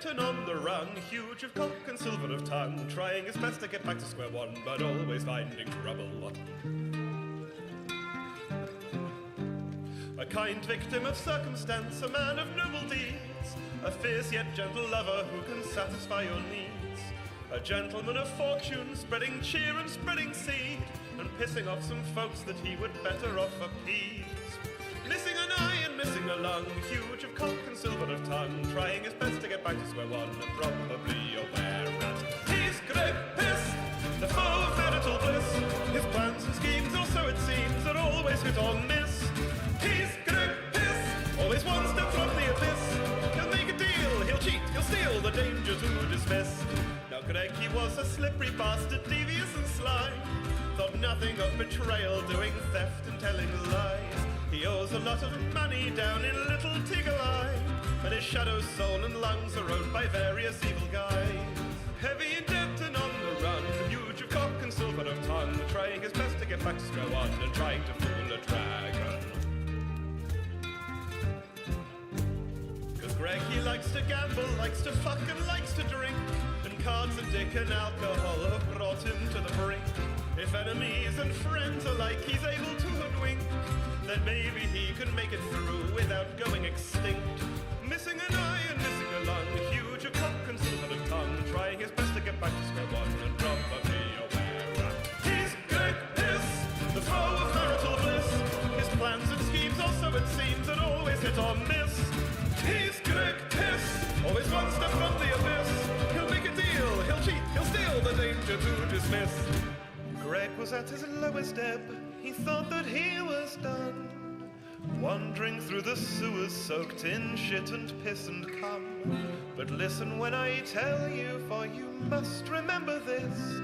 Denton on the run, huge of cock and silver of tongue, trying his best to get back to square one, but always finding trouble. A kind victim of circumstance, a man of noble deeds, a fierce yet gentle lover who can satisfy your needs. A gentleman of fortune, spreading cheer and spreading seed, and pissing off some folks that he would better off appease. Missing an eye and missing a lung, huge of cock and silver of tongue, trying his best to get back to square one, and probably aware that he's Greg Piss, the foe of marital bliss. His plans and schemes, or so it seems, are always hit or miss. He's Greg Piss, always one step from the abyss. He'll make a deal, he'll cheat, he'll steal, the danger to dismiss. Now Greg, he was a slippery bastard, devious and sly, thought nothing of betrayal, doing theft and telling lies. He owes a lot of money down in Little Tiggle-Eye, and his shadow, soul and lungs are owned by various evil guys. Heavy in debt and on the run, huge of cock and silver of tongue, trying his best to get back to square one, and trying to fool a dragon. Cause Greg, he likes to gamble, likes to fuck and likes to drink, and cards and dick and alcohol have brought him to the brink. If enemies and friends alike he's able to hoodwink, then maybe he can make it through without going extinct. Missing an eye and missing a lung, huge of cock and silver of tongue, trying his best to get back to square one, and probably aware that he's Greg Piss, the foe of marital bliss. His plans and schemes, also it seems, that always hit or miss. He's Greg Piss, always one step from the abyss. He'll make a deal, he'll cheat, he'll steal, the danger to dismiss. Greg was at his lowest ebb, he thought that he was done, wandering through the sewers soaked in shit and piss and cum. But listen when I tell you, for you must remember this: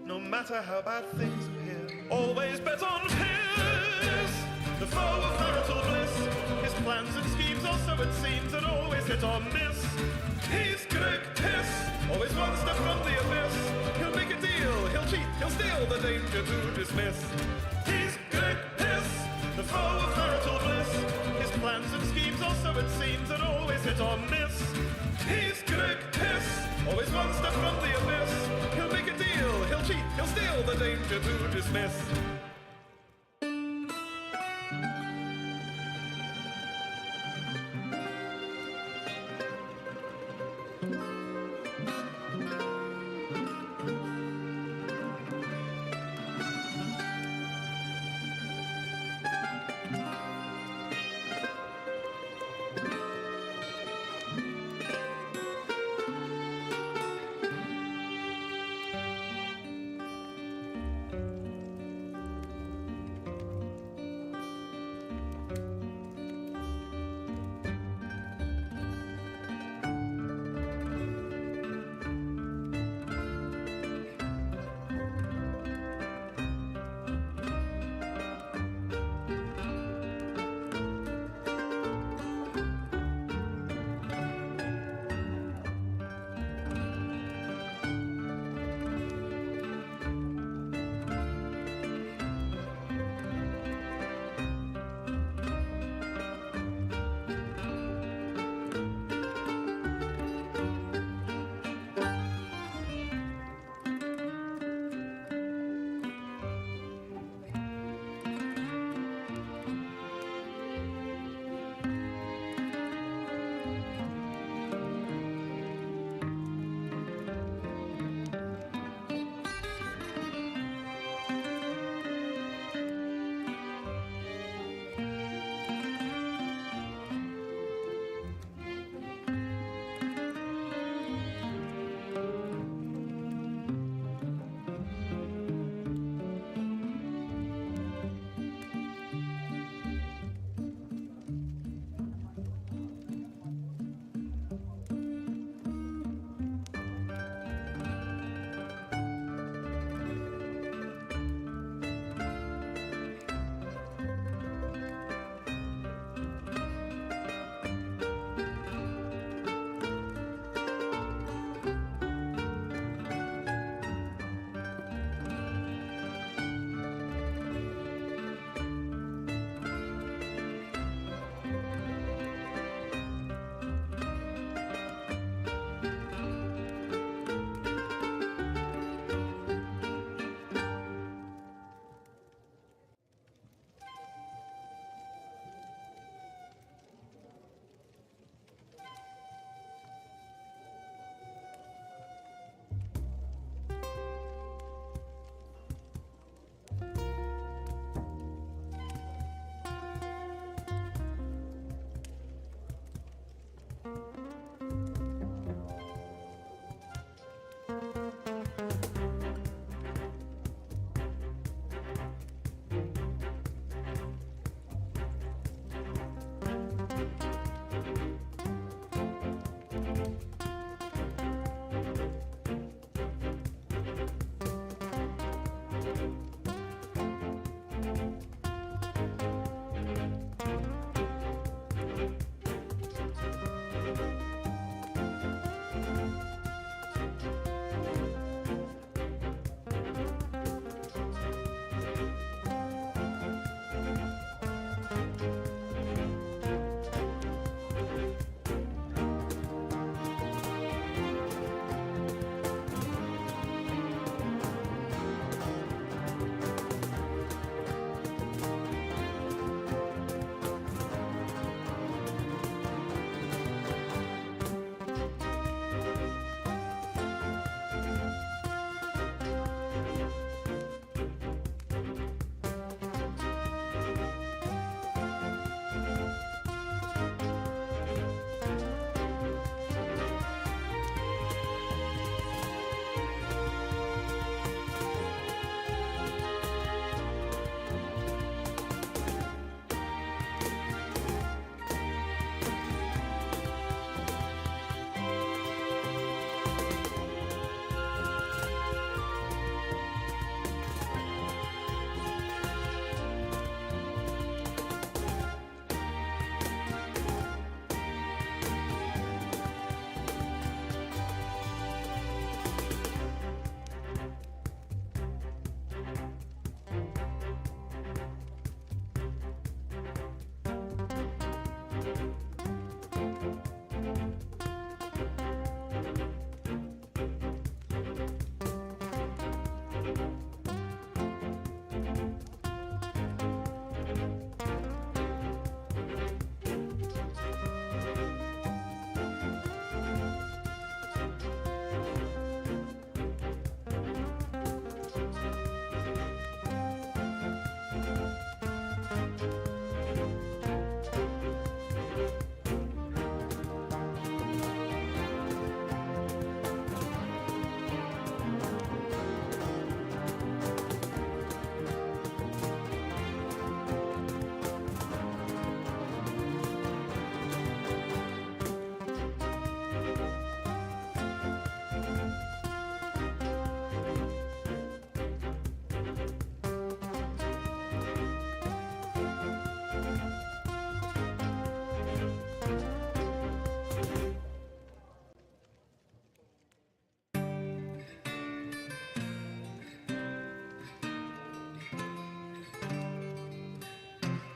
no matter how bad things appear, always bet on Piss, the foe of marital bliss. His plans and schemes, also it seems, that always hit or miss. He's Greg Piss, always one step from the abyss. He'll make a deal, he'll cheat, he'll steal, the danger to dismiss. He's Greg Piss, the foe of marital bliss. His plans and schemes, also it seems, that always hit or miss. He's Greg Piss, always one step from the abyss. He'll make a deal, he'll cheat, he'll steal, the danger to dismiss.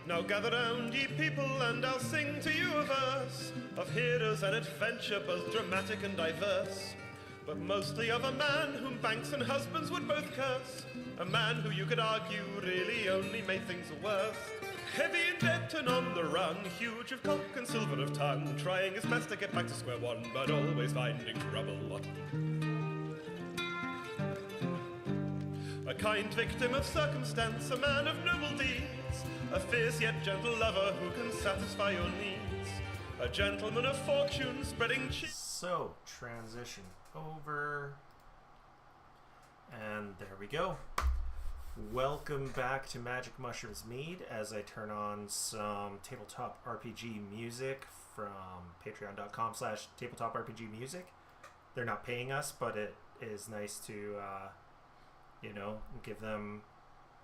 Now gather round, ye people, and I'll sing to you a verse of heroes and adventure, both dramatic and diverse, but mostly of a man whom banks and husbands would both curse, a man who you could argue really only made things worse. Heavy in debt and on the run, huge of cock and silver of tongue, trying his best to get back to square one, but always finding trouble. A kind victim of circumstance, a man of noble deeds, a fierce yet gentle lover who can satisfy your needs, a gentleman of fortune spreading cheeks. So, transition over, and there we go. Welcome back to Magic Mushrooms Mead as I turn on some tabletop RPG music from patreon.com/tabletop-rpg-music. They're not paying us, but it is nice to, give them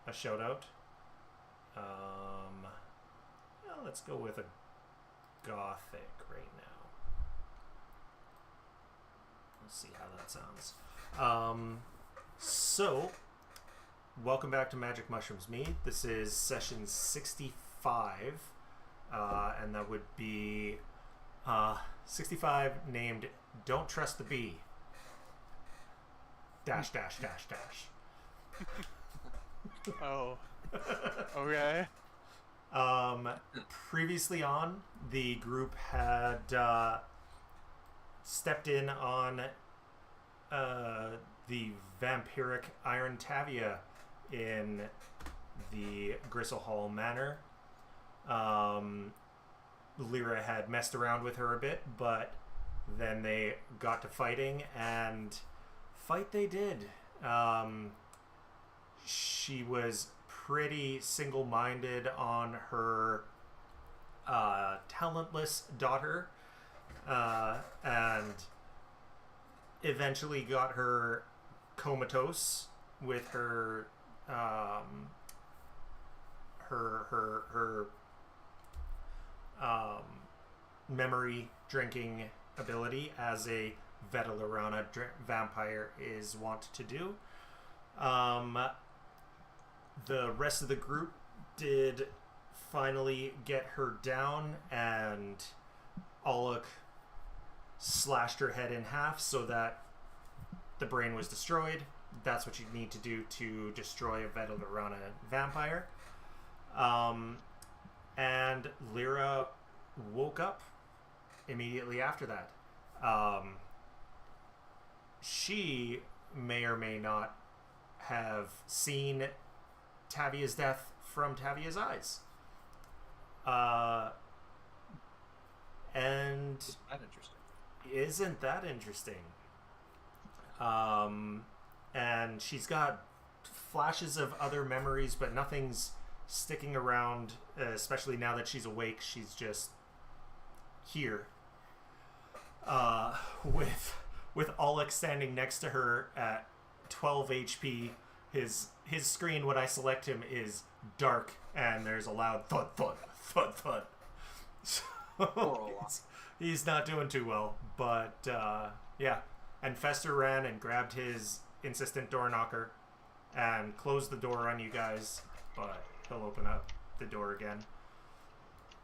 a shout out. Well, let's go with a gothic right now. Let's see how that sounds. So, welcome back to Magic Mushrooms Mead. This is session 65, and that would be 65 named Don't Trust the Bee. Dash, dash, dash, dash. Oh. Okay. Previously on, the group had stepped in on the vampiric Iron Tavia in the Gristle Hall Manor. Lyra had messed around with her a bit, but then they got to fighting, and fight they did. She was pretty single-minded on her talentless daughter, and eventually got her comatose with her memory drinking ability, as a Vetelarana vampire is wont to do. The rest of the group did finally get her down, and Alec slashed her head in half so that the brain was destroyed. That's what you need to do to destroy a Vetelarana vampire. And Lyra woke up immediately after that. She may or may not have seen Tavia's death from Tavia's eyes. And That's interesting. isn't that interesting? And she's got flashes of other memories, but nothing's sticking around, especially now that she's awake. She's just here. With Alec standing next to her at 12 HP. His screen, when I select him, is dark, and there's a loud thud, thud, thud, thud. So he's not doing too well, but yeah. And Fester ran and grabbed his insistent door knocker and closed the door on you guys, but he'll open up the door again.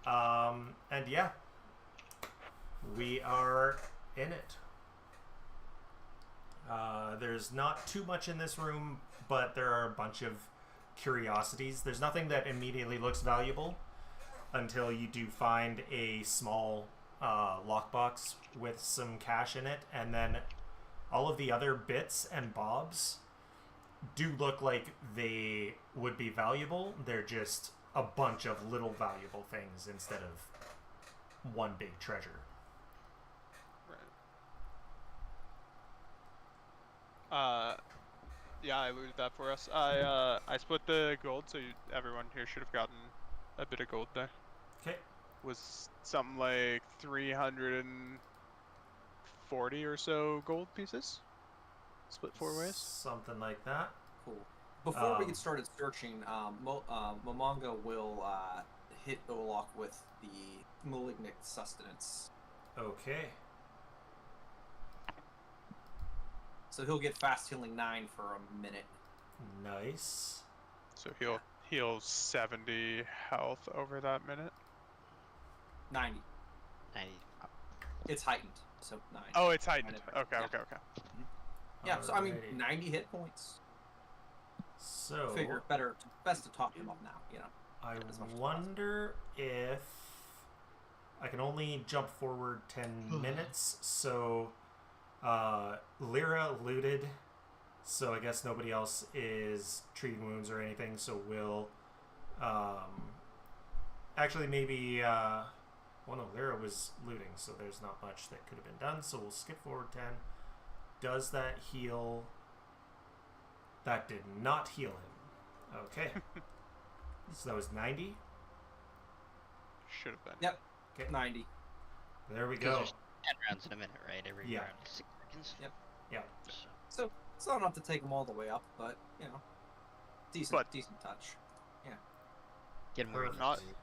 And yeah, we are in it. There's not too much in this room, but there are a bunch of curiosities. There's nothing that immediately looks valuable until you do find a small lockbox with some cash in it, and then all of the other bits and bobs do look like they would be valuable. They're just a bunch of little valuable things instead of one big treasure. Yeah, I looted that for us. I split the gold, so everyone here should have gotten a bit of gold there. Okay. Was something like 340 or so gold pieces, split 4 ways. Something like that. Cool. Before we get started searching, Momonga will hit Olok with the malignant sustenance. Okay. So he'll get fast healing 9 for a minute. Nice. So he'll heal 70 health over that minute. 90. 90. It's heightened, so 9. Oh, it's heightened. Yeah. Okay, okay, okay. Yeah, so I mean, Alrighty. 90 hit points. So Figure best to top him up now, you know. I as much as wonder if I can only jump forward 10 minutes. So Lyra looted, so I guess nobody else is treating wounds or anything. So we'll actually maybe well, no, Lyra was looting, so there's not much that could have been done. So we'll skip forward 10. Does that heal? That did not heal him. Okay. So that was 90. Should have been. Yep. Okay. 90. There we 'Cause go. there's 10 rounds in a minute, right? Every Yeah. round is 6 seconds. Yep. Yeah. So, So it's not enough to take them all the way up, but you know, decent touch. get him where he Not- needs to be.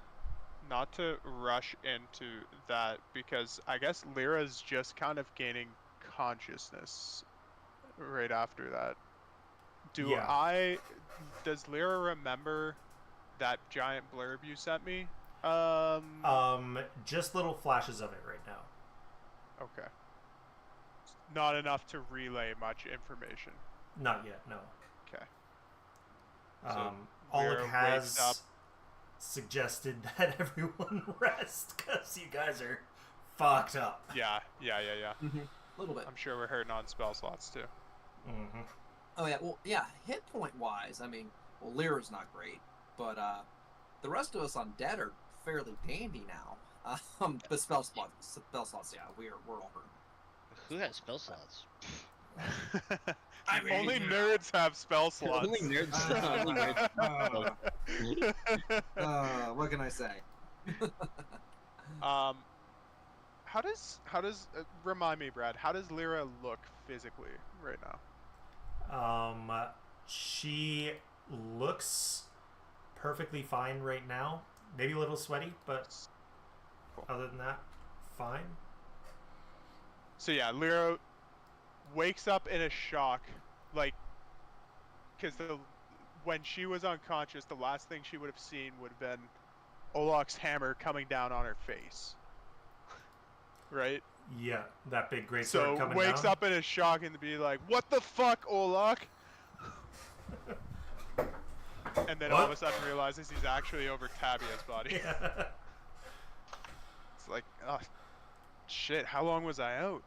Not to rush into that, because I guess Lyra's just kind of gaining consciousness right after that. Does Lyra remember that giant blurb you sent me? Just little flashes of it right now. Okay. Not enough to relay much information. Not yet, no. Okay. Alec Lyra has wakes up. suggested that everyone rest because you guys are fucked up. Yeah. Mm-hmm. A little bit. I'm sure we're hurting on spell slots too. Mm-hmm. Oh yeah, well yeah, hit point wise, I mean, well Lyra's not great, but the rest of us on dead are fairly dandy now. The spell slots, yeah, we're all hurt. Who has spell slots? I mean, Only you know. nerds have spell slots. Only nerds. What can I say? how does remind me, Brad? How does Lyra look physically right now? She looks perfectly fine right now. Maybe a little sweaty, but Cool. other than that, fine. So yeah, Lyra wakes up in a shock, like, because when she was unconscious, the last thing she would have seen would have been Olok's hammer coming down on her face. Right? Yeah, that big great So sword coming wakes down. up in a shock and be like, "What the fuck, Olok?" And then all of a sudden realizes he's actually over Tabia's body. Yeah. It's like, oh, shit, how long was I out?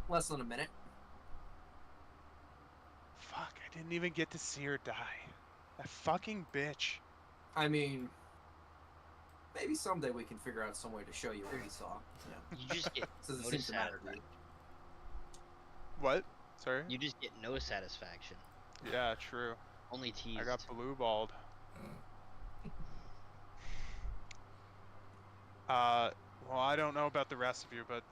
Less than a minute. Fuck, I didn't even get to see her die. That fucking bitch. I mean, maybe someday we can figure out some way to show you what we saw. Yeah. You just get Does it no seem to matter to you? satisfaction. What? Sorry? You just get no satisfaction. Yeah, true. Only teased. I got blue balled. Well, I don't know about the rest of you, but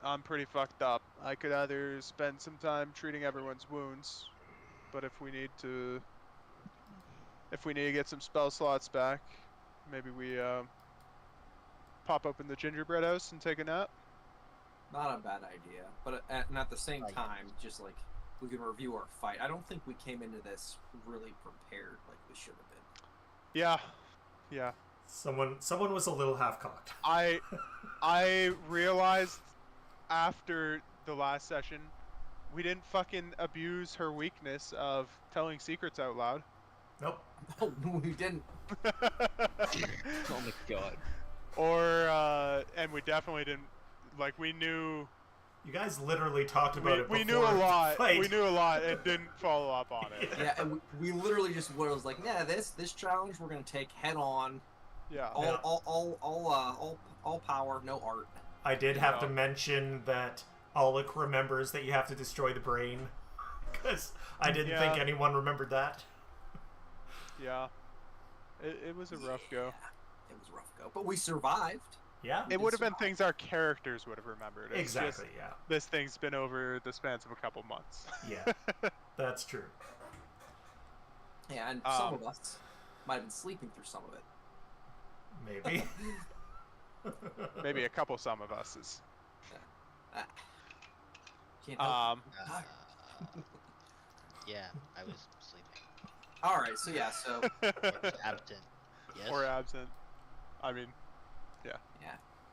I'm pretty fucked up. I could either spend some time treating everyone's wounds, but if we need to get some spell slots back, maybe we pop open the gingerbread house and take a nap. Not a bad idea, but at the same Like- time, just like we can review our fight. I don't think we came into this really prepared like we should have been. Yeah. Someone was a little half-cocked. I realized after the last session, we didn't fucking abuse her weakness of telling secrets out loud. Nope. Oh, we didn't. Oh my god. Or and we definitely didn't, like, we knew You guys literally talked about it before. we knew a lot. Fight. We knew a lot and didn't follow up on it. Yeah, and we literally just was like, yeah, this challenge we're gonna take head on. Yeah. All power, no art. I did have to Yeah. mention that Alec remembers that you have to destroy the brain, because I didn't think Yeah. anyone remembered that. Yeah. It was a rough go. It was a rough go, but we survived. Yeah, It would have been things our characters would have remembered. It's exactly. just, Yeah, this thing's been over the spans of a couple months. yeah, that's true. Yeah, and some of us might have been sleeping through some of it. Maybe. Maybe a couple some of us is. Ah. Can't help it. Yeah, I was sleeping. All right, so yeah, so Or absent. Yes. Or absent. I mean, yeah,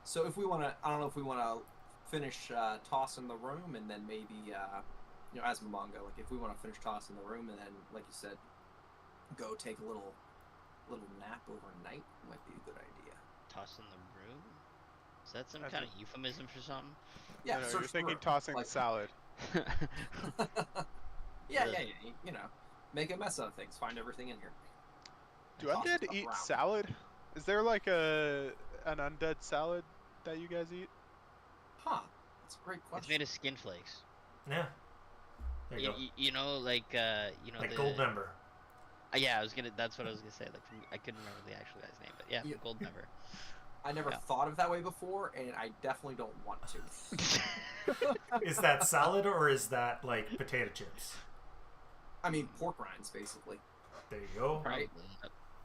so if we want to, I don't know if we want to finish tossing the room, and then maybe as Momongo, like if we want to finish tossing the room, and then like you said, go take a little nap overnight might be a good idea. Toss in the room? Is that some I kind of euphemism for something? Yeah, no, search you're the thinking room. tossing Like- the salad. yeah, make a mess of things, find everything in here. Do And toss undead stuff eat around. salad? Is there like an undead salad that you guys eat? Huh? That's a great It's question. made of skin flakes. Yeah. There you go. You know, like Like the gold member. Yeah, that's what I was gonna say. Like I couldn't remember the actual guy's name, but yeah, Yeah. gold member. I never Yeah. thought of it that way before, and I definitely don't want to. Is that salad or is that like potato chips? I mean, pork rinds, basically. There you go. Right. Probably.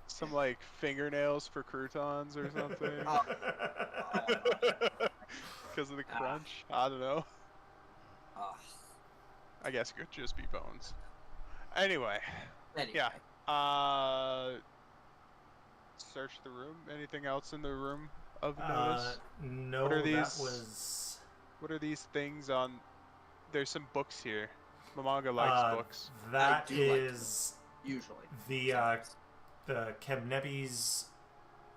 Some like fingernails for croutons or something? Because of the Ah. crunch? I don't know. Uh, I guess it could just be bones. Anyway, anyway. Yeah. Search the room. Anything else in the room of notice? No, What are that these? was. What are these things on? There's some books here. Mamanga likes books. That do like is Usually. the Kemnebi's.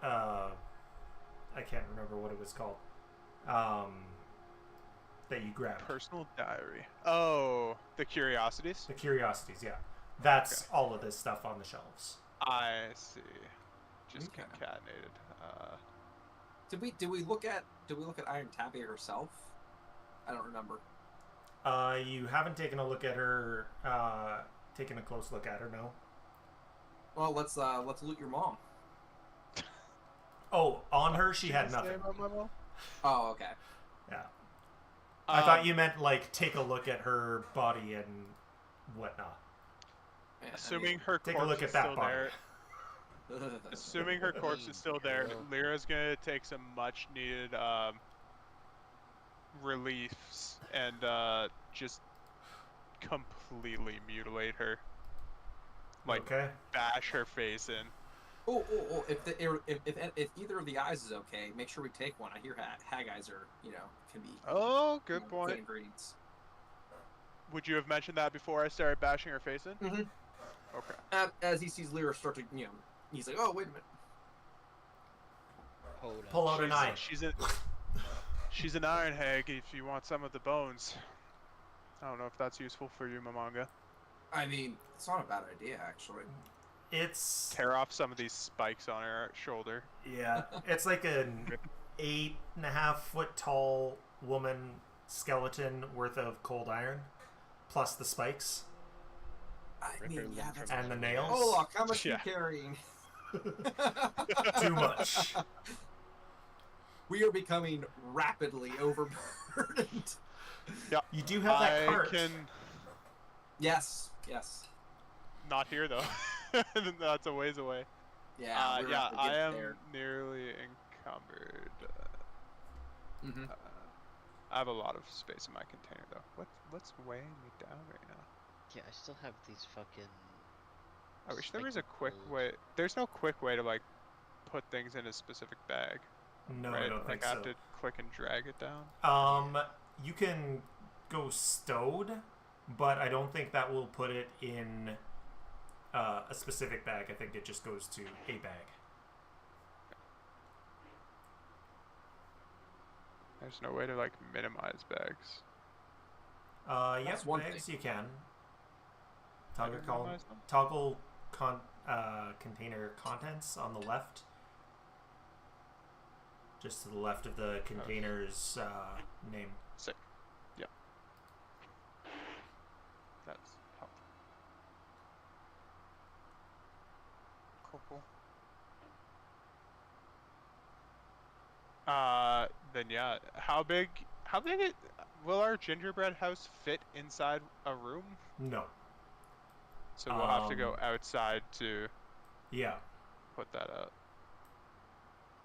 I can't remember what it was called. That you grabbed. Personal diary. Oh, the curiosities. The curiosities, yeah. That's all of this stuff on the shelves. I see. Just Okay. concatenated. Did we look at Iron Tabby herself? I don't remember. You haven't taken a look at her. Taken a close look at her, no. Well, let's loot your mom. Oh, on her, she had Did you say nothing. about my mom? Oh, okay. Yeah. I thought Um, you meant, like, take a look at her body and whatnot. Yeah, Assuming her Take a corpse look at is that still body. there. I mean, Assuming her corpse is still there, Cool. Lyra's gonna take some much needed reliefs and just completely mutilate her. Like Okay. bash her face in. oh! If either of the eyes is okay, make sure we take one. I hear hag eyes are, can be Oh, good good point. ingredients. Would you have mentioned that before I started bashing her face in? Mm-hmm. Okay. As he sees Lyra start to, he's like, oh, wait a minute. Hold on. Pull out an eye. She's an iron hag if you want some of the bones. I don't know if that's useful for you, Mamanga. I mean, it's not a bad idea, actually. It's... Tear off some of these spikes on her shoulder. Yeah. It's like an 8.5 foot tall woman skeleton worth of cold iron. Plus the spikes. I mean, yeah, that's... And the nails. Oh, look, how much Yeah. are you carrying? Too much. We are becoming rapidly overburdened. Yeah. You do have that I cart. can Yes. not here though. That's a ways away. Yeah, we're gonna have to I get am there. nearly encumbered. Mm-hmm. I have a lot of space in my container though. What's weighing me down right now? Yeah, I still have these fucking. I wish there was a spiky quick gold- way. There's no quick way to like put things in a specific bag. No, right? I don't think I so. have to click and drag it down. You can go stowed, but I don't think that will put it in a specific bag. I think it just goes to a bag. There's no way to like minimize bags. Yes, one bags thing. you can. How Toggle, do you minimize them? toggle container contents on the left. Just to the left of the container's name. Sick. Yep. That's helpful. Cool. Then yeah, how big will our gingerbread house fit inside a room? No. So we'll have to go outside to Yeah. put that up.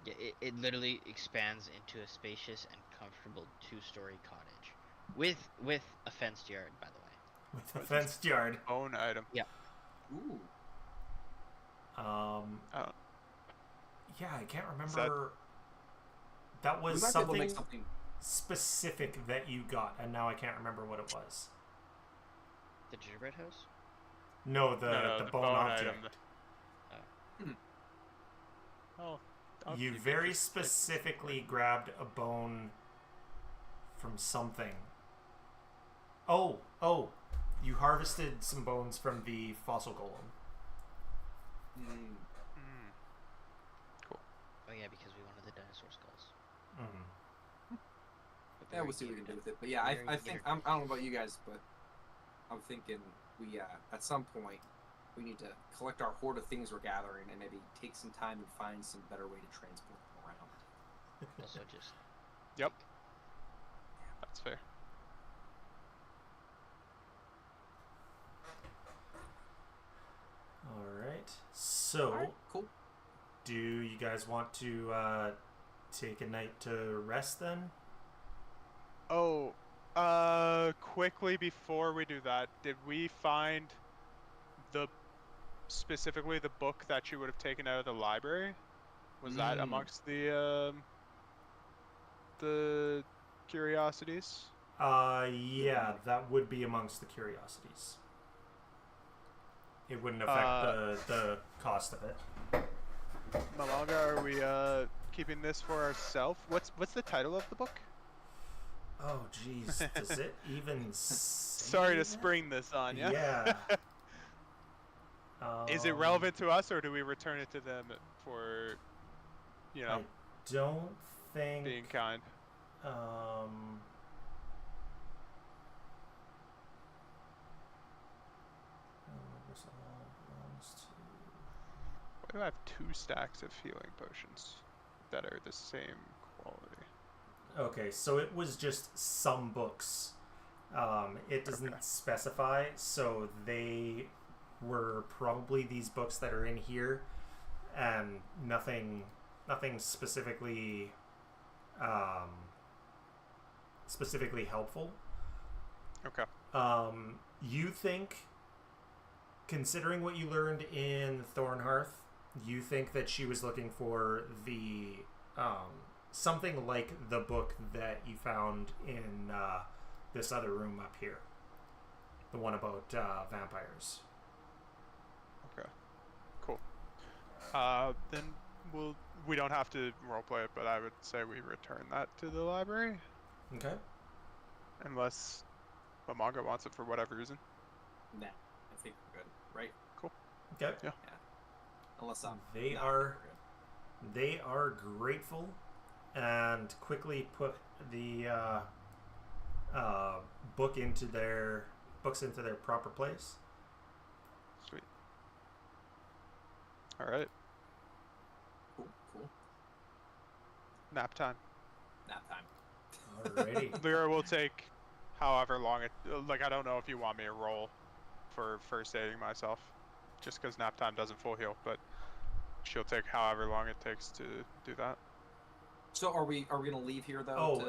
Yeah, it literally expands into a spacious and comfortable 2-story cottage, with a fenced yard, by the way. With a fenced yard. Own item. Ooh. Oh. Yeah, I can't Is remember. That We was might be able to make something something. specific that you got, and now I can't remember what it was. The gingerbread house? No, the No, bone object. item. Oh. I'll You keep it very just, like, specifically grabbed a bone from something. Oh, you harvested some bones from the fossil golem. Mm. Cool. Oh yeah, because we wanted the dinosaur skulls. Mm-hmm. But Yeah, we we'll see what we already can do gave with it. But yeah, we already I gave think it I don't know about you guys, but I'm thinking we at some point we need to collect our hoard of things we're gathering and maybe take some time and find some better way to transport them around. Also just. Yep. That's fair. All right. So, All right, cool. do you guys want to take a night to rest then? Oh, quickly before we do that, did we find specifically the book that you would have taken out of the library? Was that amongst the curiosities? Yeah, that would be amongst the curiosities. It wouldn't affect the cost of it. Malanga, are we keeping this for ourselves? What's the title of the book? Oh, jeez. Does it even say Sorry to that? spring this on you. Yeah. Is it relevant to us, or do we return it to them for, I don't think... being kind? This all belongs to... Why do I have 2 stacks of healing potions? that are the same quality. Okay, so it was just some books. It doesn't specify, so they were probably these books that are in here, and nothing specifically helpful. Okay. You think, considering what you learned in Thornhearth, you think that she was looking for the something like the book that you found in this other room up here, the one about vampires. Okay. Cool. Then we don't have to roleplay it, but I would say we return that to the library. Okay. Unless Mamanga wants it for whatever reason. Nah, I think we're good, right? Cool. Okay. Yeah. Unless I'm. They nah, are- we're good. They are grateful and quickly put the books into their proper place. Sweet. All right. Cool. Nap time. Nap time. Alrighty. Lyra will take however long it. Like, I don't know if you want me to roll for first aiding myself, just because nap time doesn't full heal, but she'll take however long it takes to do that. So are we gonna leave here though?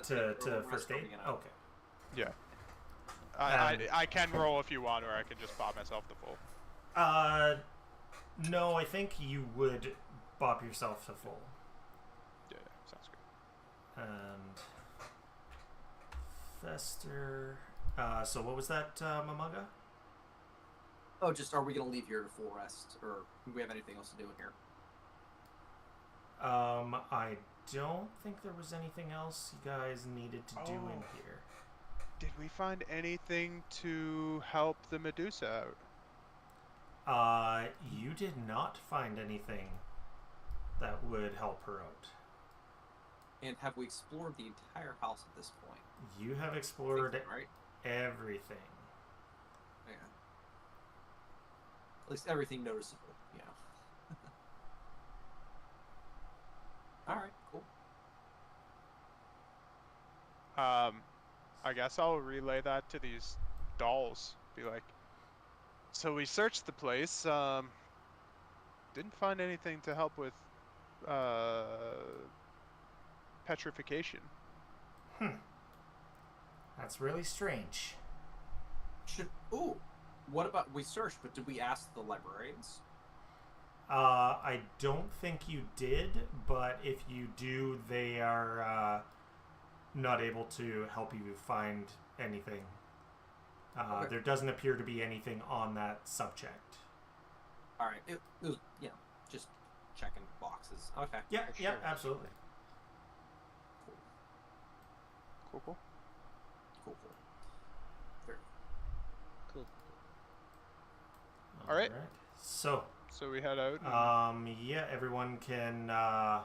To first aid. Okay. Yeah. I can roll if you want, or I can just bop myself the full. No, I think you would bop yourself to full. Yeah, sounds good. And Fester. So what was that, Mamanga? Oh, just are we gonna leave here to full rest, or do we have anything else to do in here? I don't think there was anything else you guys needed to do in here. Did we find anything to help the Medusa out? You did not find anything that would help her out. And have we explored the entire house at this point? You have explored Right? everything. Yeah. At least everything noticeable. Yeah. All right. Cool. I guess I'll relay that to these dolls. Be like, so we searched the place, didn't find anything to help with, petrification. That's really strange. Ooh. What about we searched, but did we ask the librarians? I don't think you did, but if you do, they are not able to help you find anything. Okay. There doesn't appear to be anything on that subject. All right. It was, just checking boxes. Okay. Yeah, For yeah, sure. absolutely. Cool. Cool. Very Cool. All right. So, So we head out. And yeah, everyone can. I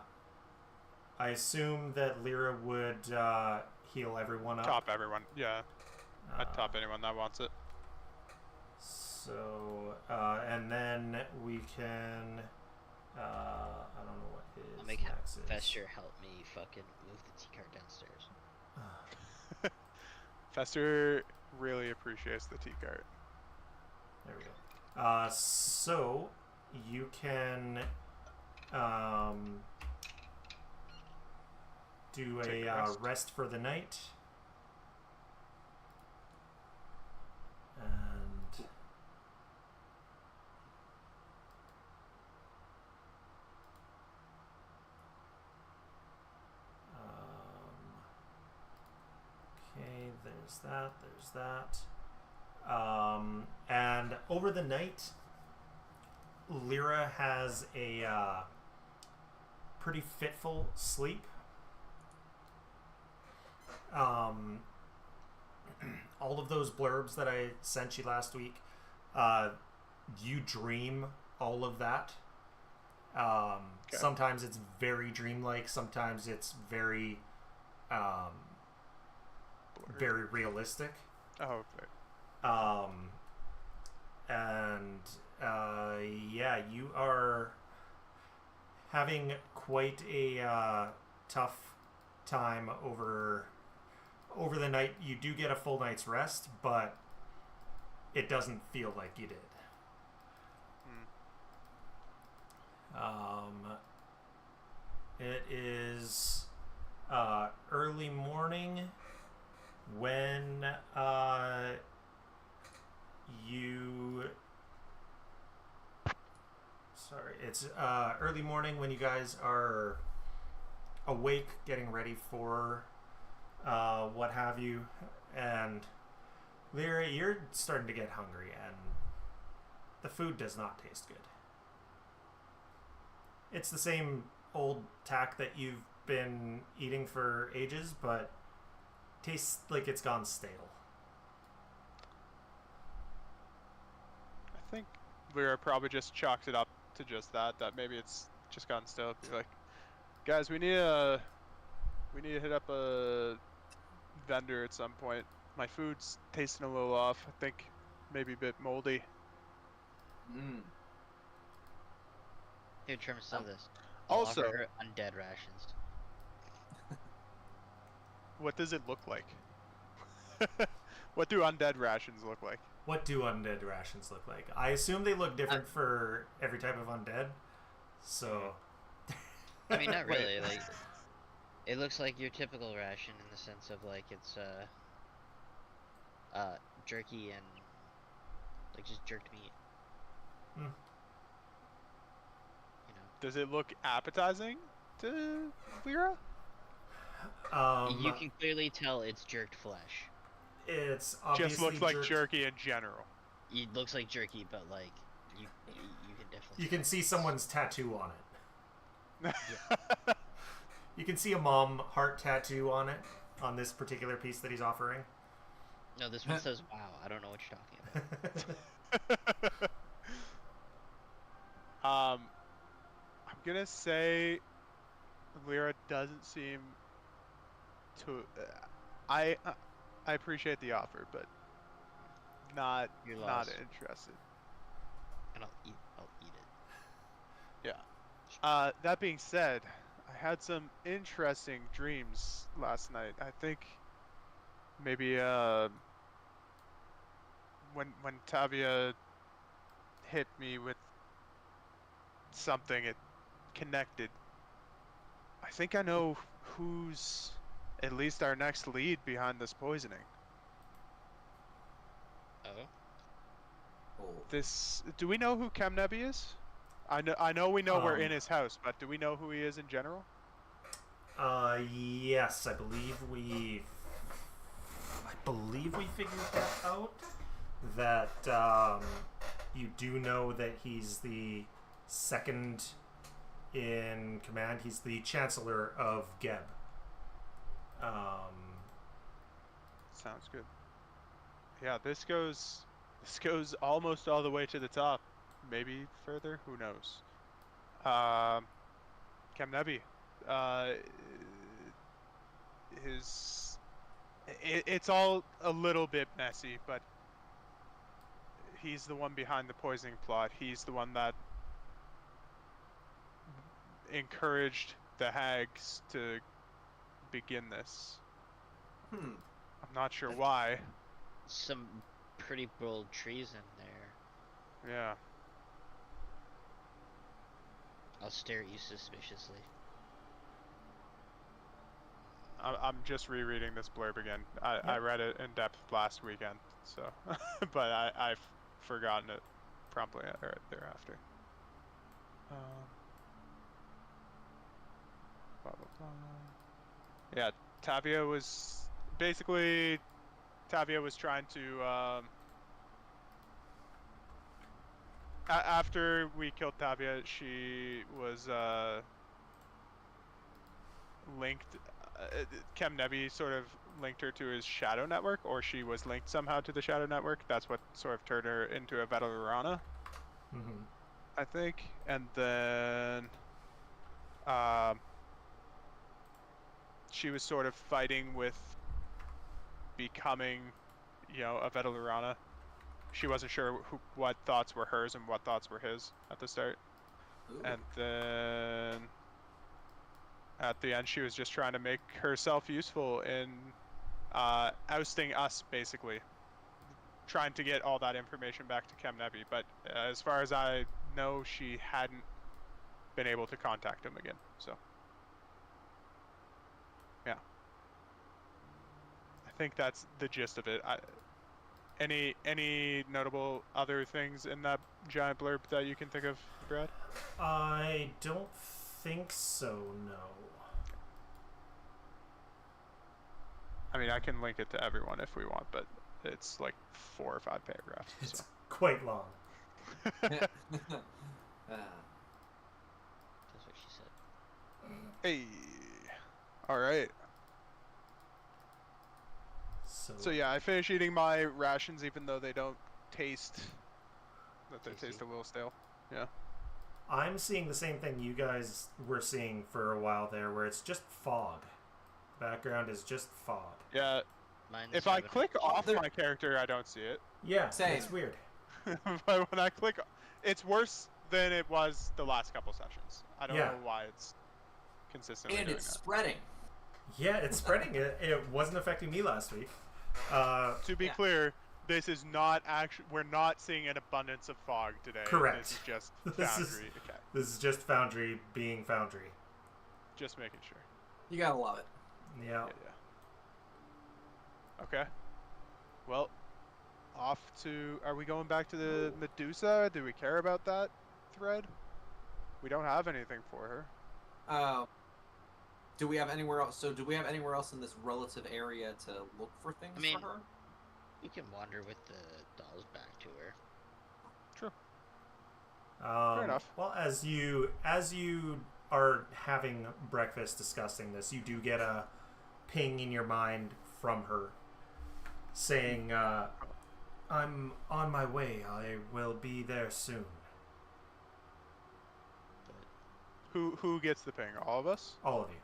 assume that Lyra would heal everyone up. top everyone. Yeah, I'd top anyone that wants it. So, and then we can. I don't know what his I'll make max is. Fester help me fucking move the tea cart downstairs. Fester really appreciates the tea cart. There we go. So you can do Take a a rest. rest for the night. And okay, there's that. And over the night, Lyra has a pretty fitful sleep. All of those blurbs that I sent you last week, you dream all of that. Okay. Sometimes it's very dreamlike. Sometimes it's very, very realistic. Oh, okay. And yeah, you are having quite a tough time over the night. You do get a full night's rest, but it doesn't feel like you did. It is early morning when it's early morning when you guys are awake, getting ready for what have you, and Lyra, you're starting to get hungry, and the food does not taste good. It's the same old tack that you've been eating for ages, but tastes like it's gone stale. I think Lyra probably just chalked it up to just that maybe it's just gotten stale. Be like, guys, we need to hit up a vendor at some point. My food's tasting a little off. I think maybe a bit moldy. Here, trim some of this. Also, I'll offer her undead rations. what does it look like? What do undead rations look like? What do undead rations look like? I assume they look different for every type of undead. So I mean, not really. Like, it looks like your typical ration in the sense of like it's jerky and like just jerked meat. You know. Does it look appetizing to Lyra? You can clearly tell it's jerked flesh. It's obviously just looks like jerky in general. It looks like jerky, but like you can definitely. You can see someone's tattoo on it. Yeah. You can see a mom heart tattoo on it, on this particular piece that he's offering. No, this one says "Wow." I don't know what you're talking about. I'm gonna say Lyra doesn't seem to. I appreciate the offer, but not interested. And I'll eat it. Yeah. That being said, I had some interesting dreams last night. I think maybe when Tavia hit me with something, it connected. I think I know who's at least our next lead behind this poisoning. Oh. Do we know who Chemnebby is? I know we know we're in his house, but do we know who he is in general? Yes, I believe we figured that out. That you do know that he's the second in command. He's the Chancellor of Geb. Sounds good. Yeah, this goes almost all the way to the top. Maybe further, who knows? Chemnebby. It's all a little bit messy, but he's the one behind the poisoning plot. He's the one that encouraged the hags to begin this. I'm not sure why. Some pretty bold treason there. Yeah. I'll stare at you suspiciously. I'm just rereading this blurb again. I read it in depth last weekend, so but I've forgotten it promptly thereafter. Blah, blah, blah. Yeah, Tavia was trying to after we killed Tavia, she was linked. Chemnebby sort of linked her to his shadow network, or she was linked somehow to the shadow network. That's what sort of turned her into a Veterana, I think. And then she was sort of fighting with becoming, a Veterana. She wasn't sure what thoughts were hers and what thoughts were his at the start. Ooh. And then at the end, she was just trying to make herself useful in ousting us, basically. Trying to get all that information back to Kemnevi. But as far as I know, she hadn't been able to contact him again. So, yeah. I think that's the gist of it. Any notable other things in that giant blurb that you can think of, Brad? I don't think so, no. I mean, I can link it to everyone if we want, but it's like 4 or 5 paragraphs. It's So. quite long. That's what she said. Hey. All right. So yeah, I finished eating my rations, even though they don't taste. That they Tasty. taste a little stale. Yeah. I'm seeing the same thing you guys were seeing for a while there, where it's just fog. The background is just fog. Yeah. Mine's If I having- click off my character, I don't see it. Yeah, Same. it's weird. But when I click, it's worse than it was the last couple sessions. I don't Yeah. know why it's consistently And doing it's that. spreading. Yeah, it's spreading. It wasn't affecting me last week. To be Yeah. clear, this is not actually. We're not seeing an abundance of fog today. Correct. This is just This is- Foundry. Okay. This is just Foundry being Foundry. Just making sure. You gotta love it. Yeah. Yeah. Okay. Well, off to. Are we going back to the Medusa? Do we care about that thread? We don't have anything for her. Do we have anywhere else? So, do we have anywhere else in this relative area to look for things I mean- for her? You can wander with the dolls back to her. True. Fair enough. Well, as you are having breakfast discussing this, you do get a ping in your mind from her saying, "I'm on my way. I will be there soon." Who gets the ping? All of us? All of you.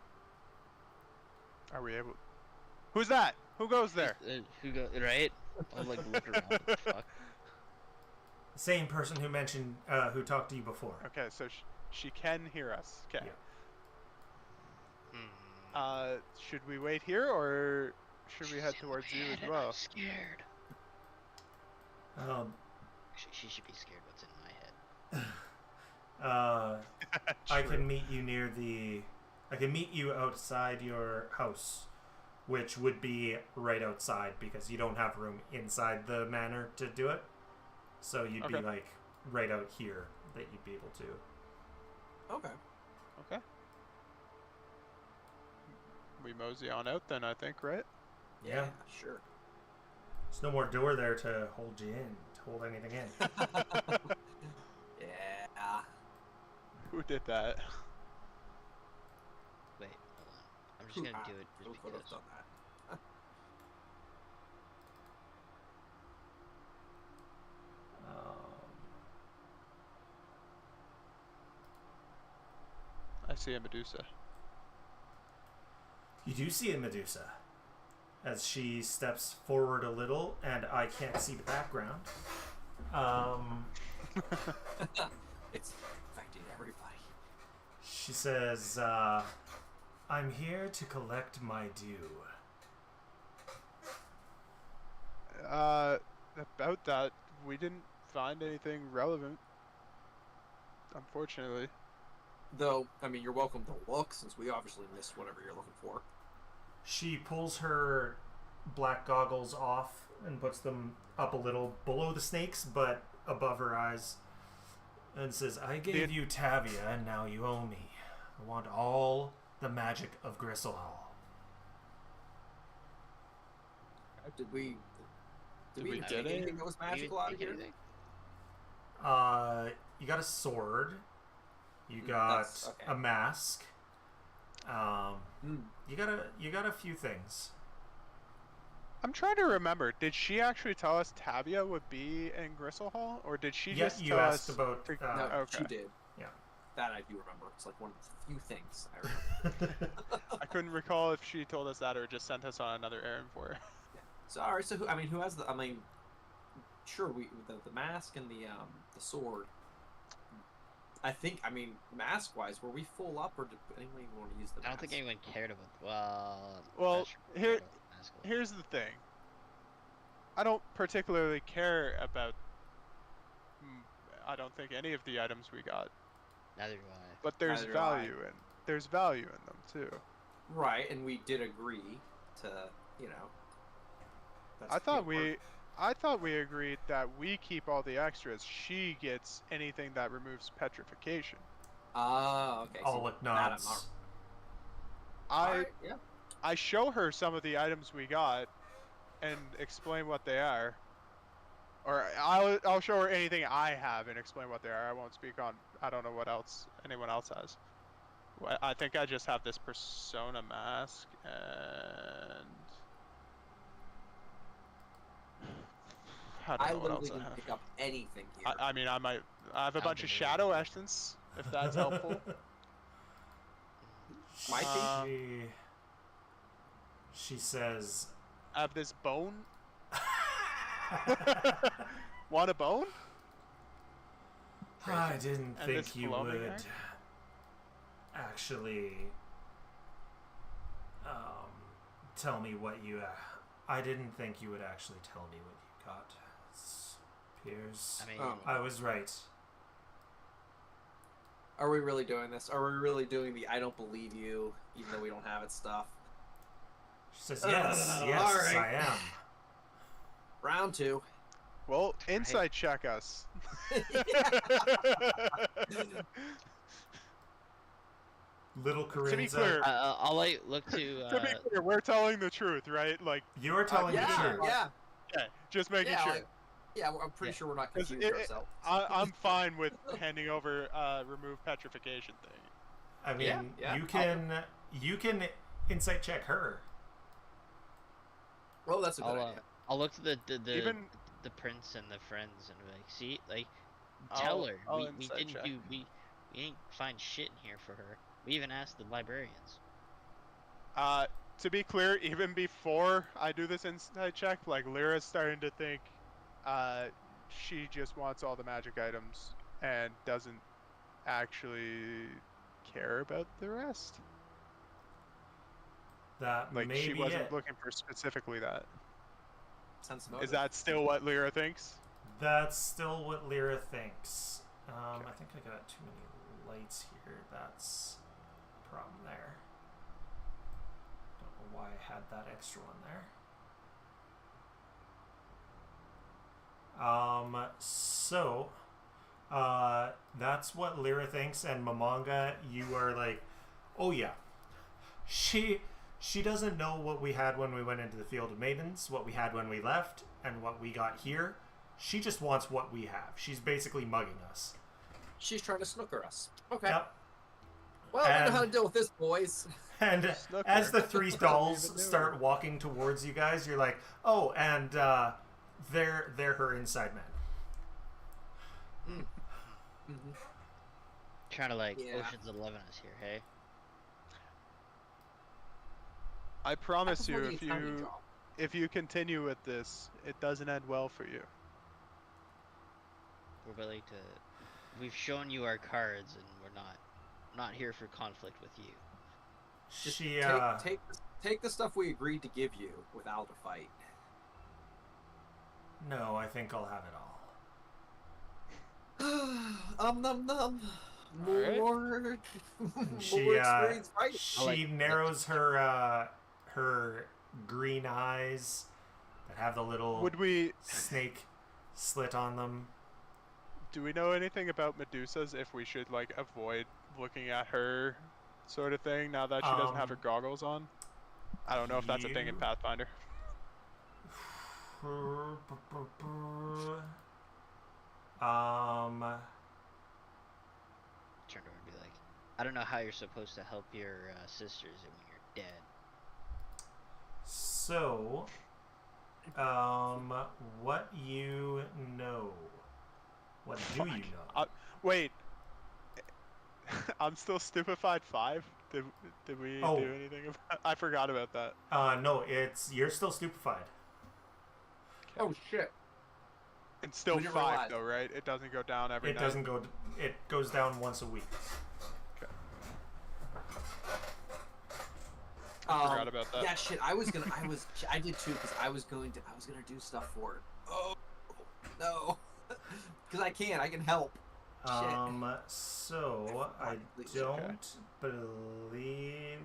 Are we able? Who's that? Who goes there? Who go right? I'll like look around. What the fuck? The same person who mentioned, who talked to you before. Okay, so she can hear us. Okay. Yeah. Should we wait here or should we head towards you as well? I'm scared. She should be scared what's in my head. I can meet you near the. I can meet you outside your house, which would be right outside because you don't have room inside the manor to do it. So you'd be Okay. like right out here that you'd be able to. Okay. Okay. We mosey on out then, I think, right? Yeah. Sure. There's no more door there to hold you in, to hold anything in. Yeah. Who did that? Wait, hold on. I'm just gonna do it Who just could have because. done that? I see a Medusa. You do see a Medusa as she steps forward a little, and I can't see the background. It's affecting everybody. She says, "I'm here to collect my due." About that, we didn't find anything relevant. Unfortunately. Though, I mean, you're welcome to look, since we obviously missed whatever you're looking for. She pulls her black goggles off and puts them up a little below the snakes, but above her eyes, and says, "I gave you Tavia, and now you owe me. I want all the magic of Gristlehall." Did we Did we even get take it? anything that was Do you magical out of think here? anything? You got a sword. You got That's- okay. a mask. Hmm. You got a few things. I'm trying to remember. Did she actually tell us Tavia would be in Gristlehall, or did she Yeah, just you tell asked us? about. No, okay. she did. Yeah. That I do remember. It's like one of the few things I remember. I couldn't recall if she told us that or just sent us on another errand for her. So, all right. So, who has the? I mean, sure. The mask and the sword. I think, I mean, mask-wise, were we full up, or did anyone even want to use the mask? I don't think anyone cared about. Well, not sure if they here- cared about the mask a lot. Here's the thing. I don't particularly care about. I don't think any of the items we got, Neither do I. but there's Neither do I. value in them too. Right, and we did agree to, you know. that's I thought the important- I thought we agreed that we keep all the extras. She gets anything that removes petrification. Ah, okay. All see, look that I'm nods. not- I Alright, yeah. I show her some of the items we got, and explain what they are. Or I'll show her anything I have and explain what they are. I won't speak on. I don't know what else anyone else has. I think I just have this persona mask and. I don't I know what literally else I didn't have. pick up anything here. I mean, I have a I bunch of believe shadow you. essence, if that's helpful. Might be. She says, I have this bone. Want a bone? I didn't And think this you floating would there? actually tell me what you. I didn't think you would actually tell me what you got. Piers. I mean, Oh. I was right. Are we really doing this? Are we really doing the I don't believe you, even though we don't have it stuff? She says, yes, yes, alright. I am. Round 2. Well, insight check us. Little To be Corinza, clear, I'll look to. to be clear, we're telling the truth, right? Like, you are telling yeah, the truth. yeah, okay, just making yeah, sure. like, yeah. I'm pretty Yeah. sure we're not 'Cause confusing it- ourselves. I'm fine with handing over remove petrification thing. I mean, Yeah, you can insight check her. Well, that's a good idea. I'll look to the Even the prince and the friends and be like, see, like, tell her I'll we insight didn't check. do we ain't find shit in here for her. We even asked the librarians. To be clear, even before I do this insight check, like Lyra's starting to think she just wants all the magic items and doesn't actually care about the rest. That Like may she be wasn't it. looking for specifically that. Sense Is motive. that still what Lyra thinks? That's still what Lyra thinks. Okay. I think I got too many lights here. That's a problem there. Don't know why I had that extra one there. That's what Lyra thinks, and Mamanga, you are like, oh yeah, she doesn't know what we had when we went into the Field of Maidens, what we had when we left, and what we got here. She just wants what we have. She's basically mugging us. She's trying to snooker us. Okay. Yep. Well, we know And- how to deal with this, boys. And Snooker. as the three What are we dolls even doing? start walking towards you guys, you're like, oh, and they're her inside men. Mm-hmm. Trying to like Yeah. Ocean's 11 us here, hey? I promise That's you, before the Italian job. if you continue with this, it doesn't end well for you. We're willing to. We've shown you our cards, and we're not here for conflict with you. Just She take the stuff we agreed to give you without a fight. no, I think I'll have it all. Num num. Alright. More She more experience fighting. she narrows her her green eyes that have the little Would we? snake slit on them. Do we know anything about Medusas? If we should like avoid looking at her, sort of thing, now that she doesn't have her goggles on? I don't know if that's a thing in you- Pathfinder. Turn to her and be like, I don't know how you're supposed to help your sisters when you're dead. So, what you know? What do you know? Wait. I'm still stupefied 5. Did we Oh. do anything about? I forgot about that. No, you're still stupefied. Oh shit. It's still We didn't 5 realize. though, right? It doesn't go down every It night. doesn't go it goes down once a week. Okay. I forgot about that. Yeah, shit. I did too because I was gonna do stuff for it. Oh no, because I can help. Shit. So I don't believe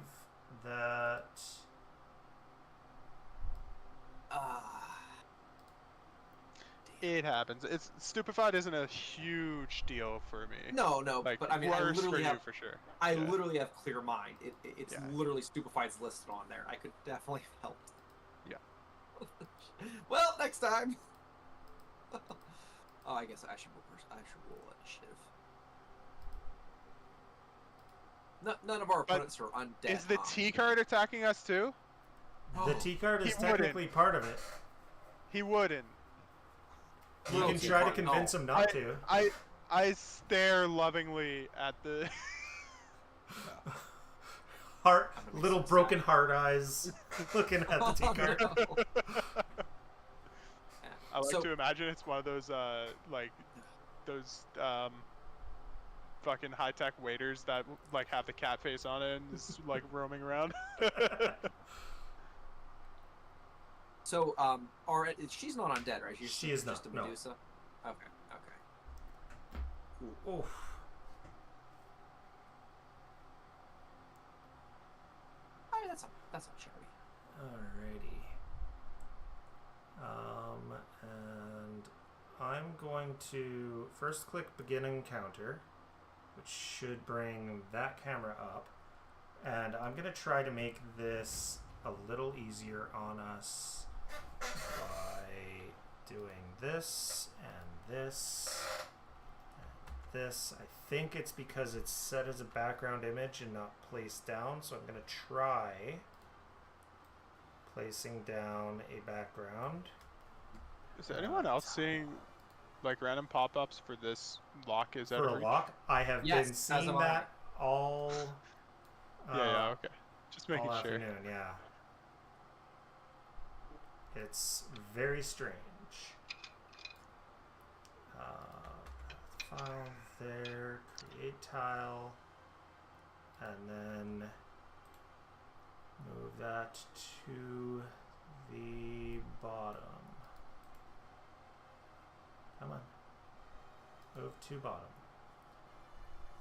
that. It happens. It's stupefied isn't a huge deal for me. No, Like, but I mean, worse for you for sure. I literally have clear mind. It's Yeah. literally stupefied's listed on there. I could definitely have helped. Yeah. Well, next time. Oh, I guess I should roll initiative. None of our opponents are undead. Is the T card attacking us too? The T card is He technically wouldn't. part of it. He wouldn't. You No, can T try to card, convince no. him not to. I stare lovingly at the Little broken heart eyes looking at the T card. No. I like So- to imagine it's one of those like those fucking high tech waiters that like have the cat face on it and is like roaming around. So, she's not undead, right? She is just not, a no. Medusa. Okay. Cool. Oof. I mean, that's not cherry. Alrighty. And I'm going to first click begin encounter, which should bring that camera up. And I'm going to try to make this a little easier on us by doing this and this and this. I think it's because it's set as a background image and not placed down, so I'm going to try placing down a background. Is anyone else seeing like random pop-ups for this lock is out For of a reach? lock? I have Yes, been as seeing am I. that all Yeah, okay. Just making all sure. afternoon, yeah. It's very strange. File there, create tile, and then move that to the bottom. Come on. Move to bottom.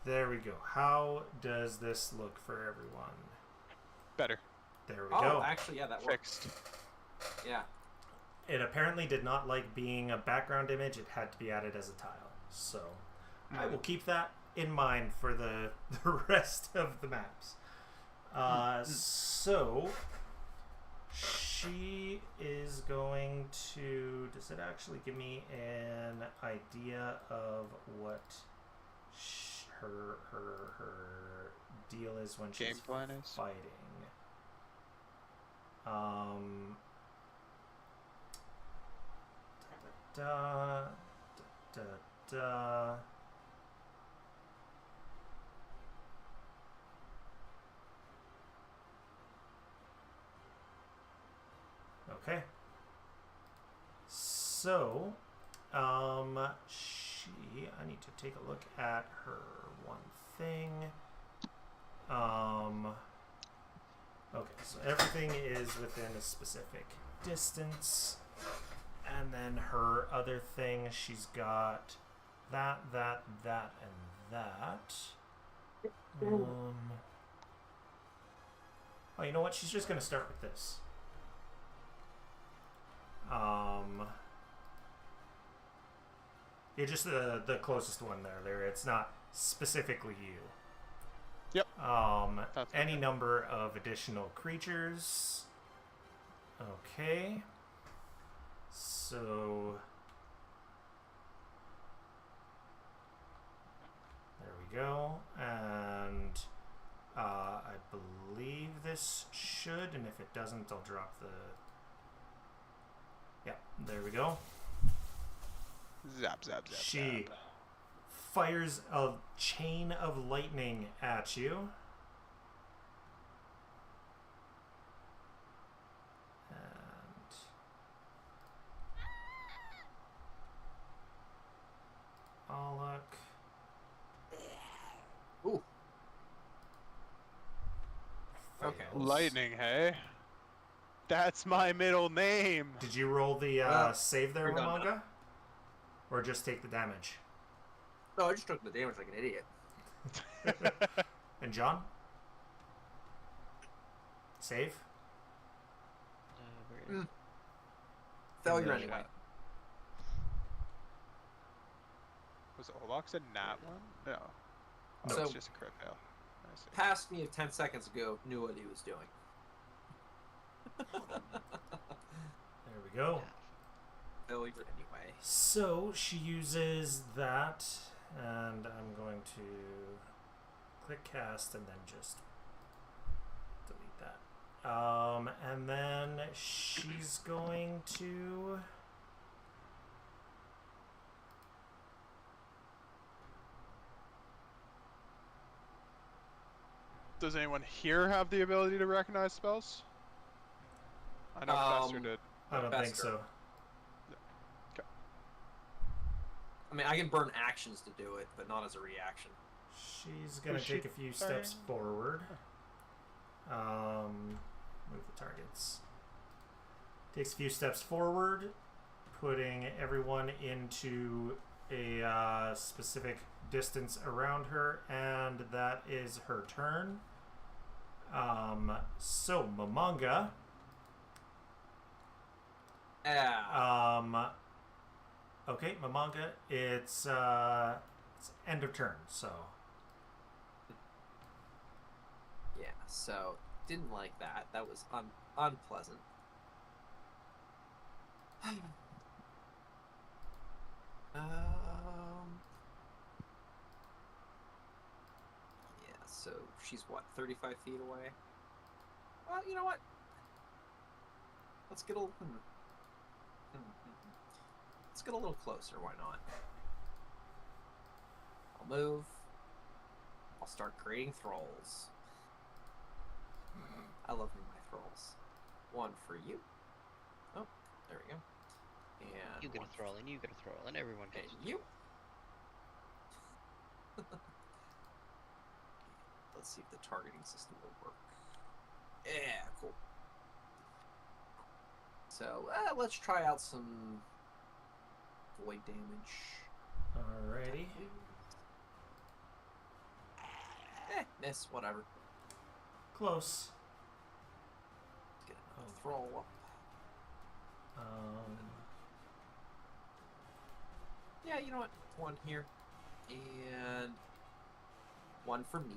There we go. How does this look for everyone? Better. There we Oh, go. actually, yeah, that works. Fixed. Yeah. It apparently did not like being a background image. It had to be added as a tile. So I will keep that in mind for the rest of the maps. So she is going to... Does it actually give me an idea of what her deal is when Game she's plan is? fighting? Da, da, da. Okay. So, I need to take a look at her one thing. Okay, so everything is within a specific distance. And then her other thing, she's got that, and that. Oh, you know what? She's just going to start with this. You're just the closest one there. It's not specifically you. Yep. That's any okay. Number of additional creatures. Okay. So there we go. And I believe this should, and if it doesn't, I'll drop the... Yeah, there we go. Zap, zap, zap. She zap. fires a chain of lightning at you. And Alec. Lightning, hey? That's my middle name. Did you roll the save there, you're done Mamanga? Or just take the damage? No, I just took the damage like an idiot. And John? Save? Where is Failure then- anyway. Was Olok's a nat one? No. Oh, So- it's just a crit fail. I see. Past me of 10 seconds ago knew what he was doing. There we go. Failure anyway. So she uses that, and I'm going to click cast and then just delete that. And then she's going to. Does anyone here have the ability to recognize spells? I know Fester did. I don't think Bester. so. I mean, I can burn actions to do it, but not as a reaction. She's gonna Was she take a few steps firing? forward. Move the targets. Takes a few steps forward, putting everyone into a specific distance around her, and that is her turn. So Mamanga. Yeah. Okay, Mamanga. It's end of turn. So Yeah, so didn't like that. That was unpleasant. Yeah, so she's what, 35 feet away? Well, you know what? Let's get a little. Let's get a little closer. Why not? I'll move. I'll start creating thralls. I love me my thralls. One for you. Oh, there we go. And You get a one thrall, and you get a thrall, and everyone and gets a you. Let's see if the targeting system will work. Yeah, cool. So let's try out some void damage. alrighty. Miss, whatever. Close. Let's get another throw up. Yeah, you know what? One here. And one for me.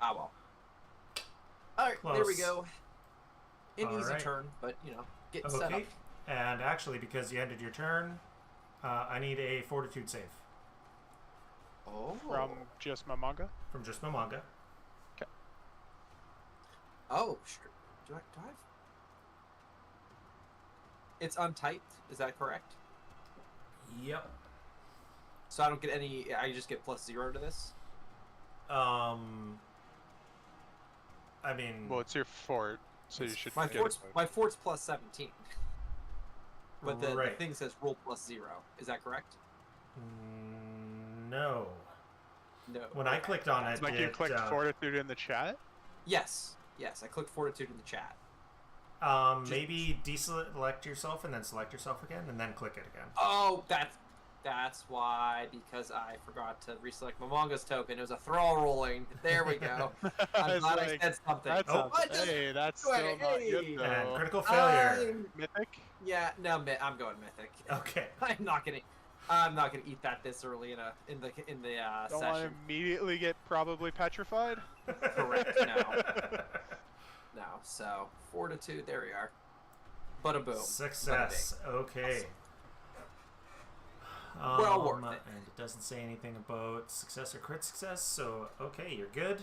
Ah, well. Alright, there we Close. go. An easy Alright. turn, but, you know, getting set up. Okay. And actually, because you ended your turn, I need a fortitude save Oh. From just my manga? from just Mamanga. Oh, sure. Do I have... It's untyped, is that correct? Yep. So I don't get any... I just get +0 to this? I mean, Well, it's your fort, so you should My get fort's, it. my fort's +17. But the right. thing says roll +0. Is that correct? No. No. When I Okay. clicked on it, It's like you it, clicked fortitude in the chat? Yes. Yes, I clicked fortitude in the chat. maybe deselect yourself and then select yourself again, and then click it again. Oh, that's why, because I forgot to reselect my manga's token. It was a thrall rolling. There we go. I'm glad I said something. That's Oh. hey, that's Wait, still not good hey. though. And critical failure. Mythic? Yeah, no, I'm going mythic. Okay. I'm not gonna eat that this early in the Don't want to session. immediately get probably petrified? Correct. No. So fortitude. There we are. Bada boom. Success. Okay. Well worth it. And it doesn't say anything about success or crit success, so okay, you're good.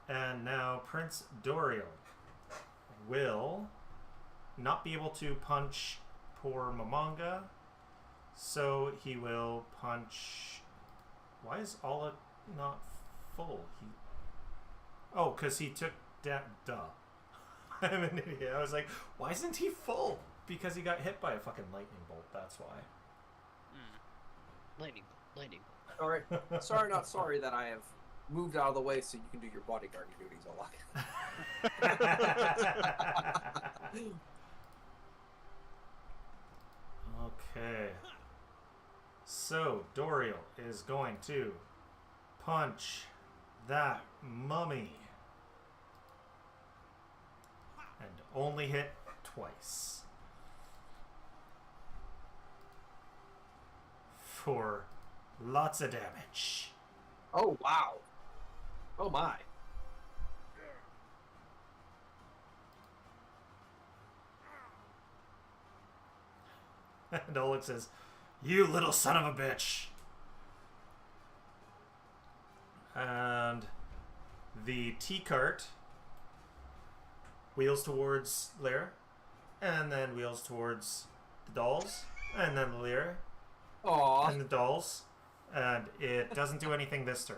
And now Prince Doriel will not be able to punch poor Mamanga, so he will punch. Why is Alla not full? Oh, because he took that. Duh. I'm an idiot. I was like, why isn't he full? Because he got hit by a fucking lightning bolt. That's why. Lightning. Sorry, not sorry that I have moved out of the way so you can do your bodyguard duties, Olak. Okay. So, Doriel is going to punch that mummy. And only hit twice. For lots of damage. Oh, wow. Oh, my. And Oleg says, "You little son of a bitch." And the tea cart wheels towards Lyra, and then wheels towards the dolls, and then Lyra, Aww. and the dolls, and it doesn't do anything this turn.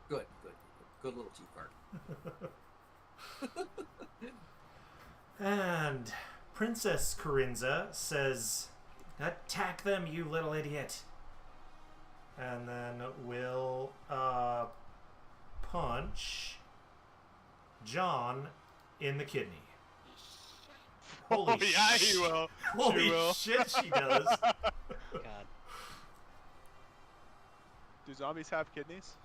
Good little tea cart. And Princess Corinza says, "Attack them, you little idiot." And then we'll punch John in the kidney. Holy yeah, he will. Holy She will. shit, she does. God. Do zombies have kidneys?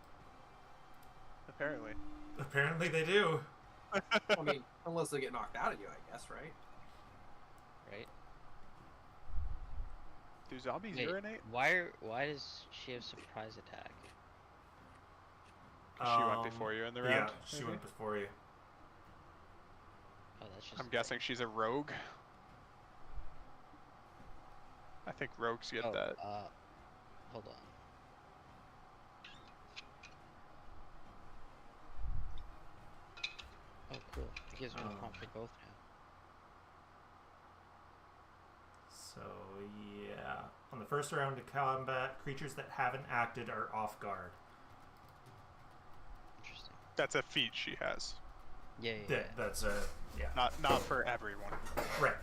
Apparently. Apparently they do. I mean, unless they get knocked out of you, I guess, right? Right? Do zombies Wait, urinate? why does she have surprise attack? 'Cause she went before you in the round. Yeah, she maybe? went before you. Oh, that's just. I'm guessing she's a rogue. I think rogues get Oh, that. hold on. Oh, cool. It gives me a prompt for both now. So, yeah. On the first round of combat, creatures that haven't acted are off guard. Interesting. That's a feat she has. Yeah. That's yeah. Not for everyone. Right.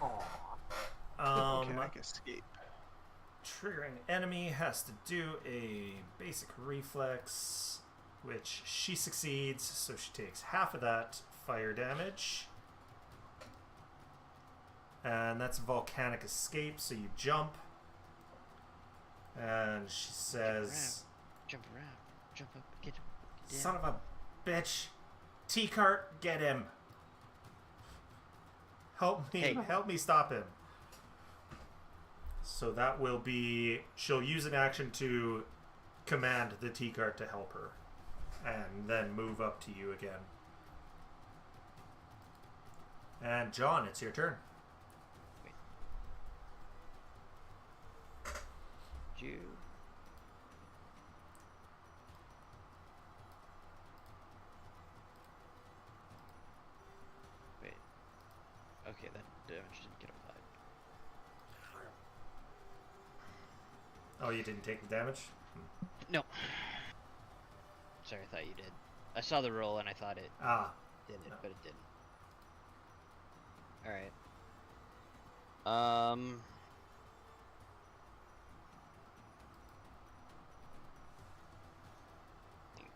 Aww. Mechanic escape. Triggering enemy has to do a basic reflex, which she succeeds, so she takes half of that fire damage. And that's volcanic escape, so you jump. And she says, Jump around. Jump up. Get him. Get "Son of a bitch. T-cart, get him. Help me. Hey. Help me stop him." So that will be... She'll use an action to command the T-cart to help her. And then move up to you again. And John, it's your turn. you. Wait. Okay, that damage didn't get applied. Oh, you didn't take the damage? No. Sorry, I thought you did. I saw the roll and I thought it Ah. did it, No. but it didn't. Alright. Think.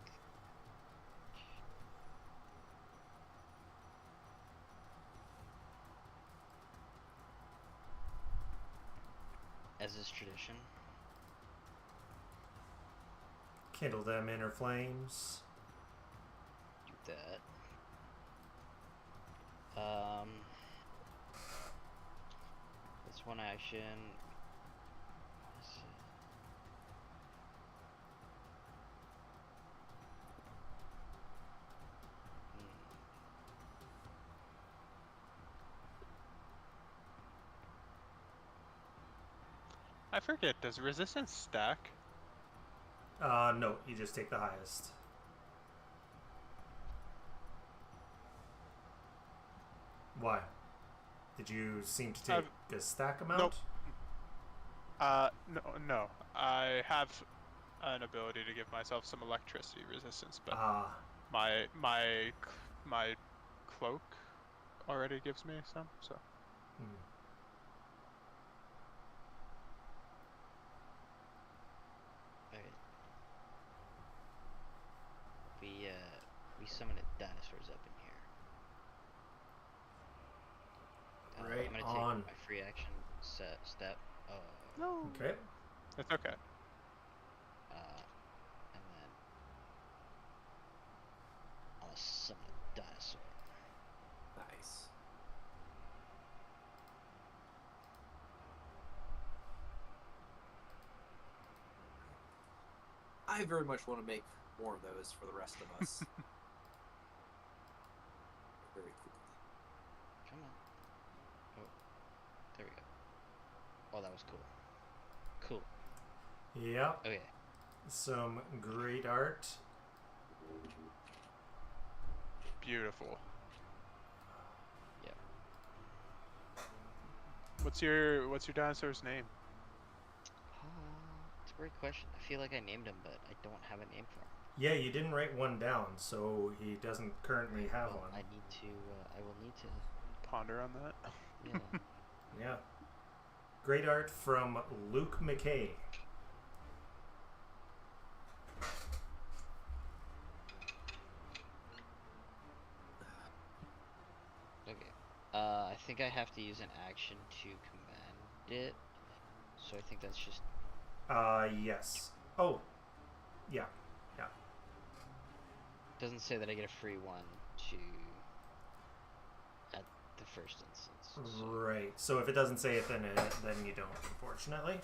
As is tradition. Kindle them inner flames. Do that. That's one action. Let's see. I forget, does resistance stack? No, you just take the highest. Why? Did you seem to take a stack amount? Nope. No. I have an ability to give myself some electricity resistance, but My cloak already gives me some, so. Hmm. Alright. We summoned dinosaurs up in here. Right I'm gonna on. take my free action step. No. Okay. It's okay. And then I'll summon a dinosaur. Nice. I very much want to make more of those for the rest of us. Very cool. Come on. Oh, there we go. Oh, that was cool. Cool. Yep. Okay. Some great art. Beautiful. Yep. What's your dinosaur's name? It's a great question. I feel like I named him, but I don't have a name for him. Yeah, you didn't write one down, so he doesn't currently have Well, one. I need to. I will need to. Ponder on that. Yeah. Yeah. Great art from Luke McKay. Okay. I think I have to use an action to command it. So I think that's just. Yes. Oh. Yeah. Yeah. Doesn't say that I get a free one to. At the first instance. So. Right. So if it doesn't say it, then you don't, unfortunately.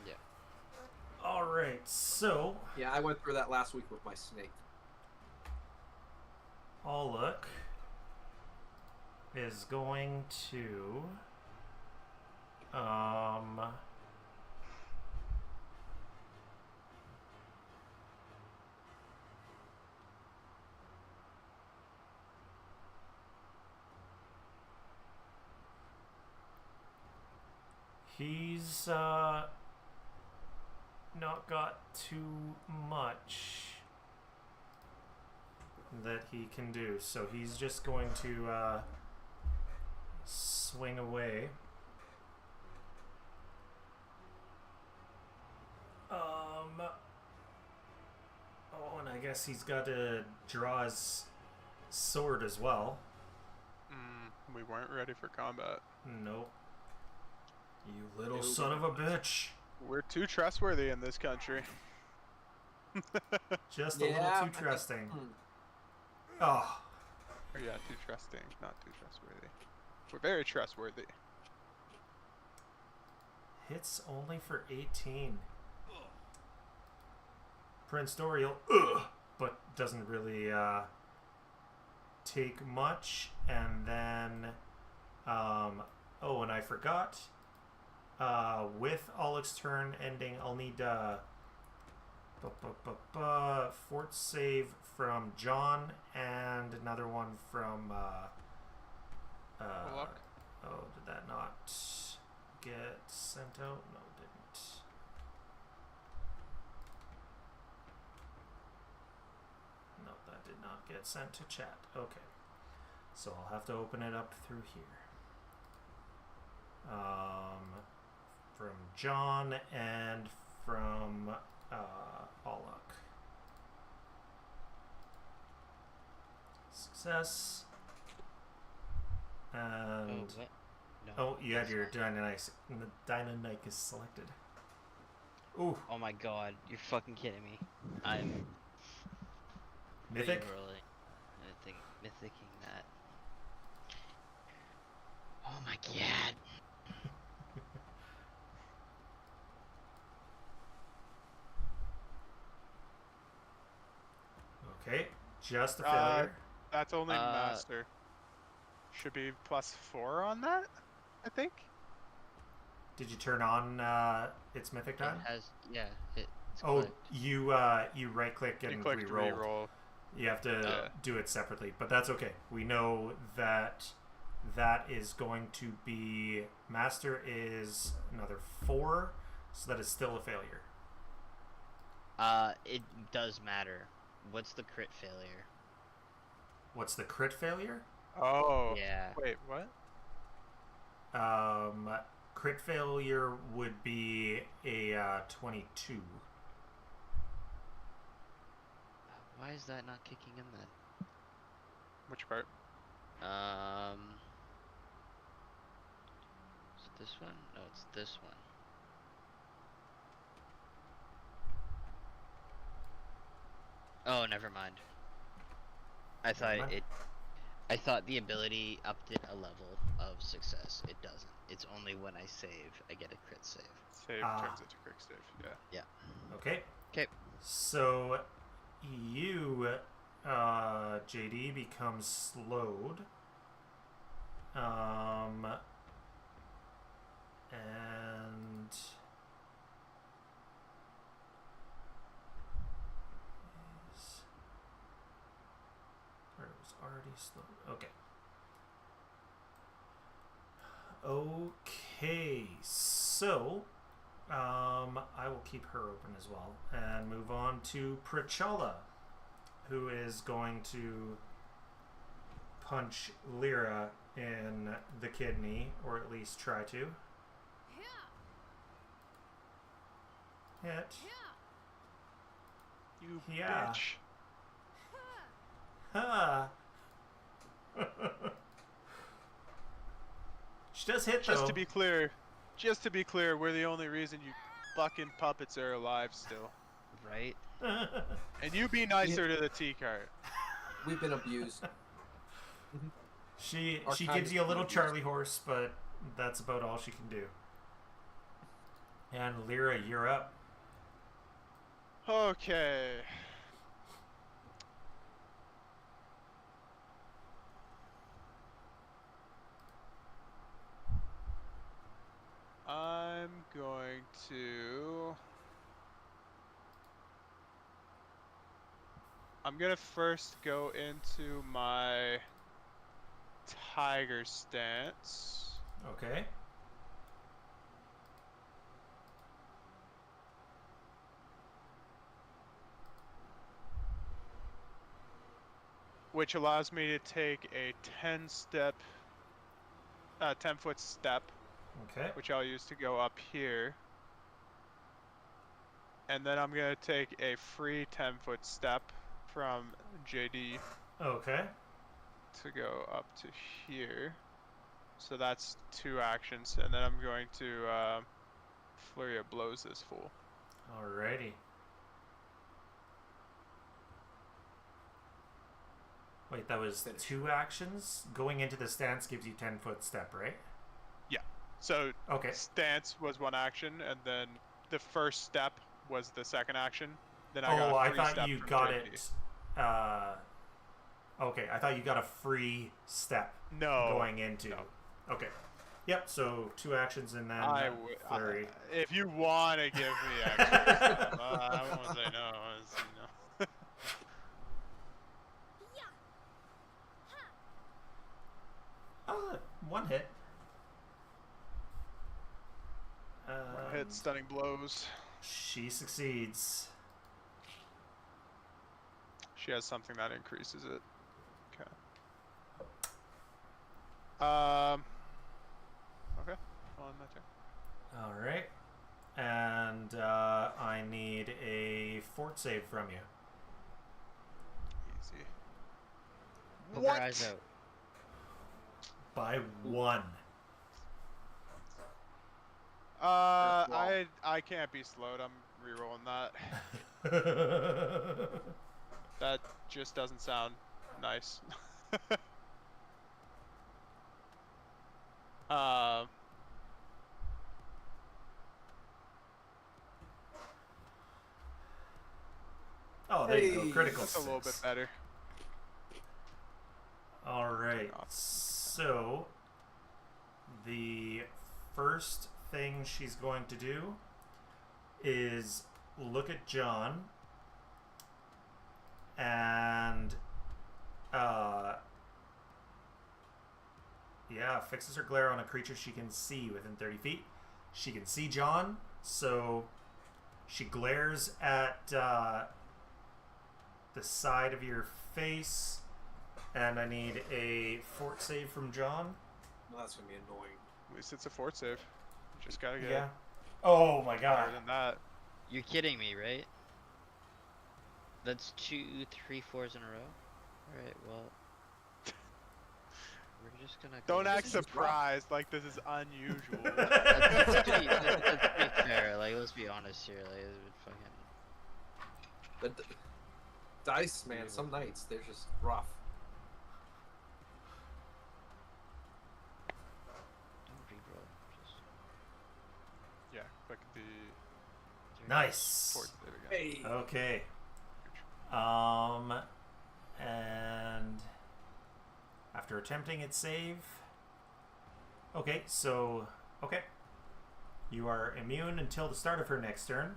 Yeah. All right. So. Yeah, I went through that last week with my snake. I'll look. Is going to. He's not got too much that he can do, so he's just going to swing away. Oh, and I guess he's got to draw his sword as well. We weren't ready for combat. Nope. You little Nope. son of a bitch. We're too trustworthy in this country. Just a little too trusting. Oh. Or yeah, too trusting, not too trustworthy. We're very trustworthy. Hits only for 18. Prince Doriel, but doesn't really take much. And then, oh, and I forgot. With Oleg's turn ending, I'll need fort save from John and another one from. Warlock? Oh, did that not get sent out? No, it didn't. No, that did not get sent to chat. Okay. So I'll have to open it up through here. From John and from Alok. Success. And what? No. oh, you had that's your not- Dynamite is selected. Ooh, Oh my god, you're fucking kidding me. I'm Mythic. really mythicking that. Oh my god. Okay, just a failure. That's only master. Should be +4 on that, I think. Did you turn on its mythic time? It has, yeah. It's Oh, clicked. you right click and You clicked re-roll. reroll. You have to do it separately, but that's okay. We know that that is going to be master is another 4, so that is still a failure. It does matter. What's the crit failure? What's the crit failure? Oh. Yeah. Wait, what? Crit failure would be a 22. Why is that not kicking in then? Which part? Is it this one? No, it's this one. Oh, never mind. I thought the ability upped it a level of success. It doesn't. It's only when I save I get a crit save. Save turns into quick save. Yeah. Okay. Okay. So you, JD, become slowed. And or it was already slowed. Okay. Okay, so I will keep her open as well and move on to Prachella, who is going to punch Lyra in the kidney, or at least try to. Hit. You Yeah. bitch. Ha! She does hit, Just though. to be clear, we're the only reason you fucking puppets are alive still. Right? And you be nicer to the T-cart. We've been abused. She Our kind gives is you a little abused. Charlie horse, but that's about all she can do. And Lyra, you're up. Okay. I'm going to... I'm gonna first go into my tiger stance. Okay. Which allows me to take a 10 foot step, Okay. which I'll use to go up here. And then I'm gonna take a free 10-foot step from JD Okay. to go up to here. So that's 2 actions, and then I'm going to Flurry of Blows this fool. Alrighty. Wait, that was 2 actions? Going into the stance gives you 10-foot step, right? Yeah. So Okay. stance was 1 action, and then the first step was the second action. Then I got Oh, a I free thought step you from got JD. it. Okay, I thought you got a free step No. going into. No. Okay. Yep, so 2 actions and then flurry. If you want to give me extra, I won't say no. Oh, 1 hit. Hit stunning blows. She succeeds. She has something that increases it. Okay. Okay. On my turn. Alright. And I need a fort save from you. Easy. Poke your eyes out. By 1. I can't be slowed. I'm rerolling that. That just doesn't sound nice. Oh, there you go. Hey, Critical That's a little bit success. better. Alright, so the first thing she's going to do is look at John and fixes her glare on a creature she can see within 30 feet. She can see John, so she glares at the side of your face And I need a fort save from John. Well, that's gonna be annoying. At least it's a fort save. You just gotta get Yeah. Oh my god. higher than that. You're kidding me, right? That's 2, 3, 4s in a row. All right, well, we're just gonna. Don't act is rough. surprised like this is unusual. That's pretty fair. Like, let's be honest here. Like, it's fucking. The dice, man. Some nights they're just rough. Don't reroll. Just. Yeah, click the Nice. fort save again. Hey. Okay. And after attempting its save. Okay, so you are immune until the start of her next turn.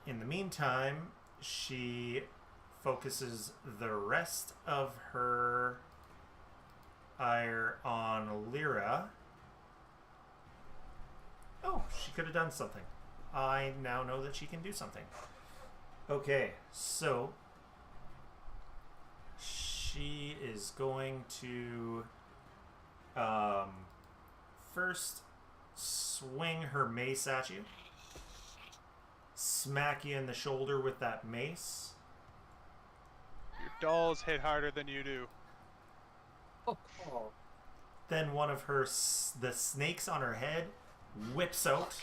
In the meantime, she focuses the rest of her ire on Lyra. Oh, she could have done something. I now know that she can do something. Okay, so she is going to first swing her mace at you, smack you in the shoulder with that mace. Your dolls hit harder than you do. Oh. Then one of her the snakes on her head whips out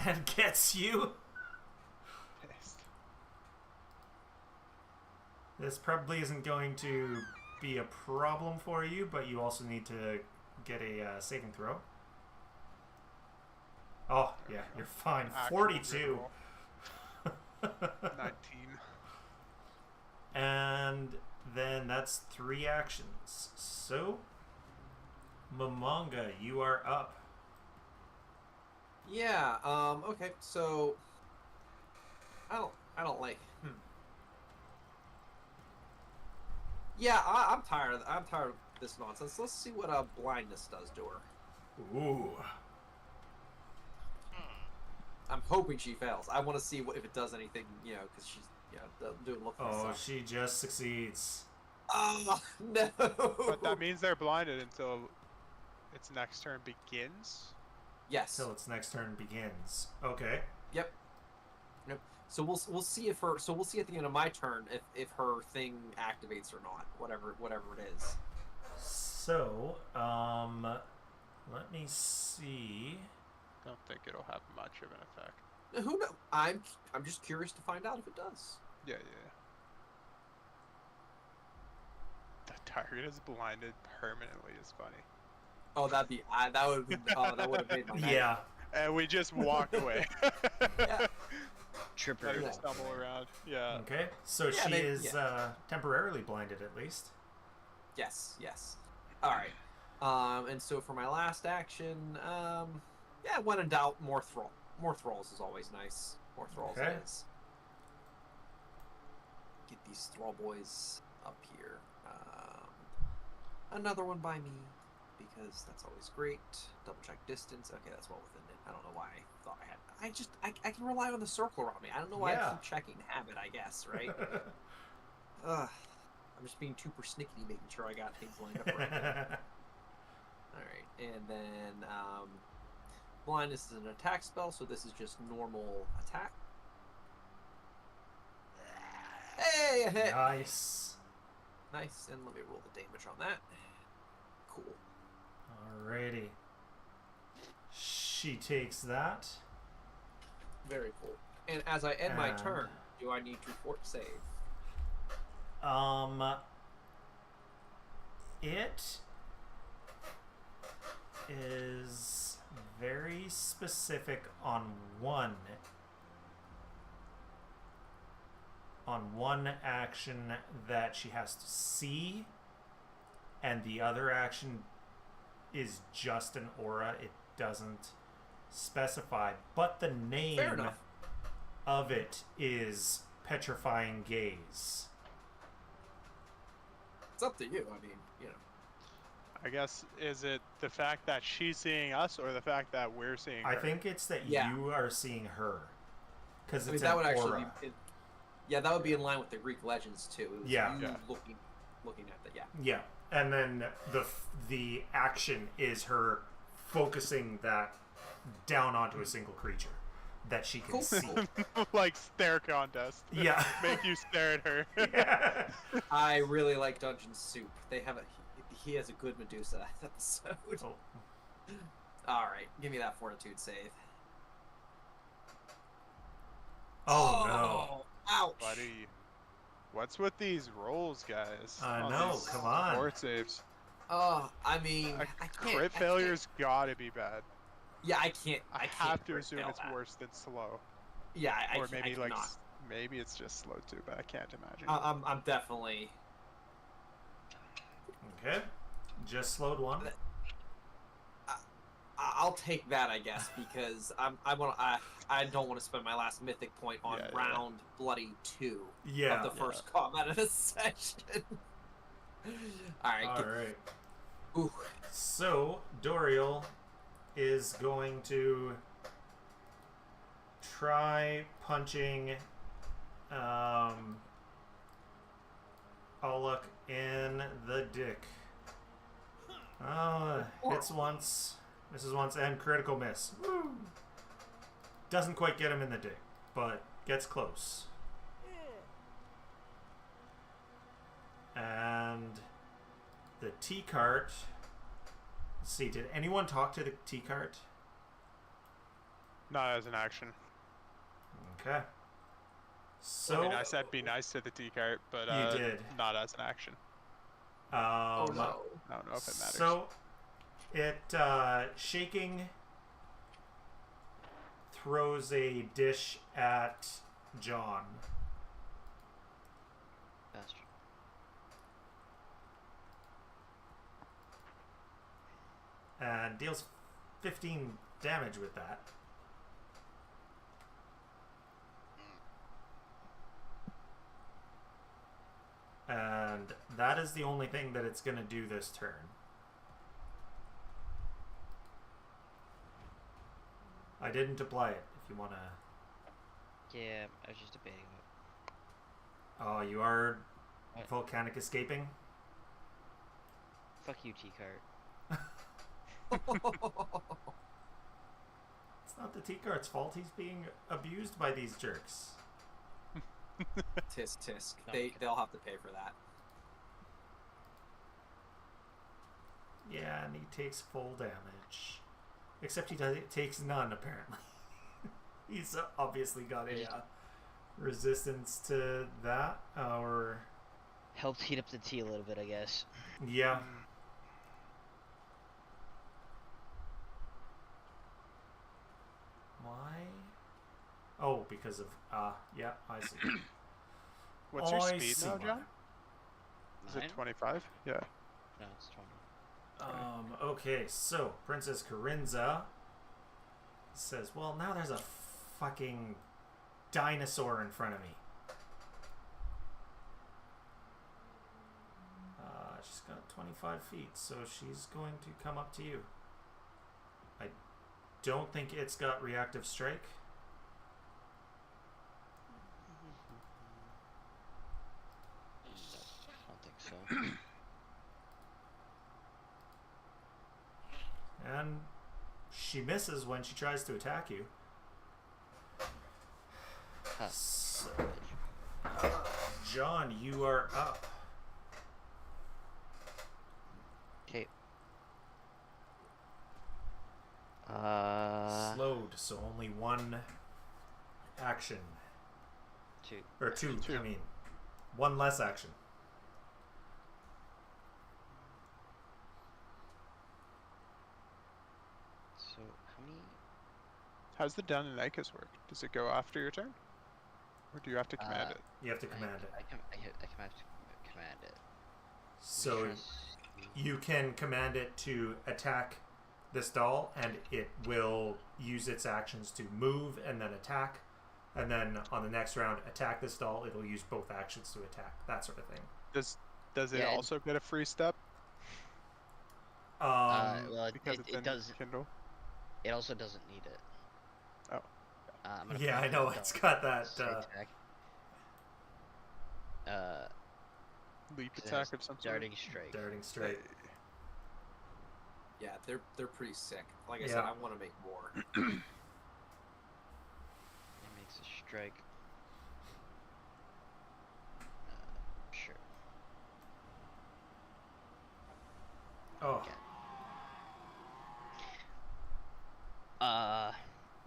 and gets you. Pissed. This probably isn't going to be a problem for you, but you also need to get a saving throw. Oh, yeah, you're fine. Actual 42. roll. 19. And then that's 3 actions. So, Momonga, you are up. Yeah. Okay. So I don't like. Yeah, I'm tired. I'm tired of this nonsense. Let's see what blindness does to her. Ooh. I'm hoping she fails. I want to see if it does anything, because she's doing look. Oh, she just succeeds. Oh no! But that means they're blinded until its next turn begins. Yes. Till its next turn begins. Okay. Yep. So we'll see if her. So we'll see at the end of my turn if her thing activates or not. Whatever it is. So, let me see. Don't think it'll have much of an effect. Who knows? I'm just curious to find out if it does. Yeah. The target is blinded permanently is funny. Oh, that would have made my night. Yeah. And we just walk away. Yeah. Tripper. Let her Yeah. stumble around. Yeah. Okay. So Yeah, she maybe- is temporarily blinded at least. Yes. All right. And so for my last action, when in doubt, more thrall. More thralls is always nice. More thralls Okay. it is. Get these thrall boys up here. Another one by me, because that's always great. Double check distance. Okay, that's well within it. I don't know why I thought I had. I can rely on the circle around me. I don't know why I Yeah. keep checking habit. I guess right. I'm just being too persnickety, making sure I got things lined up right. All right, and then blindness is an attack spell, so this is just normal attack. Hey, a hit. Nice. Nice, and let me roll the damage on that. Cool. Alrighty. She takes that. Very cool. And as I end my And- turn, do I need to fort save? It is very specific on one action that she has to see, and the other action is just an aura. It doesn't specify, but the Fair name enough. of it is Petrifying Gaze. It's up to you. I mean, I guess, is it the fact that she's seeing us or the fact that we're seeing her? I think it's that Yeah. you are seeing her, because I it's mean that an would aura. actually be. Yeah, that would be in line with the Greek legends too. It was Yeah. you Yeah. looking. looking at the Yeah, and then the action is her focusing that down onto a single creature that she can see. Like stare contest. Yeah. Make you stare at her. Yeah. I really like Dungeon Soup. They have he has a good Medusa episode. Oh. All right, give me that fortitude save. Oh no. Ouch. Buddy. What's with these rolls, guys? I on know, these come on. Fort saves. Oh, I mean, A I can't. crit failure's gotta be bad. Yeah, I can't. I can't have to crit assume fail it's that. worse than slow. Yeah, Or I maybe like cannot. maybe it's just slow too, but I can't imagine. I'm definitely. Okay. Just slowed one. I'll take that, I guess, because I don't want to spend my last mythic point on round bloody 2 of the first combat of this session. All right. All right. Ooh. So Doriel is going to try punching Aluk in the dick. Hits once, misses once, and critical miss. Woo! Doesn't quite get him in the dick, but gets close. And the T-cart. Let's see, did anyone talk to the T-cart? Not as an action. Okay. So I mean, I said be nice to the T-cart, but you did. Not as an action. Oh no. I don't know if it matters. So it shaking throws a dish at John. Bastard. And deals 15 damage with that. And that is the only thing that it's going to do this turn. I didn't apply it, if you want to... Yeah, I was just debating it. Oh, you are What? volcanic escaping? Fuck you, T-cart. It's not the T-cart's fault. He's being abused by these jerks. Tisk tisk. Okay. They'll have to pay for that. Yeah, and he takes full damage. Except he takes none, apparently. He's obviously got a resistance to that, or... Helped heat up the tea a little bit, I guess. Yeah. Why? Oh, because of... yeah, I see. What's your I speed see now, why. John? Is Mine? it 25? Yeah. No, it's 20. Okay, so Princess Corinza says, well, now there's a fucking dinosaur in front of me. She's got 25 feet, so she's going to come up to you. I don't think it's got reactive strike. I don't think so. And she misses when she tries to attack you. Huh. So, John, you are up. Okay. Slowed, so only one action. 2. Or two, I mean. One less action. So, how many... How's the down and Icus work? Does it go after your turn? Or do you have to command it? You have to command it. I can have to command it. So you can command it to attack this doll, and it will use its actions to move and then attack. And then on the next round, attack this doll. It'll use both actions to attack. That sort of thing. Does it Yeah, also get a free step? Well, Because it's it in does. Kindle? It also doesn't need it. Oh. I'm gonna Yeah, put I know. it It's on got that. straight attack. leap It attack has of some sort. darting strike. Darting strike. Yeah, they're pretty sick. Like I said, Yeah. I want to make more. It makes a strike. Sure. Oh. Okay.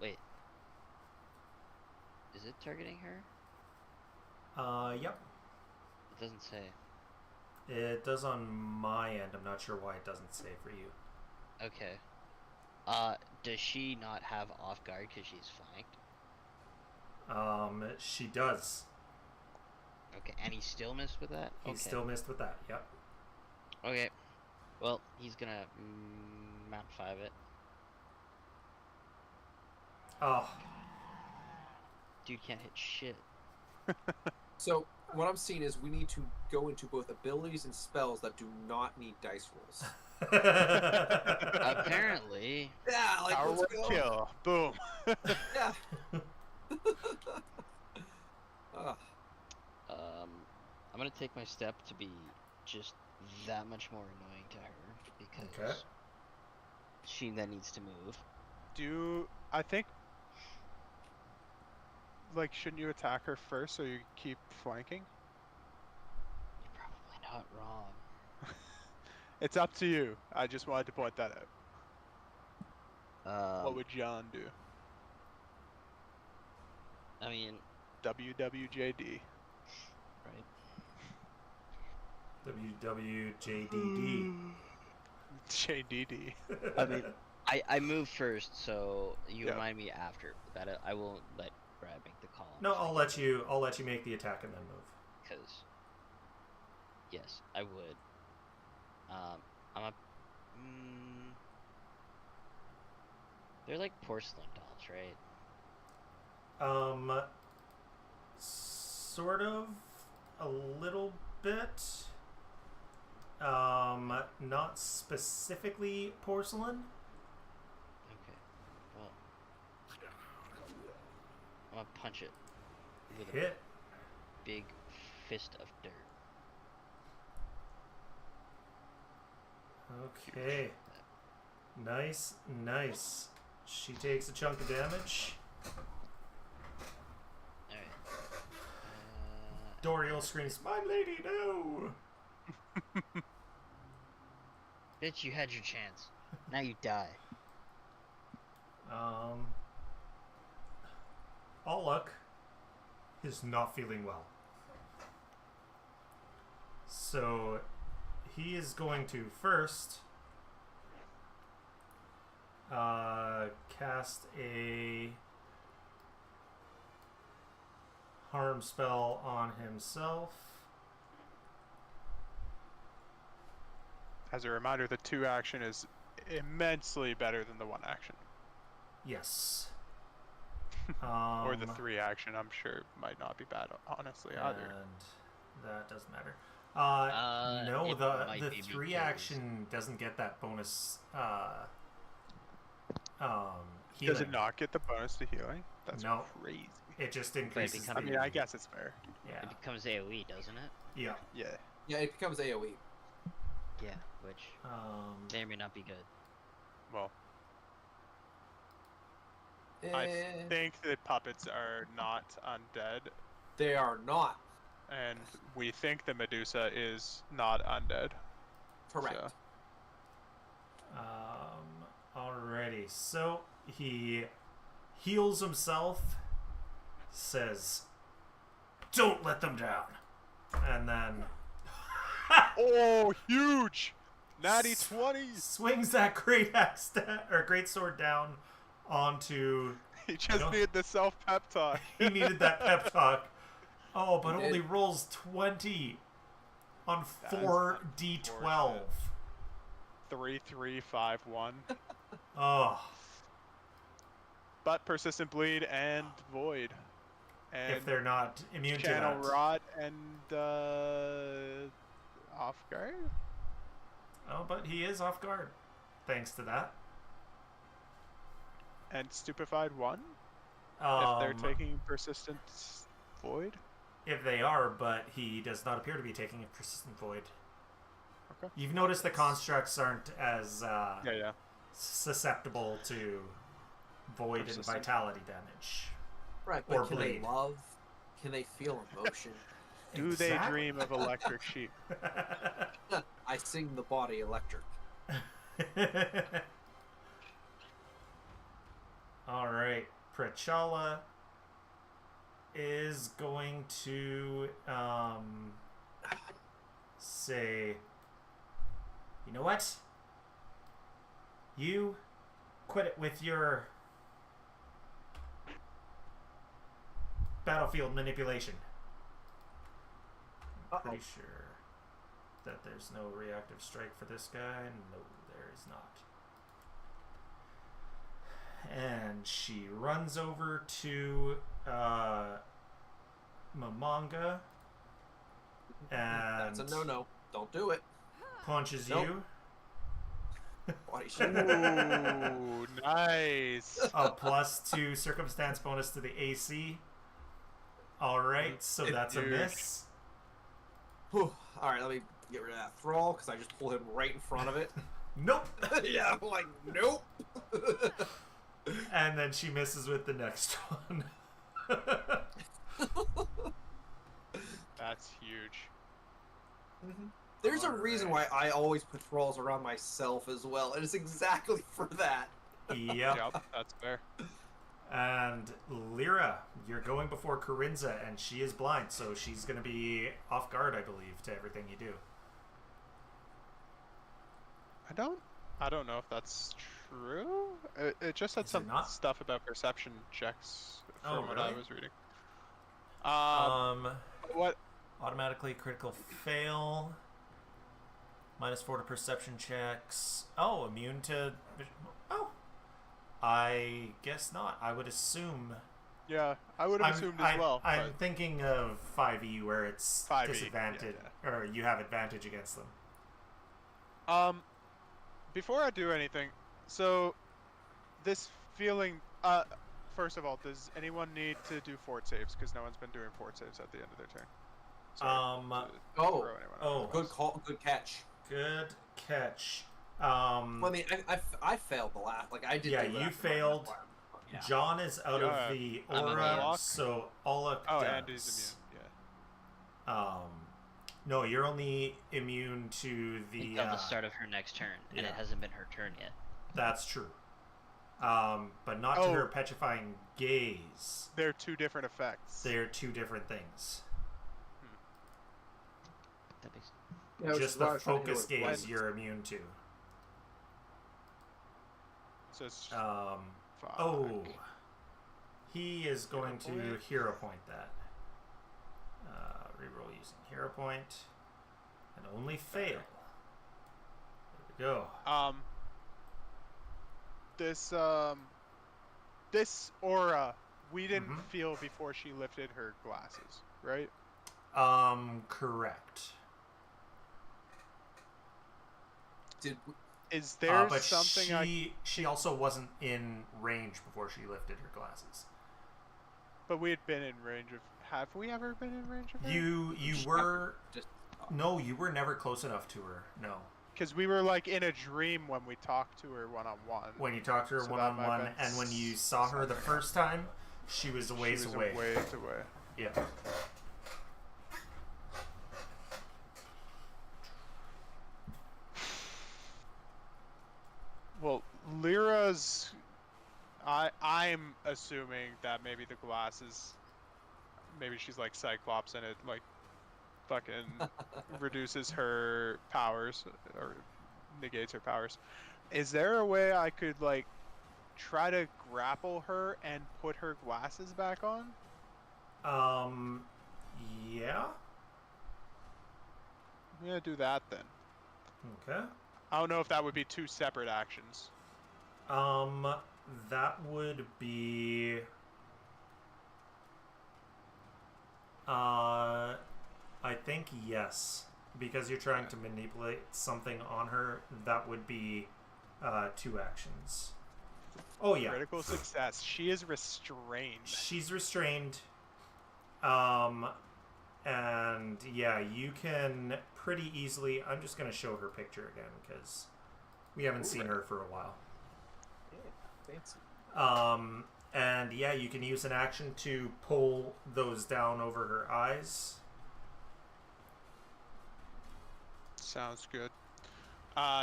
Wait. Is it targeting her? Yep. It doesn't say. It does on my end. I'm not sure why it doesn't say for you. Okay. Does she not have off guard because she's flanked? She does. Okay, and he still missed with that? He Okay. still missed with that. Yep. Okay. Well, he's gonna map 5 it. Oh. Dude can't hit shit. So what I'm seeing is we need to go into both abilities and spells that do not need dice rolls. Apparently. Yeah, like Power let's word go. kill. Boom. Yeah. Ugh. I'm gonna take my step to be just that much more annoying to her because Okay. she then needs to move. I think, like, shouldn't you attack her first so you keep flanking? You're probably not wrong. It's up to you. I just wanted to point that out. What Um, would John do? I mean, WWJD. right? WWJDD. JDD. I mean, I move first, so you Yeah. remind me after that. I won't let Brad make the call. No, I'll let you make the attack and then move. Because, yes, I would. I'm a. They're like porcelain dolls, right? Sort of, a little bit. Not specifically porcelain. Okay. Well, I'm gonna punch it with a Hit. big fist of dirt. Okay. Nice, nice. She takes a chunk of damage. Alright. Doriel screams, "My lady, no!" Bitch, you had your chance. Now you die. Aluk is not feeling well. So he is going to first cast a harm spell on himself. As a reminder, the 2 action is immensely better than the 1 action. Yes. Or the 3 action, I'm sure might not be bad, honestly, either. And that doesn't matter. No, it the might be 3 because- action doesn't get that bonus. Does it Healing. not get the bonus to healing? That's No. crazy. It just increases. becomes- I mean, I guess it's fair. Yeah. It becomes AoE, doesn't it? Yeah. Yeah. Yeah, it becomes AoE. Yeah, which may or may not be good. Well, Eh, I think that puppets are not undead, they are not. and we think the Medusa is not undead. Correct. So, Alrighty. So he heals himself. Says, "Don't let them down," and then oh, huge! Natty 20! swings that great axe or great sword down onto. He just needed the self-pep talk. He needed that pep talk. Oh, but He only did. rolls 20 on That is 4d12. 3-3-5-1. Oh, But persistent bleed and void. And if they're not immune to channel that. rot and off guard. Oh, but he is off guard, thanks to that. And stupefied 1 if they're taking persistent void. if they are, but he does not appear to be taking a persistent void. Okay. You've noticed the constructs aren't as Yeah. susceptible to void and Persistent. vitality damage. Right, Or but can bleed. they love? Can they feel emotion? Do they dream of electric sheep? I sing the body electric. All right, Prechala is going to say, you know what? You quit it with your battlefield manipulation. I'm pretty sure that there's no reactive strike for this guy. No, there is not. And she runs over to Mamanga and That's a no-no. Don't do it. punches Nope. you. Body shot. Ooh, nice. A +2 circumstance bonus to the AC. Alright, so that's a Dude. miss. Whew. All right, let me get rid of that thrall because I just pulled him right in front of it. Nope. Yeah, I'm like, nope. And then she misses with the next one. That's huge. There's a reason why I always put thralls around myself as well, and it's exactly for that. Yep. Yep, that's fair. And Lyra, you're going before Corinza, and she is blind, so she's going to be off guard, I believe, to everything you do. I don't know if that's true. It just said Is it some not? stuff about perception checks from Oh, what really? I was reading. What? Automatically critical fail. -4 to perception checks. Oh, immune to... Oh. I guess not. I would assume... Yeah, I would have assumed as well. I'm but thinking of 5e where it's 5e, disadvantage, yeah. or you have advantage against them. Before I do anything, so this feeling. First of all, does anyone need to do fort saves? Because no one's been doing fort saves at the end of their turn. Sorry to throw anyone under the Good bus. call, good catch. Good catch. Well, I mean, I failed the last. Like I did. Yeah, do you that. failed. Yeah. John is out Yeah. of the I'm aura, immune. so Alec Oh, does. and he's immune. Yeah. No, you're only immune to the. Until the start of her next turn, and yeah. it hasn't been her turn yet. That's true. But not to her petrifying gaze. They're two different effects. They're two different things. That makes Yeah, Just the focus gaze you're immune to. So it's fuck. Oh. He is going to hero point that. Reroll using hero point. And only fail. There we go. This aura we didn't Mhm. feel before she lifted her glasses, right? Correct. Is there But something she also wasn't in range before she lifted her glasses. But we had been in range of. Have we ever been in range of her? You were Just no, you were never close enough to her. No. Because we were like in a dream when we talked to her one on one. When you talked to her So one that on might one, have been and when you saw her the first time, she was a ways away. A ways away. Yeah. Well, Lyra's. I'm assuming that maybe the glasses. Maybe she's like Cyclops and it like fucking reduces her powers or negates her powers. Is there a way I could like try to grapple her and put her glasses back on? Yeah. I'm gonna do that then. Okay. I don't know if that would be two separate actions. That would be. I think yes, because you're trying to manipulate something on her. That would be, 2 actions. Oh yeah. Critical success. She is restrained. She's restrained. And yeah, you can pretty easily. I'm just going to show her picture again because we haven't seen her for a while. Yeah, fancy. And yeah, you can use an action to pull those down over her eyes. Sounds good.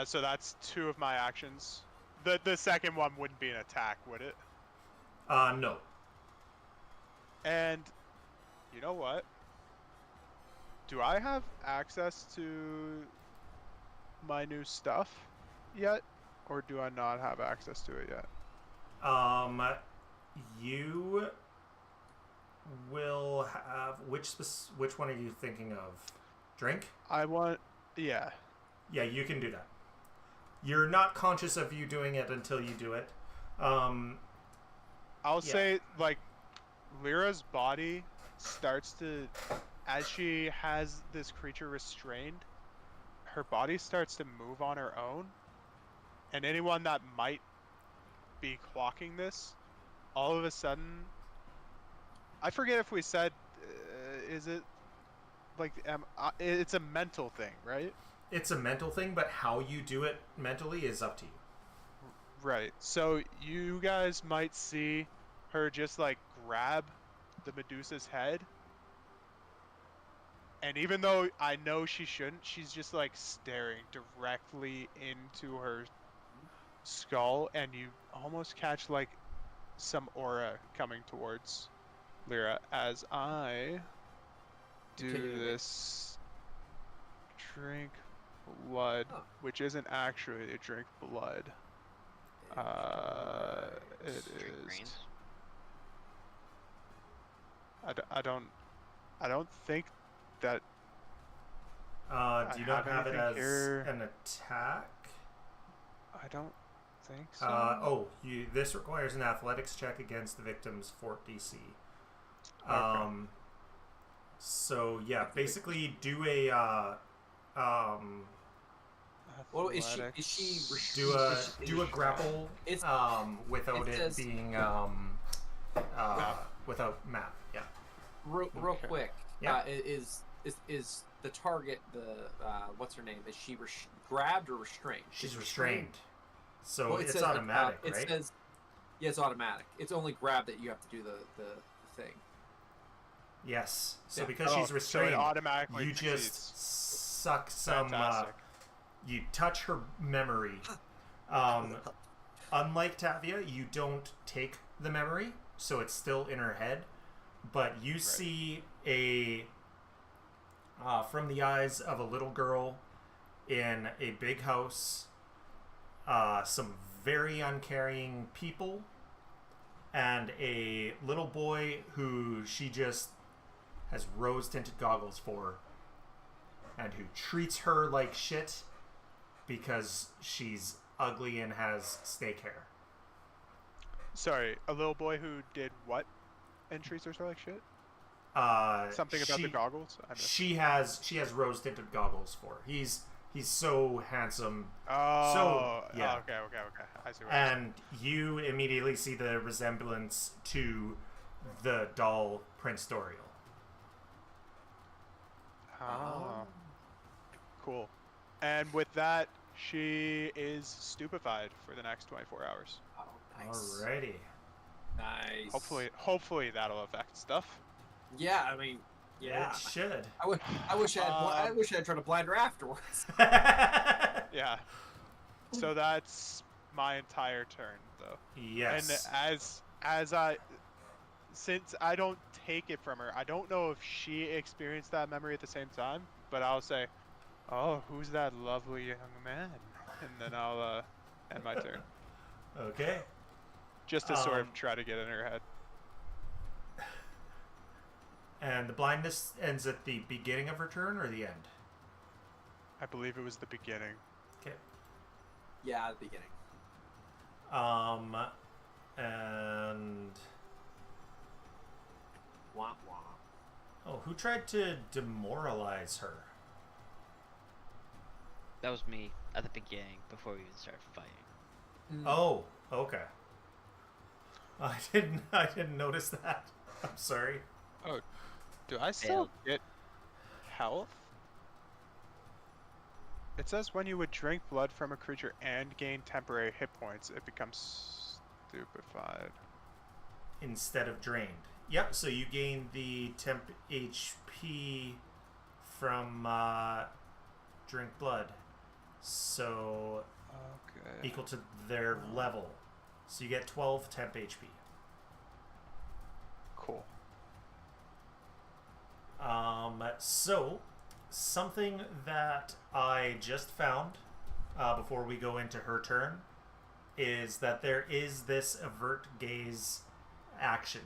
So that's 2 of my actions. The second one wouldn't be an attack, would it? No. And you know what? Do I have access to my new stuff yet? Or do I not have access to it yet? You will have which one are you thinking of? Drink? Yeah. Yeah, you can do that. You're not conscious of you doing it until you do it. I'll say, like, Lyra's body starts to, as she has this creature restrained, her body starts to move on her own. And anyone that might be clocking this, all of a sudden, I forget if we said, is it, like, it's a mental thing, right? It's a mental thing, but how you do it mentally is up to you. Right. So you guys might see her just like grab the Medusa's head. And even though I know she shouldn't, she's just like staring directly into her skull, and you almost catch like some aura coming towards Lyra as I do this drink blood, which isn't actually a drink blood. It Drink is. brains. I don't think that. Do you not have it anything as here. an attack? I don't think so. This requires an athletics check against the victim's fort DC. Okay. So yeah, basically do a Well, is Athletics. she do a grapple It's- without it it says- being without map. Yeah. real Okay. quick? Yeah. Is the target what's her name? Is she grabbed or restrained? She's restrained. So Well, it it's says, automatic, it right? says, yeah, it's automatic. It's only grab that you have to do the thing. Yes. So Yeah. because Oh, she's so it restrained, automatically you just succeeds. suck some. Fantastic. You touch her memory. Unlike Tavia, you don't take the memory, so it's still in her head. But you see from the eyes of a little girl in a big house, some very uncaring people, and a little boy who she just has rose-tinted goggles for, and who treats her like shit because she's ugly and has snake hair. Sorry, a little boy who did what? And treats her like shit? Something about the goggles? I missed. She has rose-tinted goggles for. He's so handsome. Oh, yeah. Okay. I see what you're saying. And you immediately see the resemblance to the doll Prince Doriel. Oh. Cool. And with that, she is stupefied for the next 24 hours. Oh, nice. Alrighty. Nice. Hopefully that'll affect stuff. Yeah, I mean, yeah. It should. I wish I had tried to blind her afterwards. Yeah. So that's my entire turn, though. Yes. And since I don't take it from her, I don't know if she experienced that memory at the same time, but I'll say, "Oh, who's that lovely young man?" And then I'll end my turn, Okay. just to sort of try to get in her head. And the blindness ends at the beginning of her turn or the end? I believe it was the beginning. Okay. Yeah, at the beginning. And Wah wah. oh, who tried to demoralize her? That was me at the beginning before we even started fighting. Oh, okay. I didn't notice that. I'm sorry. Oh, do I still Failed. get health? It says when you would drink blood from a creature and gain temporary hit points, it becomes stupefied. Instead of drained. Yep, so you gain the temp HP from drink blood. So Okay. equal to their level. So you get 12 temp HP. Cool. So something that I just found before we go into her turn is that there is this avert gaze action.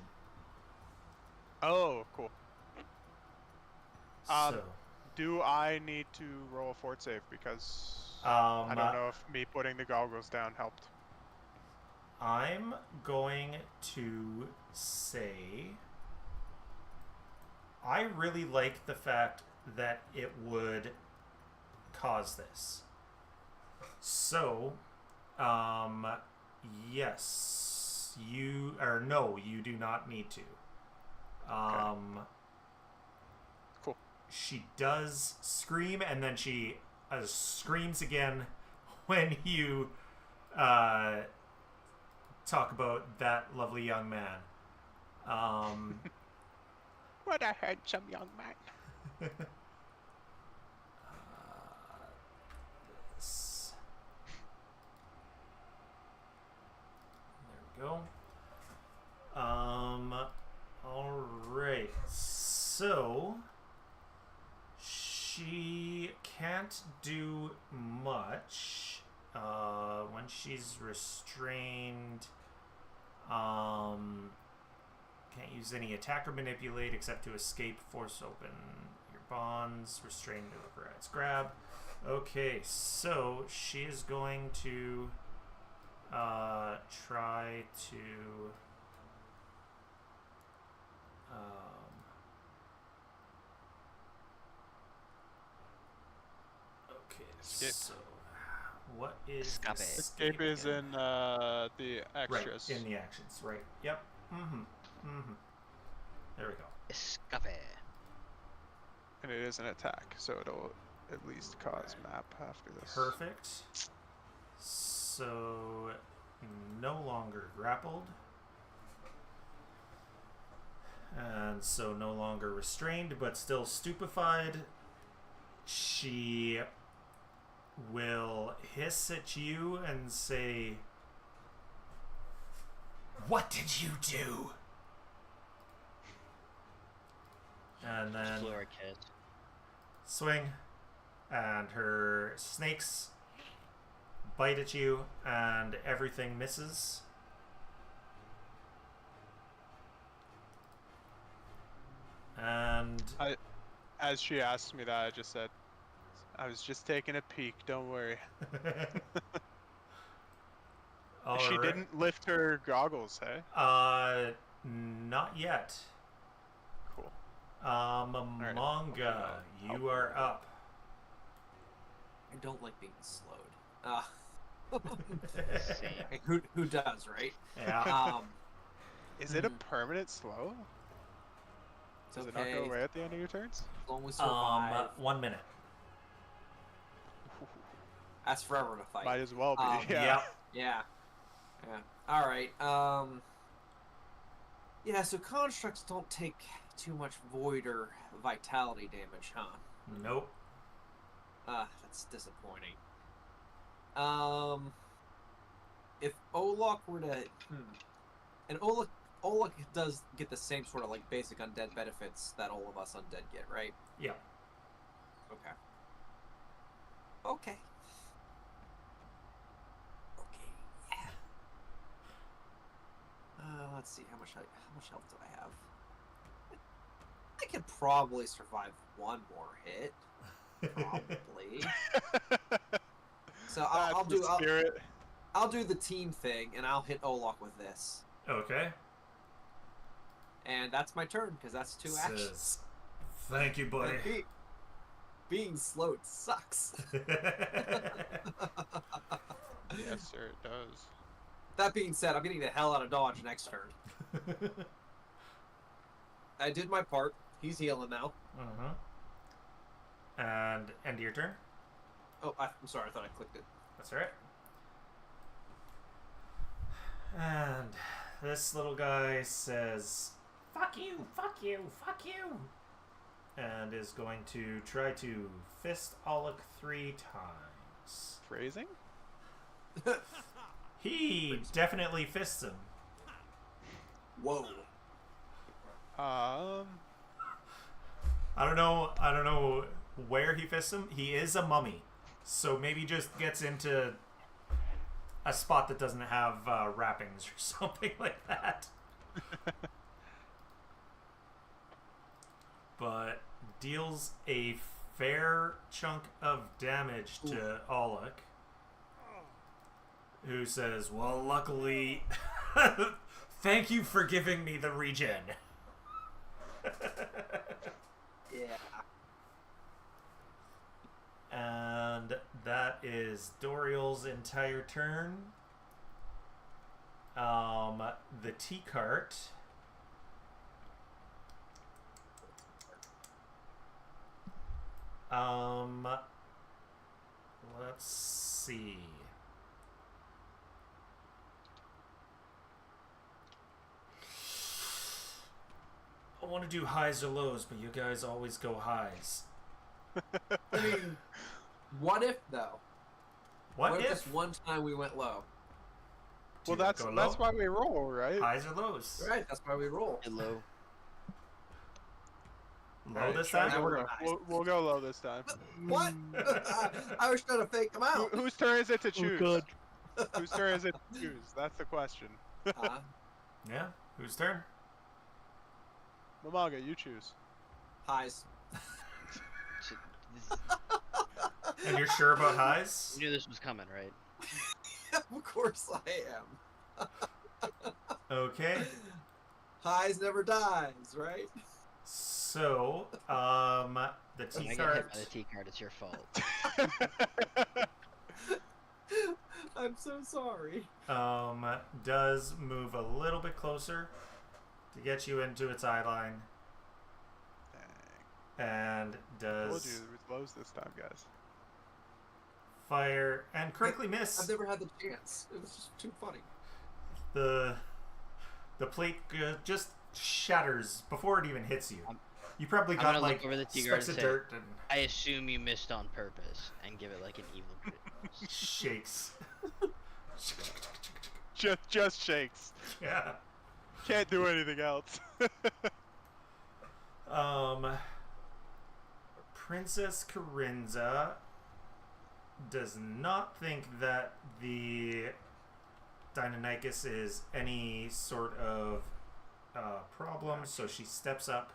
Oh, cool. So Do I need to roll a fort save because I I don't know if me putting the goggles down helped. I'm going to say I really like the fact that it would cause this. So, yes, you or no, you do not need to. Cool. She does scream, and then she screams again when you talk about that lovely young man. What a handsome young man. This. There we go. Alright. So she can't do much when she's restrained. Can't use any attack or manipulate except to escape, force open your bonds, restrain to overrides grab. Okay, so she is going to try to okay, Escape. so what is Escape. this Escape game is again? in the extras. Right, in the actions, right. Yep. There we go. Escape. And it is an attack, so it'll at least cause map after this. Perfect. So, no longer grappled. And so no longer restrained, but still stupefied. She will hiss at you and say, "What did you do?" And then Floor kid. swing, and her snakes bite at you, and everything misses. And As she asked me that, I just said, I was just taking a peek, don't worry. She didn't lift her goggles, hey? Not yet. Cool. Manga, I'll you are up. I don't like being slowed. Same. Who does, right? Yeah. Is it a permanent slow? It's Does okay. it not go away at the end of your turns? As long as we survive. 1 minute. That's forever to fight. Might as well be. Yeah. Yeah. All right. Yeah. So constructs don't take too much void or vitality damage, huh? Nope. That's disappointing. If Olok were to, and Olok does get the same sort of like basic undead benefits that all of us undead get, right? Yeah. Okay. Okay. Yeah. Let's see how much health do I have? I could probably survive one more hit. Probably. So I'll do spirit. I'll do the team thing and I'll hit Olok with this. Okay. And that's my turn because that's 2 actions. Says, "Thank you, buddy." Being slowed sucks. Yes, sir, it does. That being said, I'm getting the hell out of dodge next turn. I did my part. He's healing now. And end of your turn. Oh, I'm sorry. I thought I clicked it. That's all right. And this little guy says, "Fuck you, fuck you, fuck you," and is going to try to fist Alec 3 times. Phrasing? He definitely fists him. Whoa. I don't know where he fists him. He is a mummy, so maybe just gets into a spot that doesn't have wrappings or something like that. But deals a fair chunk of damage to Alec, who says, "Well, luckily, thank you for giving me the regen." Yeah. And that is Doriel's entire turn. The tea cart. Let's see. I want to do highs or lows, but you guys always go highs. I mean, what if though? What if? Just one time we went low? Do Well, you that's go low? why we roll, right? Highs or lows? Right. That's why we roll. Hello. Low Alright, this try time? to We're go- gonna- we'll go low this time. What? I was trying to fake them out. Whose turn is it to choose? God. Whose turn is it to choose? That's the question. Yeah. Whose turn? Mamanga, you choose. Highs. And you're sure about highs? You knew this was coming, right? Of course I am. Okay. Highs never dies, right? So, the When I tea get hit cart. by the T card, it's your fault. I'm so sorry. Does move a little bit closer to get you into its eye line, and Told you does it was lows this time, guys. fire and critically I've miss. never had the chance. It was just too funny. The plate just shatters before it even hits you. You probably I'm got gonna like look over the tea guard specks and of say, dirt and I assume you missed on purpose and give it like an evil crit. shakes. Just shakes. Yeah. Can't do anything else. Princess Corinza does not think that the Deinonychus is any sort of problem, so she steps up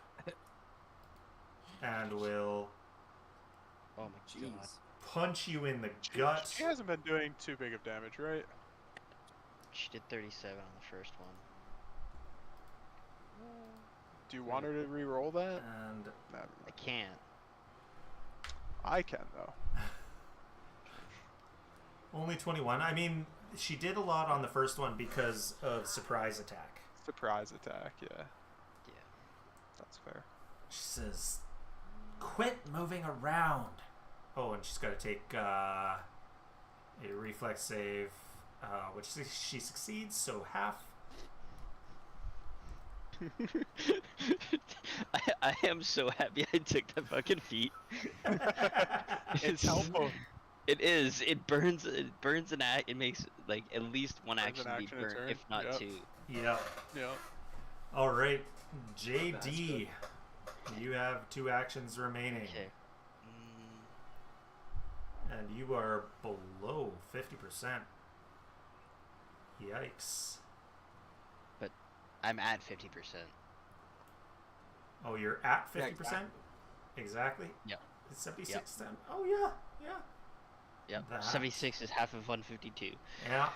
and will Oh my god. Jeez. punch you in the gut. She hasn't been doing too big of damage, right? She did 37 on the first one. Do you want her to re-roll that? And Never I mind. can't. I can though. only 21. I mean, she did a lot on the first one because of surprise attack. Surprise attack, yeah. Yeah. That's fair. She says, "Quit moving around." Oh, and she's got to take a reflex save, which she succeeds, so half. I am so happy I took the fucking feat. It's helpful. It is. It burns an act. It makes like at least one Burns action an be action a burnt, turn, if not yep. two. Yeah. Yeah. All right, That's JD, you have 2 actions remaining, Okay. and you are below 50%. Yikes. I'm at 50%. Oh, you're at 50%? Yeah, Exactly? Yep. It's 76 then? Oh, yeah, yeah. Yep. That. 76 is half of 152. Yeah.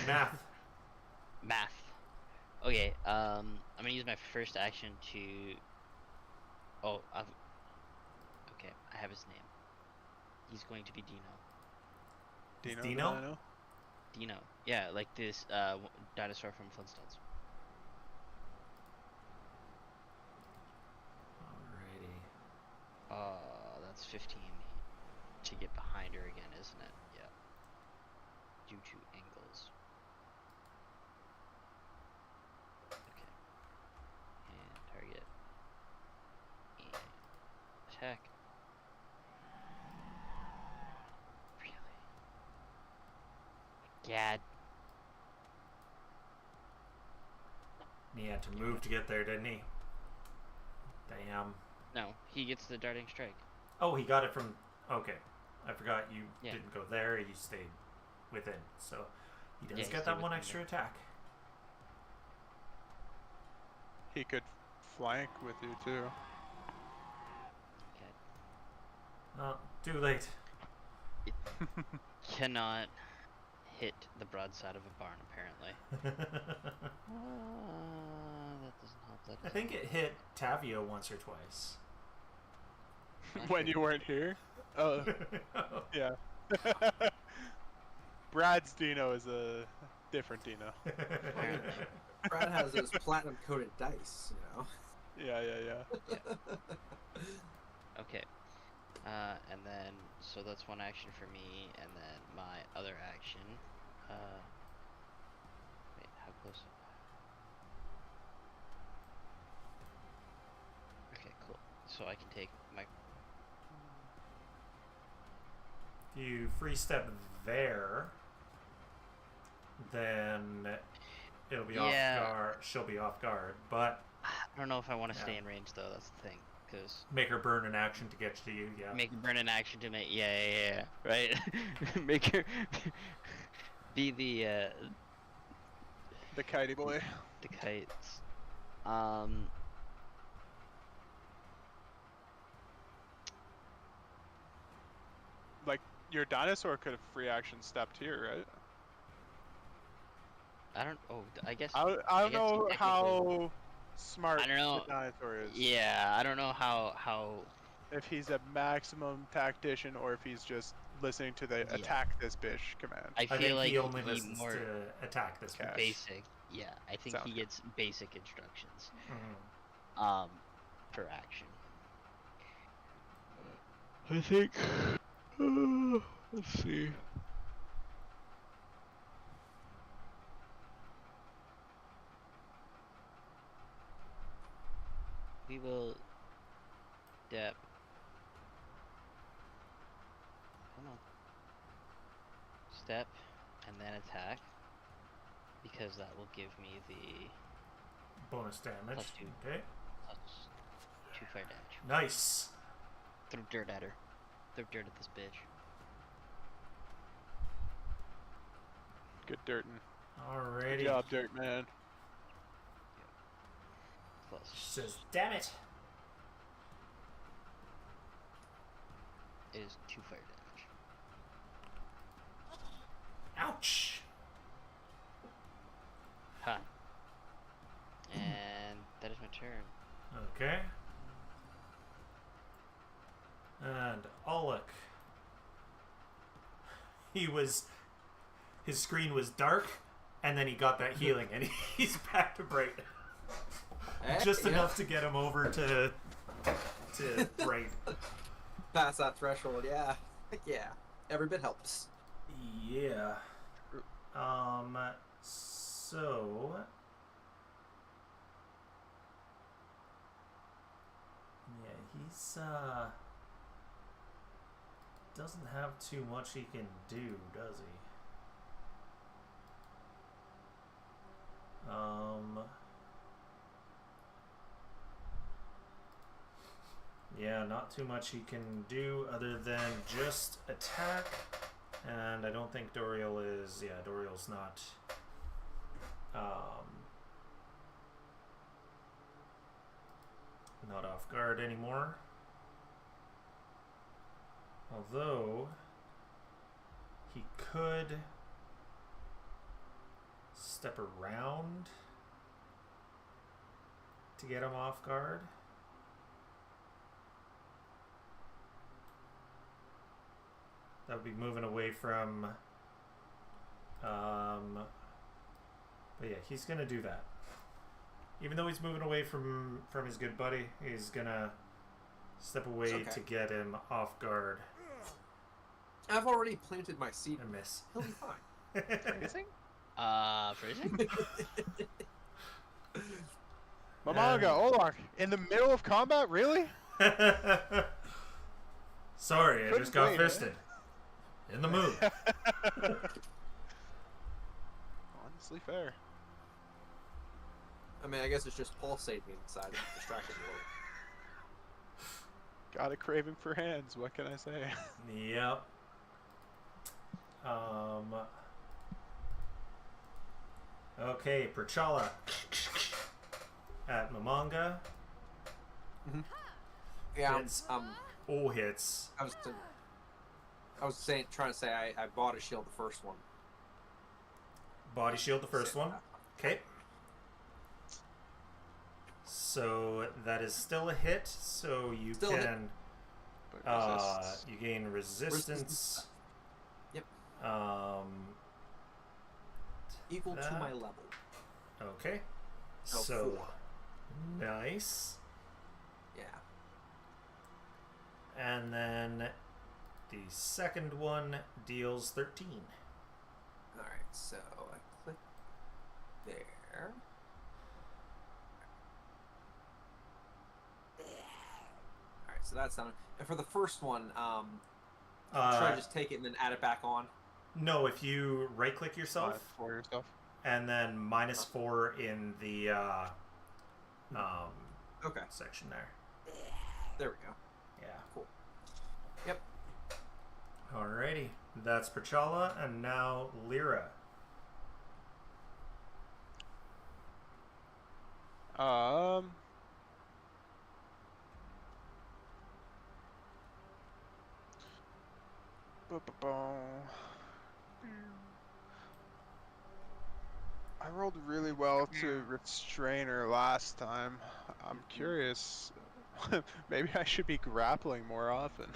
Math. Math. Okay. I'm gonna use my first action to. Oh, okay. I have his name. He's going to be Dino. Dino? Dino? Dino. Yeah, like this dinosaur from Flintstones. Alrighty. it's 15 to get behind her again, isn't it? Yeah. Due to angles. Okay. And target. And attack. Really? Gad. He had to move to get there, didn't he? Damn. No, he gets the darting strike. Oh, he got it from... Okay. I forgot you Yeah. didn't go there. You stayed within. So he does Yeah, he get stayed that one within extra there. attack. He could flank with you too. Okay. Oh, too late. Cannot hit the broadside of a barn, apparently. That doesn't help. That I think it hit Tavio once or twice. When you weren't here? Oh, yeah. Brad's Dino is a different Dino. Apparently. Brad has those platinum coated dice, you know. Yeah. Okay. And then, so that's one action for me, and then my other action. Wait, how close? Okay, cool. So I can take my. You free step there, then it'll be off Yeah. guard. She'll be off guard, but I don't know if I want to Yeah. stay in range though. That's the thing, because make her burn an action to get to you. Yeah. make her burn an action to make. Yeah. Right. Make her be the The kitey boy. kites. Like, your dinosaur could have free action stepped here, right? I don't. Oh, I guess. I don't guess know technically- how smart I don't know. the dinosaur is. Yeah, I don't know how. If he's a maximum tactician or if he's just listening to the Yeah. attack this bitch command. I I feel think like he only listens more to attack this Okay. bitch. basic. Yeah, I think Sounds he good. gets basic instructions. Mhm. For action. I think. Let's see. We will step. Come on. Step and then attack. Because that will give me the Bonus damage. +2. Okay. plus 2 fire damage. Nice. Throw dirt at her. Throw dirt at this bitch. Good Dirtin. Alrighty. Good job, Dirt Man. Plus. She says, "Damn it." It is 2 fire damage. Ouch. Ha. And that is my turn. Okay. And Alec. His screen was dark, and then he got that healing, and he's back to bright. Hey, Just yeah. enough to get him over to bright. Pass that threshold, yeah. Heck yeah. Every bit helps. Yeah. So yeah, he's doesn't have too much he can do, does he? Yeah, not too much he can do other than just attack. And I don't think Doriel is... Yeah, Doriel's not... not off guard anymore. Although... he could... step around... to get him off guard. That would be moving away from... but yeah, he's gonna do that. Even though he's moving away from his good buddy, he's gonna Step away Okay. to get him off guard. I've already planted my seed. And miss. He'll be fine. Freezing? Freezing? Mamanga, Olak, in the middle of combat? Really? Sorry, I Couldn't just got wait, fisted. In the mood. Honestly fair. I mean, I guess it's just pulsating inside and distracting a little. Got a craving for hands, what can I say? Yep. Okay, Perchala at Mamanga. Yeah, Hits. Oh, hits. I was trying to say I bought a shield the first one. Body shield the first one. Okay. So that is still a hit. So you Still a hit. can But resists. you gain resistance. Yep. Equal to that. my level. Okay. Oh, So 4. nice. Yeah. And then the second one deals 13. Alright, so I click there. Alright, so that's done. And for the first one, try to just take it and then add it back on. No, if you right click yourself For yourself. and then -4 in the Okay, section there. there we go. Yeah. Cool. Yep. Alrighty. That's Perchala, and now Lyra. I rolled really well to restrain her last time. I'm curious. Maybe I should be grappling more often.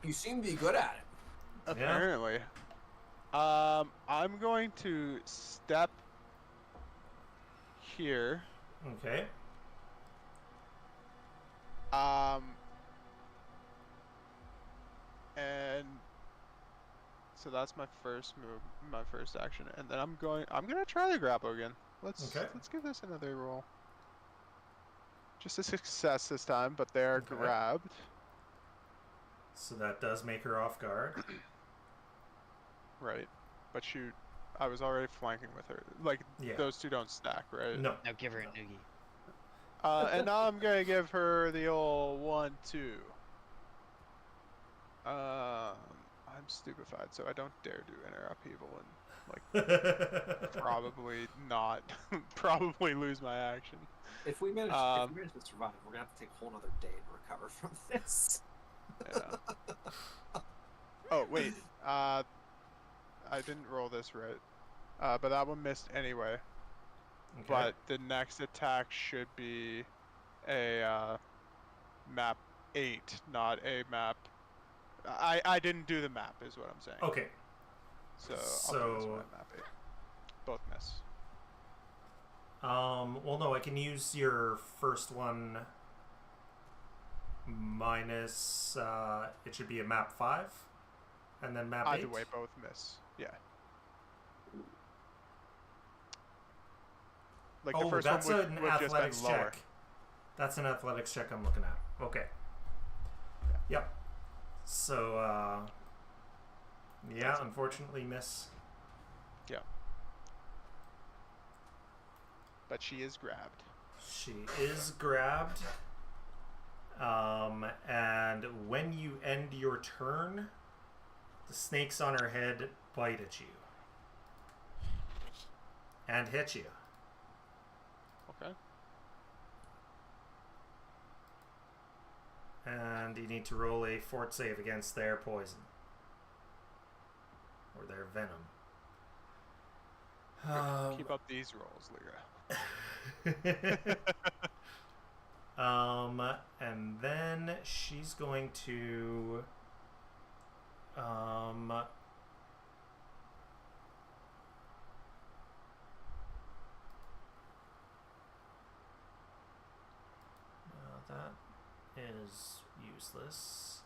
You seem to be good at it. Apparently. I'm going to step here. Okay. And so that's my first move, my first action, and then I'm gonna try the grapple again. Let's give this another roll. Just a success this time, but they are grabbed. So that does make her off guard. Right. But shoot, I was already flanking with her. Like, those two don't stack, right? No. Now give her a noogie. And now I'm gonna give her the old 1-2. I'm stupefied, so I don't dare do inner upheaval and probably lose my action. If we manage to survive, we're gonna have to take a whole other day to recover from this. Yeah. Oh wait, I didn't roll this right, but that one missed anyway. Okay. But the next attack should be a map 8, not a map. I didn't do the map, is what I'm saying. Okay. So I'll do this one, map 8. Both miss. Well, no, I can use your first one minus, it should be a map 5, and then map 8. Either way, both miss. Yeah. Like the first that's one an would just athletics been lower. check. That's an athletics check I'm looking at. Okay. Yeah. Yep. So, yeah, unfortunately miss. Yeah. But she is grabbed. She is grabbed. And when you end your turn, the snakes on her head bite at you. And hit you. Okay. And you need to roll a fort save against their poison. Or their venom. Keep up these rolls, Lyra. And then she's going to that is useless.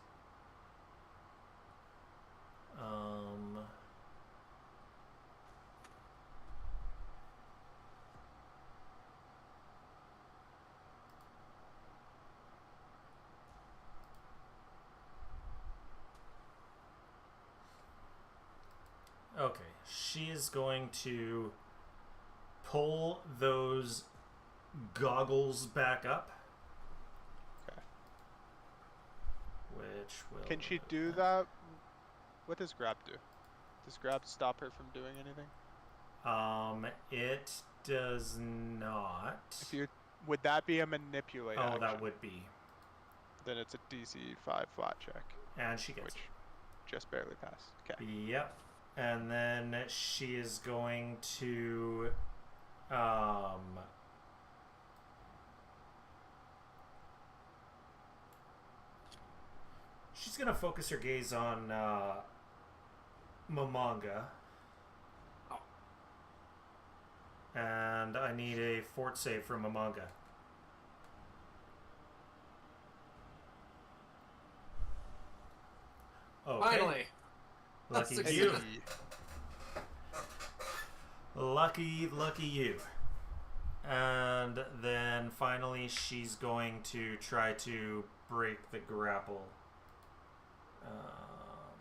Okay, she is going to pull those goggles back up. Okay. Which will... Can she do that? What does grab do? Does grab stop her from doing anything? It does not. If you would that be a manipulate Oh, action? that would be. Then it's a DC 5 flat check, And she gets which just barely passed. Okay. Yep. And then she is going to she's gonna focus her gaze on Momonga. Oh. And I need a fort save from Momonga. Okay. Finally. Lucky That's you. success. Lucky you. And then finally she's going to try to break the grapple.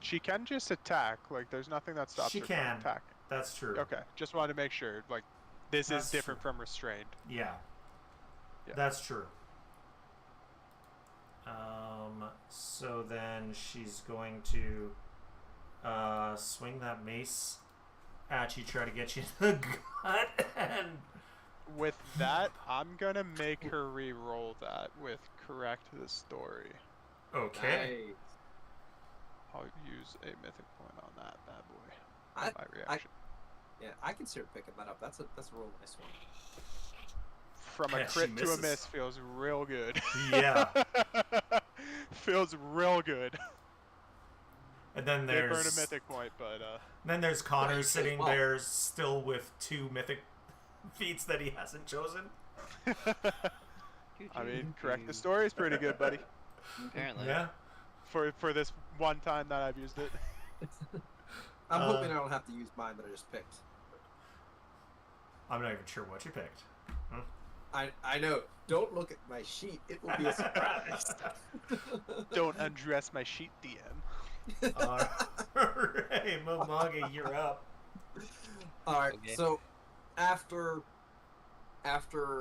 She can just attack. Like, there's nothing that stops She her can. from attacking. That's true. Okay, just wanted to make sure. Like, this That's is different true. from restrained. Yeah. Yeah. That's true. So then she's going to swing that mace at you, try to get you in the gut, and With that, I'm gonna make her re-roll that with correct the story. okay. Nice. I'll use a mythic point on that bad boy. I- My reaction. Yeah, I consider picking that up. That's a real nice one. From a Yeah, she crit to a misses. miss feels real good. Yeah. Feels real good. And then They burn a there's mythic point, but Connor Right, sitting well. there still with 2 mythic feats that he hasn't chosen. I mean, correct the story is pretty good, buddy. Apparently. Yeah. For this one time that I've used it. I'm hoping I don't have to use mine that I just picked. I'm not even sure what you picked. I know. Don't look at my sheet. It will be a surprise. Don't undress my sheet, DM. Alright, Momonga, you're up. All right. Okay. So, after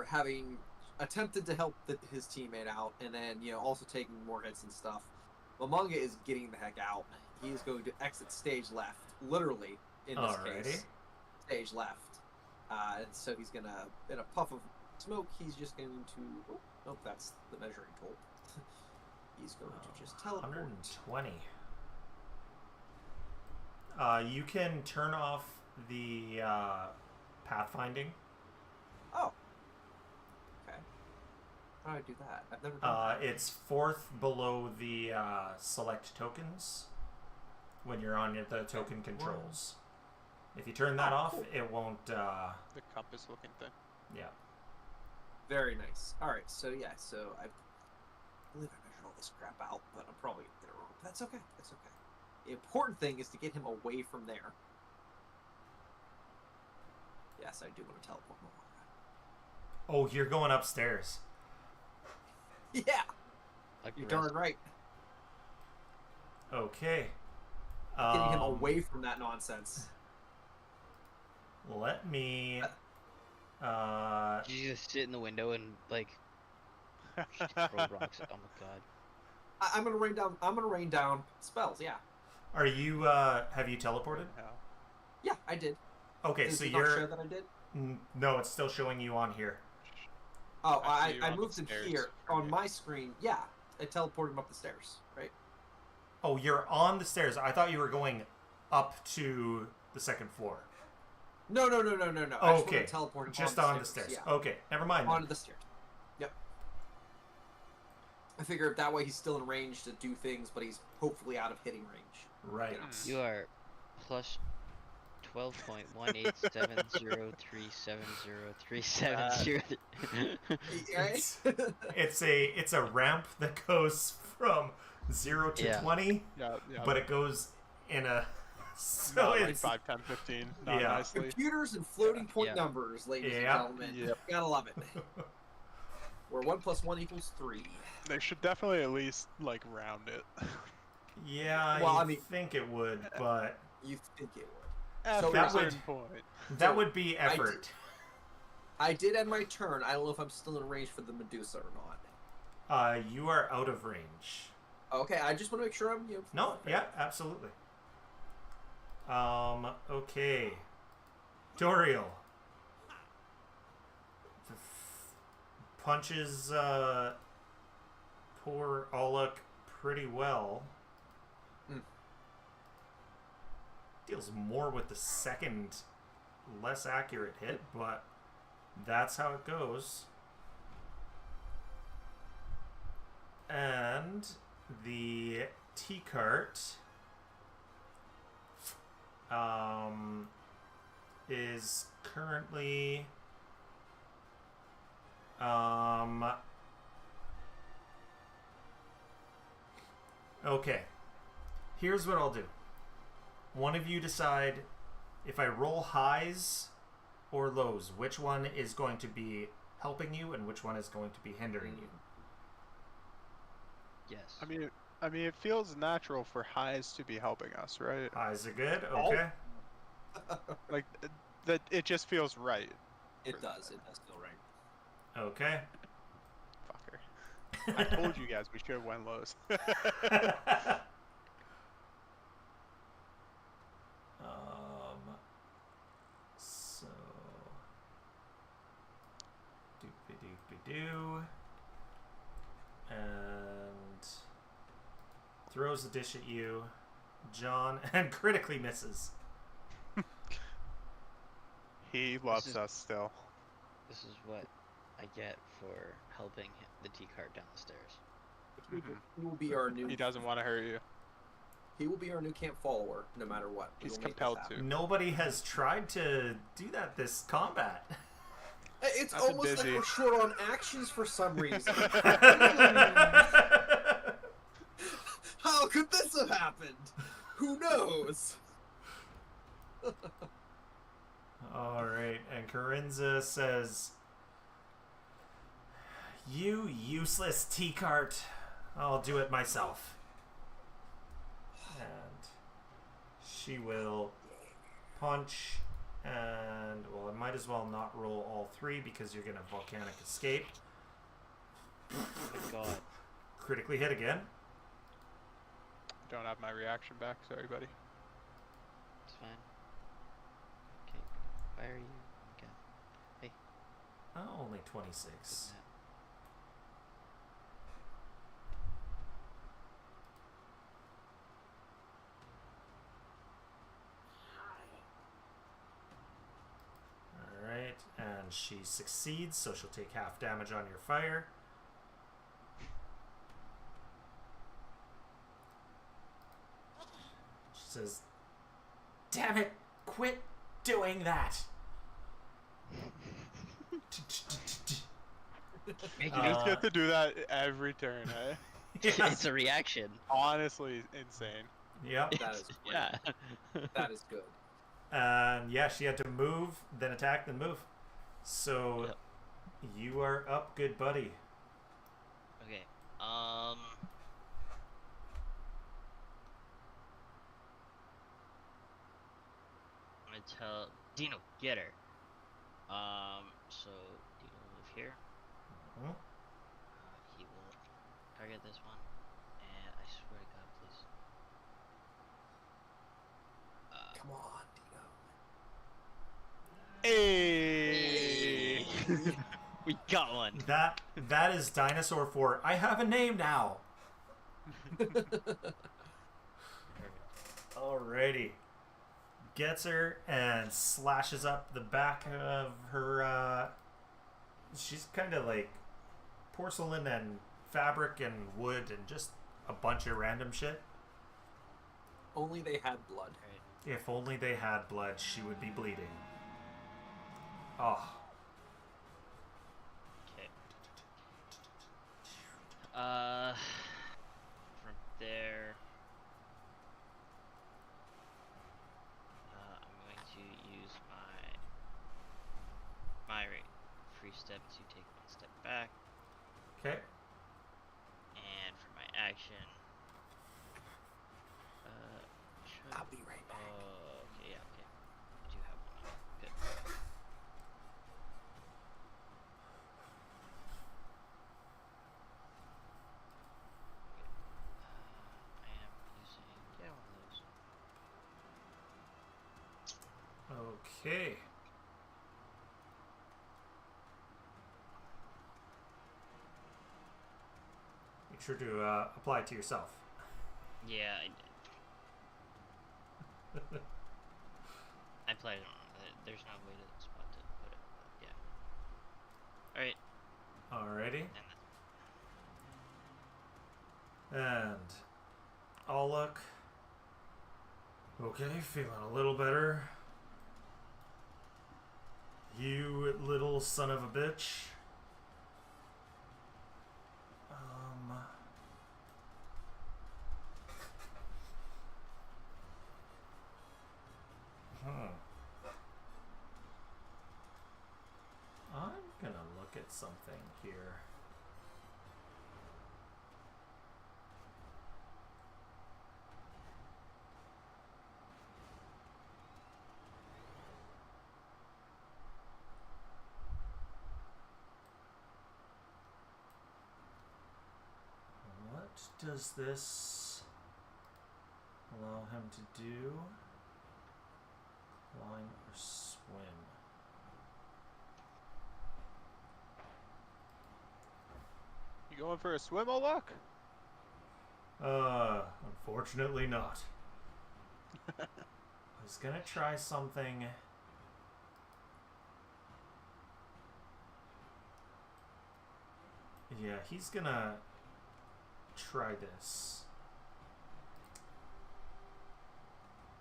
having attempted to help his teammate out, and then also taking more hits and stuff, Momonga is getting the heck out. He is going to exit stage left, literally in this Alrighty. case, stage left. And so he's gonna, in a puff of smoke, he's just going to. Oh, nope, that's the measuring tool. He's going to just teleport. 120. You can turn off the pathfinding. Oh. Okay. How do I do that? I've never done that. It's 4th below the select tokens when you're on the token controls. If you turn that off, cool. it won't. The compass looking thing. Yeah. Very nice. All right. So yeah. So I believe I measured all this crap out, but I'm probably getting it wrong. That's okay. That's okay. The important thing is to get him away from there. Yes, I do want to teleport more. Oh, you're going upstairs. Yeah, Like you're the rest. darn right. Okay. Getting him away from that nonsense. Let me. Did you just sit in the window and like just throw rocks? Oh my god. I'm gonna rain down. I'm gonna rain down spells. Yeah. Are you? Have you teleported? Yeah, I did. Okay, Does so it not you're. show that I did? No, it's still showing you on here. Oh, I see you're I on the moved him stairs here from on here. my screen. Yeah, I teleported him up the stairs. Right. Oh, you're on the stairs. I thought you were going up to the 2nd floor. No. I just want Okay, to teleport him just on on the stairs. Yeah. Okay, never mind. then. Onto the stairs. Yep. I figure that way he's still in range to do things, but he's hopefully out of hitting range. Right. You know. You are plus 12.18703703703. It's a ramp that goes from 0 to Yeah. 20, Yeah. but it goes in a so Not like it's 5, 10, 15. Not Yeah. nicely. Computers and floating point Yeah. numbers, ladies and Yeah. gentlemen. Yep. Gotta love it. Where 1 + 1 = 3. They should definitely at least like round it. yeah. Well, I I mean- think it would, but You think it would. After So a that would- certain point. that So, would be effort. I did end my turn. I don't know if I'm still in range for the Medusa or not. You are out of range. Okay, I just want to make sure I'm. No, yeah, absolutely. Okay. Doriel. Punches poor Aluk pretty well. Deals more with the second less accurate hit, but that's how it goes. And the T-cart is currently okay. Here's what I'll do. One of you decide if I roll highs or lows, which one is going to be helping you and which one is going to be hindering you. Yes. I mean, it feels natural for highs to be helping us, right? Highs are good. Okay. Like that, it just feels right. It does. It does feel right. Okay. Fucker. I told you guys we should have went lows. So doopy-doopy-doo. And throws the dish at you, John, and critically misses. He loves is- us still. This is what I get for helping the T-cart down the stairs. He will be our new. He doesn't want to hurt you. He will be our new camp follower, no matter what. We He's will make this compelled happen. to. Nobody has tried to do that this combat. It's I've been almost like busy. we're short on actions for some reason. How could this have happened? Who knows? All right, and Corinza says, "You useless T-cart. I'll do it myself." And she will punch, and well, I might as well not roll all three because you're gonna volcanic escape. Oh my god. Critically hit again. Don't have my reaction back. Sorry, buddy. It's fine. Okay. Why are you? Okay. Oh, only 26. Alright, and she succeeds, so she'll take half damage on your fire. She says, "Damn it, quit doing that." Make You it just get to do that every turn, eh? Yes. It's a reaction. Honestly, insane. Yep. That is great. Yeah. That is good. Yeah, she had to move, then attack, then move. So Yep. you are up, good buddy. Okay. I'm gonna tell Dino, get her. So Dino will move here. Mhm. He will target this one, and I swear to God, please. Come on, Dino. Hey. We got one. That is Dinosaur 4. I have a name now. Perfect. Alrighty. Gets her and slashes up the back of her. She's kind of like porcelain and fabric and wood and just a bunch of random shit. Only they had blood. If only they had blood, she would be bleeding. Oh. Okay. From there, I'm going to use my free step to take 1 step back, Okay. and for my action, I'll be right back. Okay, yeah, okay. I do have one on. Good. I am using, one of those. Okay. Make sure to apply it to yourself. Yeah, I did. I played it on. There's no way to spot to put it, but yeah. Alright. Alrighty. And I'll look. Okay, feeling a little better. You little son of a bitch. I'm gonna look at something here. What does this allow him to do? Climb or swim? You going for a swim, Olak? Unfortunately not. I was gonna try something. Yeah, he's gonna try this.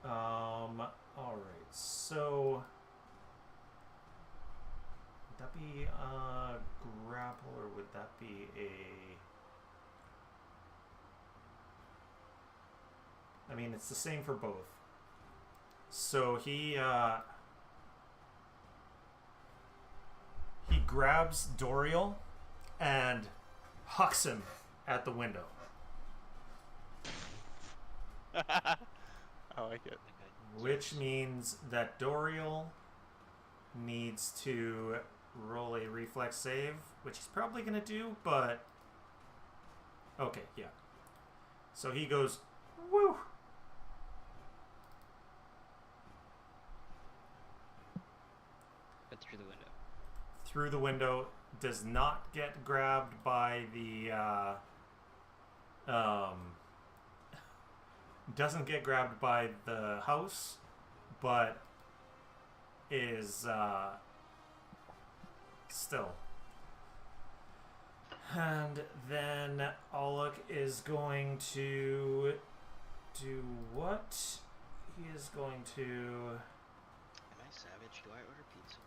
Alright, so would that be a grapple or would that be a... I mean, it's the same for both. So he grabs Doriel and hucks him at the window. I like it. Which means that Doriel needs to roll a reflex save, which he's probably going to do, but... Okay, yeah. So he goes, woo! But through the window. Through the window, does not get grabbed by the, doesn't get grabbed by the house, but is, still. And then Alok is going to do what? He is going to... Am I savage? Do I order pizza?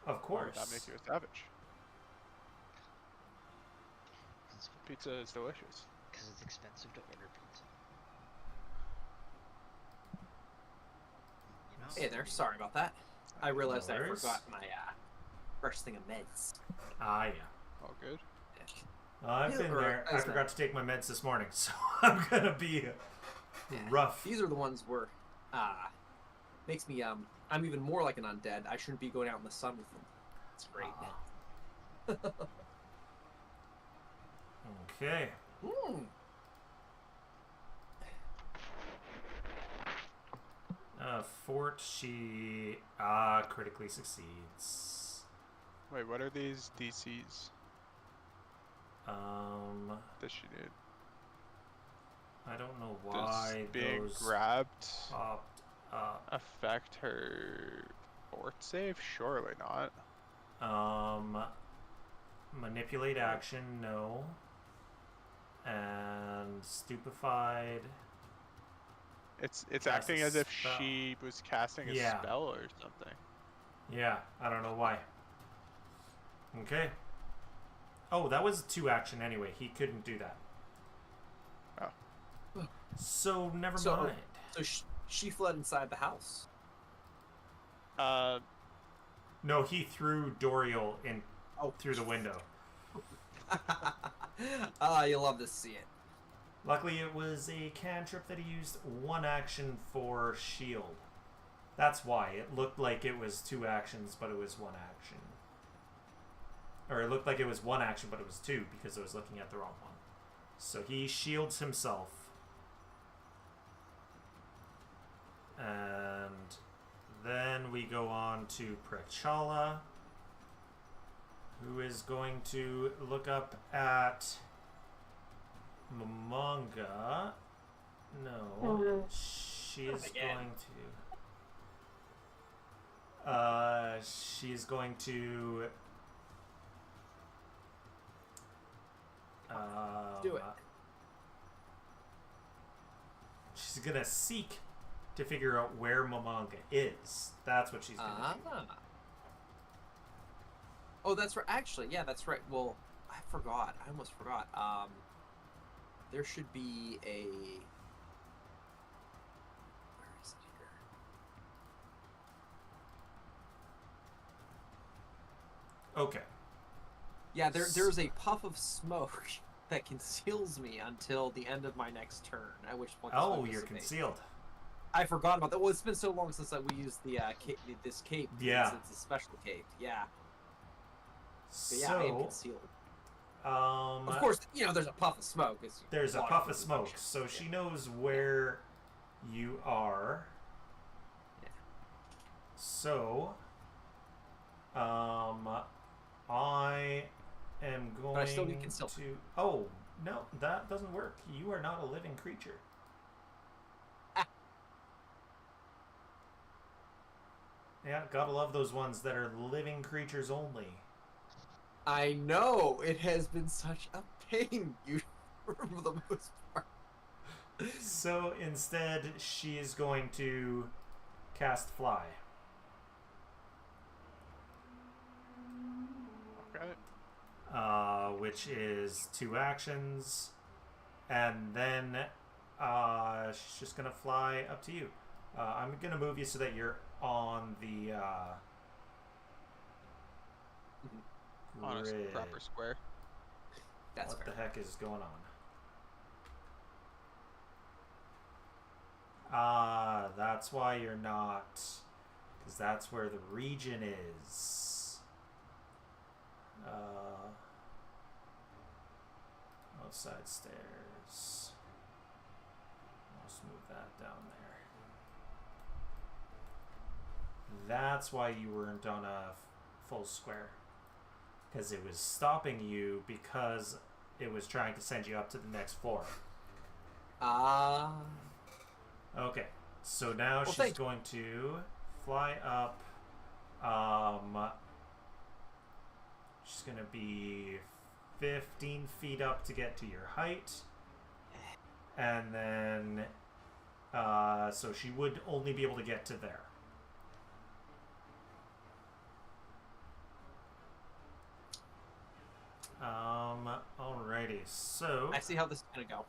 Of course. That makes you a savage. Pizza is delicious. Because it's expensive to order pizza. You know? Hey there, sorry about that. I realized No I worries. forgot my first thing of meds. Ah, yeah. All good. I've Yeah, been or there. I as forgot to take my meds this morning, so I'm gonna be rough. These are the ones where makes me I'm even more like an undead. I shouldn't be going out in the sun with them. It's great. Okay. Fort, she critically succeeds. Wait, what are these DCs that she did? I don't know Does why being those grabbed popped up. affect her fort save? Surely not. Manipulate action, no. And stupefied. It's Cast a acting as if spell. she was casting a Yeah. spell or something. Yeah, I don't know why. Okay. Oh, that was 2 action anyway. He couldn't do that. Oh. So, never So- mind. So she fled inside the house. No, he threw Doriel in through the window. You love to see it. Luckily, it was a cantrip that he used 1 action for shield. That's why. It looked like it was 2 actions, but it was 1 action. Or it looked like it was 1 action, but it was 2, because I was looking at the wrong one. So he shields himself. And then we go on to Prechala, who is going to look up at Momonga. No, she is Again. going to. She's going to. Do it. She's gonna seek to figure out where Momonga is. That's what she's gonna do. Oh, that's right. Actually, yeah, that's right. Well, I forgot. I almost forgot. There should be a. Where is it here? Okay. Yeah, there's a puff of smoke that conceals me until the end of my next turn. At which point. the Oh, smoke you're dissipates. concealed. I forgot about that. Well, it's been so long since we used the this cape. Yeah. It's a special cape. Yeah. But yeah, I am So, concealed. of Of course, there's a puff of smoke. It's there's a water puff of fluid smoke, motion. so Yeah. she knows where you are. Yeah. So, I am going But I still need concealment. to. Oh no, that doesn't work. You are not a living creature. Yeah, gotta love those ones that are living creatures only. I know it has been such a pain, you for the most part. So instead, she is going to cast Fly. Okay. Which is 2 actions, and then she's just gonna fly up to you. I'm gonna move you so that you're on the On a grid. proper square. That's What fair. the heck is going on? That's why you're not, because that's where the region is. Outside stairs. Let's move that down there. That's why you weren't on a full square. Because it was stopping you because it was trying to send you up to the next floor. Okay, so now she's thank you. going to fly up. She's going to be 15 feet up to get to your height. And then, so she would only be able to get to there. Alrighty, so. I see how this is gonna go.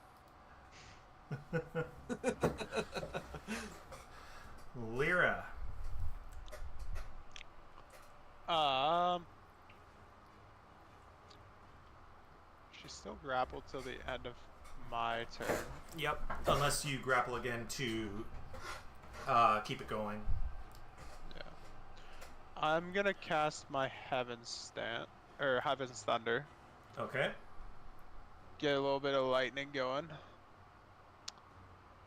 Lyra. She's still grappled till the end of my turn. Yep. Unless you grapple again to keep it going. Yeah. I'm gonna cast my Heaven's Thunder. Okay. Get a little bit of lightning going.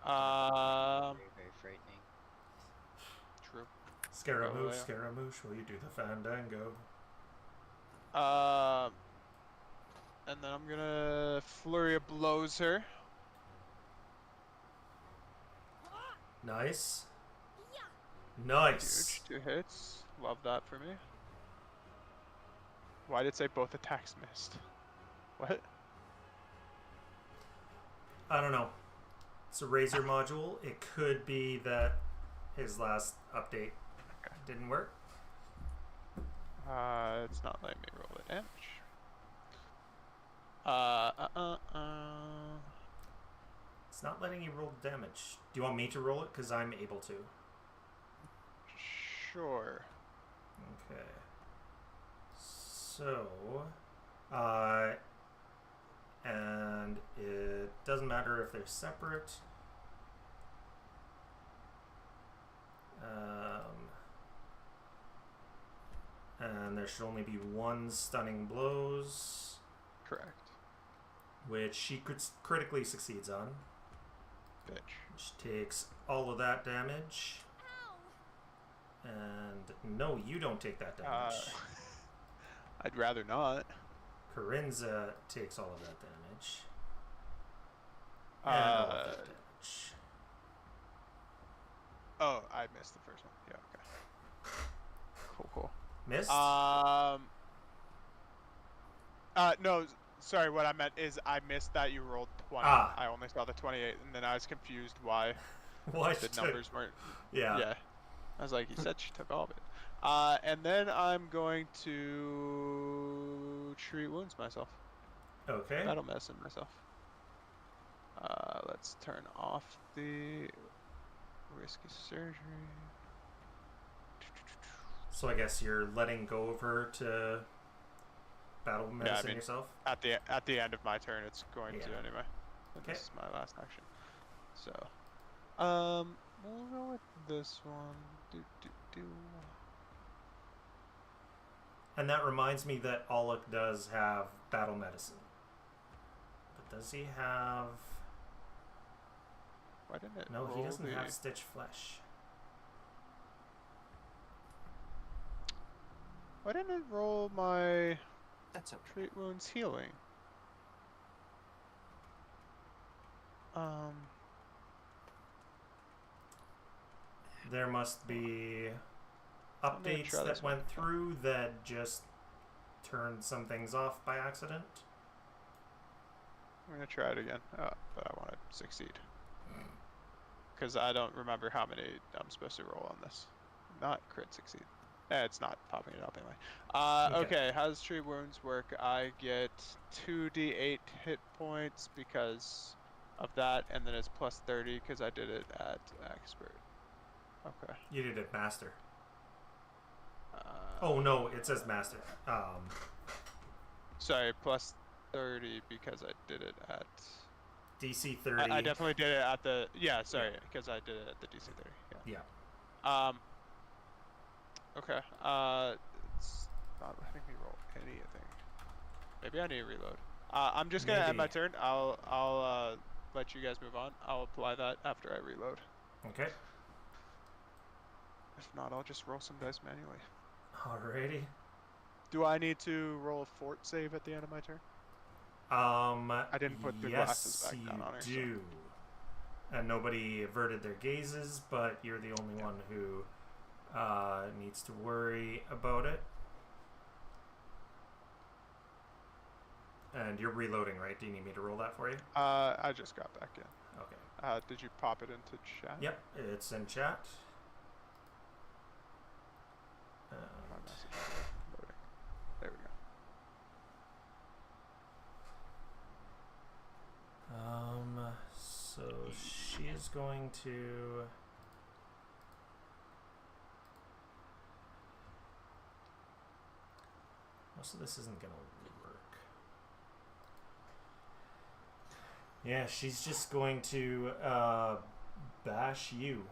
Very, very frightening. True. Scaramouche, yeah. Scaramouche, will you do the fandango? And then I'm gonna Flurry of Blows her. Nice. Nice. Huge. 2 hits. Love that for me. Why did it say both attacks missed? What? I don't know. It's a Razor module. It could be that his last update didn't work. It's not letting me roll the damage. It's not letting you roll damage. Do you want me to roll it? Because I'm able to. Sure. Okay. So, and it doesn't matter if they're separate. And there should only be one stunning blows. Correct. Which she critically succeeds on. Bitch. Which takes all of that damage. And no, you don't take that damage. I'd rather not. Corinza takes all of that damage. And all of that damage. Oh, I missed the first one. Yeah, okay. Cool. Missed? No, sorry, what I meant is I missed that you rolled 20. Ah. I only saw the 28, and then I was confused why What? the numbers weren't... Yeah. I was like, you said she took all of it. And then I'm going to treat wounds myself. Okay. Battle medicine myself. Let's turn off the risk of surgery. So I guess you're letting go of her to battle medicine yourself? At the end of my turn, it's going to anyway. Okay. This is my last action. So, we'll go with this one. And that reminds me that Alec does have battle medicine. But does he have... Why didn't it No, he roll doesn't the... have Stitch Flesh. Why didn't it roll my That's okay. treat wounds healing? There must be I'm gonna updates try that this one. went through that just turned some things off by accident. I'm gonna try it again, but I want to succeed. Because I don't remember how many I'm supposed to roll on this. Not crit succeed. It's not popping it up anyway. Okay, how does treat wounds work? I get 2d8 hit points because of that, and then it's plus 30 because I did it at expert. Okay. You did it master. Oh no, it says master. Sorry, plus 30 because I did it at... DC 30. I definitely did it at the... Yeah, sorry, because I did it at the DC 30. Yeah. Okay. It's not letting me roll anything. Maybe I need to reload. I'm just gonna end my turn. I'll let you guys move on. I'll apply that after I reload. Okay. If not, I'll just roll some dice manually. Alrighty. Do I need to roll a fort save at the end of my turn? I didn't put the glasses back down on her. Yes, you do. And nobody averted their gazes, but you're the only one who needs to worry about it. And you're reloading, right? Do you need me to roll that for you? I just got back in. Okay. Did you pop it into chat? Yep, it's in chat. My message is loading. There we go. So she is going to... Most of this isn't gonna work. Yeah, she's just going to bash you.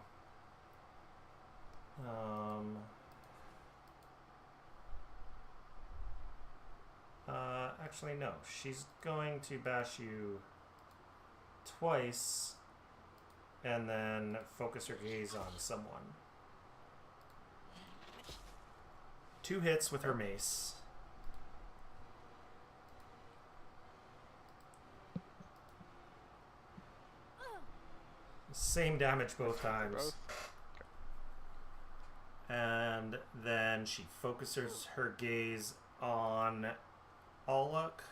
Actually, no. She's going to bash you twice and then focus her gaze on someone. 2 hits with her mace. Same damage both times. And then she focuses her gaze on Aluk,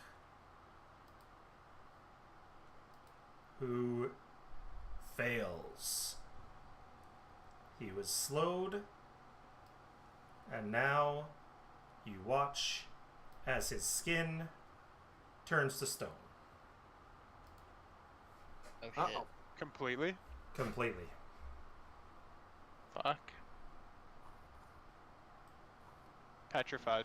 who fails. He was slowed, and now you watch as his skin turns to stone. Oh shit. Uh-oh. Completely? Completely. Fuck. Petrified.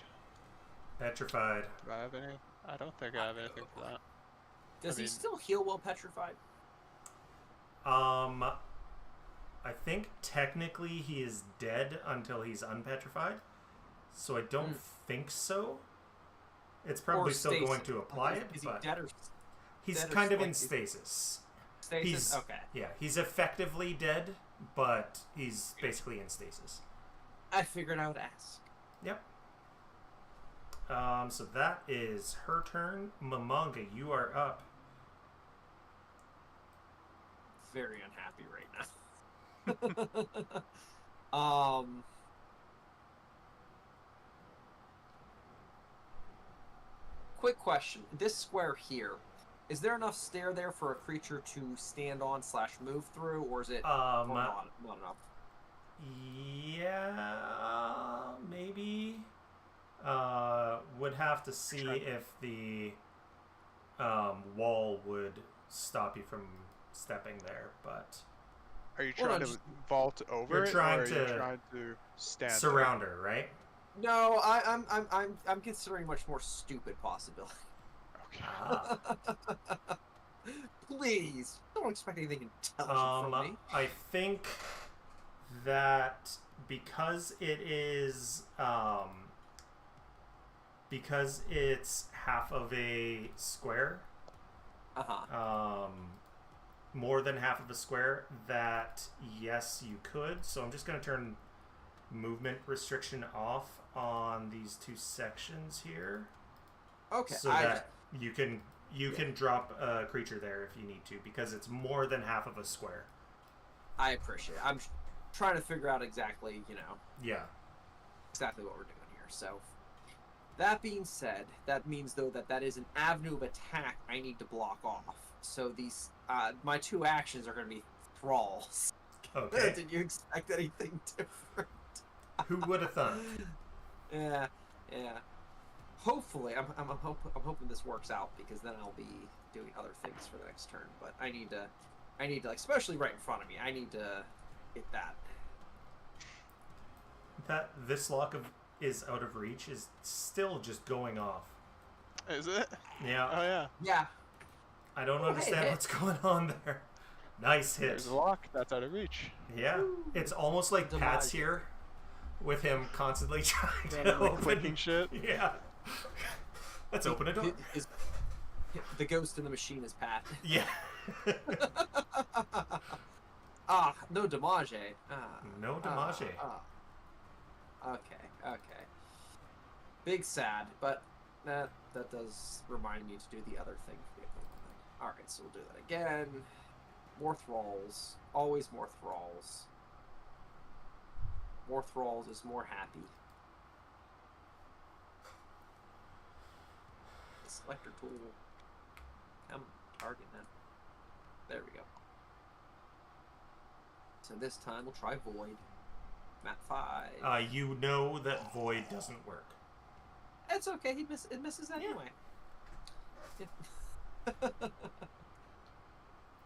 Petrified. Do I have any? I don't think I have anything for that. Does I he mean- still heal while petrified? I think technically he is dead until he's unpetrified, so I don't think so. It's probably Or still stasis. going to apply it, Is he but dead or he's dead or kind of like- in stasis. stasis? He's Okay. Yeah, he's effectively dead, but he's basically in stasis. I figured I would ask. Yep. So that is her turn. Mamanga, you are up. Very unhappy right now. Quick question. This square here, is there enough stair there for a creature to stand on / move through, or is it or not enough? Yeah, maybe. Would have to see if the wall would stop you from stepping there, but Are you Well, trying no, to just- vault over You're it, trying or are you to trying to stand surround her, right? No, I'm considering a much more stupid possibility. Okay. Ah. Please, don't expect anything intelligent from me. I think that because it's half of a square, more than half of a square, that yes, you could. So I'm just going to turn movement restriction off on these two sections here, Okay, so that you can drop a creature there if you need to, because it's more than half of a square. I appreciate it. I'm trying to figure out exactly, Yeah. exactly what we're doing here. So, that being said, that means though that is an avenue of attack I need to block off. So these, my two actions are going to be thralls. Okay. Did you expect anything different? Who would have thought? Yeah. Hopefully, I'm hoping this works out, because then I'll be doing other things for the next turn. But I need to, like, especially right in front of me, I need to hit that. This lock is out of reach is still just going off. Is it? Yeah. Oh yeah. Yeah. I don't Oh, understand hey. what's going on there. Nice hit. There's a lock that's out of reach. Yeah. It's almost like Pat's Demise. here, with him constantly trying to Randomly open. clicking shit. Yeah. Let's open a door. The ghost in the machine is Pat. Yeah. No damage. No damage. Okay. Big sad, but that does remind me to do the other thing. Alright, so we'll do that again. More thralls. Always more thralls. More thralls is more happy. Selector tool. Come, target now. There we go. So this time we'll try Void. Map 5. You know that Void doesn't work. It's okay, it misses anyway. Yeah.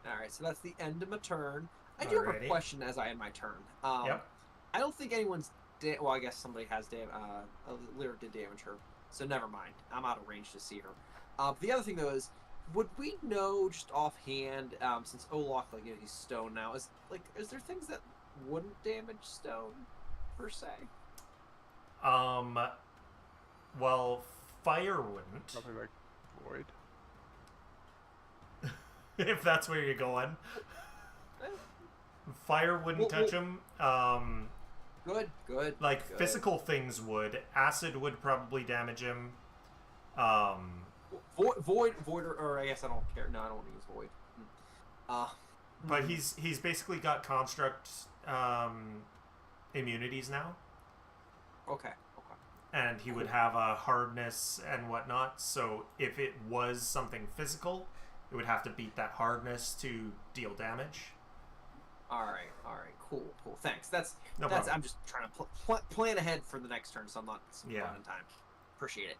Alright, so that's the end of my turn. I do have a Alrighty. question as I end my turn. Yep. I don't think anyone's... well, I guess somebody has Lyra did damage her. So never mind. I'm out of range to see her. The other thing, though, is... Would we know, just offhand, since Olaf, like, he's stone now, is there things that wouldn't damage stone, per se? Well, fire wouldn't. Probably like void. If that's where you're going. Fire wouldn't touch him. Good. Like, good. physical things would. Acid would probably damage him. Void, or I guess I don't care. No, I don't want to use Void. But he's basically got construct immunities now. Okay. And he would have a hardness and whatnot. So if it was something physical, it would have to beat that hardness to deal damage. All right, cool. Thanks. That's No that's. problem. I'm just trying to plan ahead for the next turn, so I'm not running time. Appreciate it.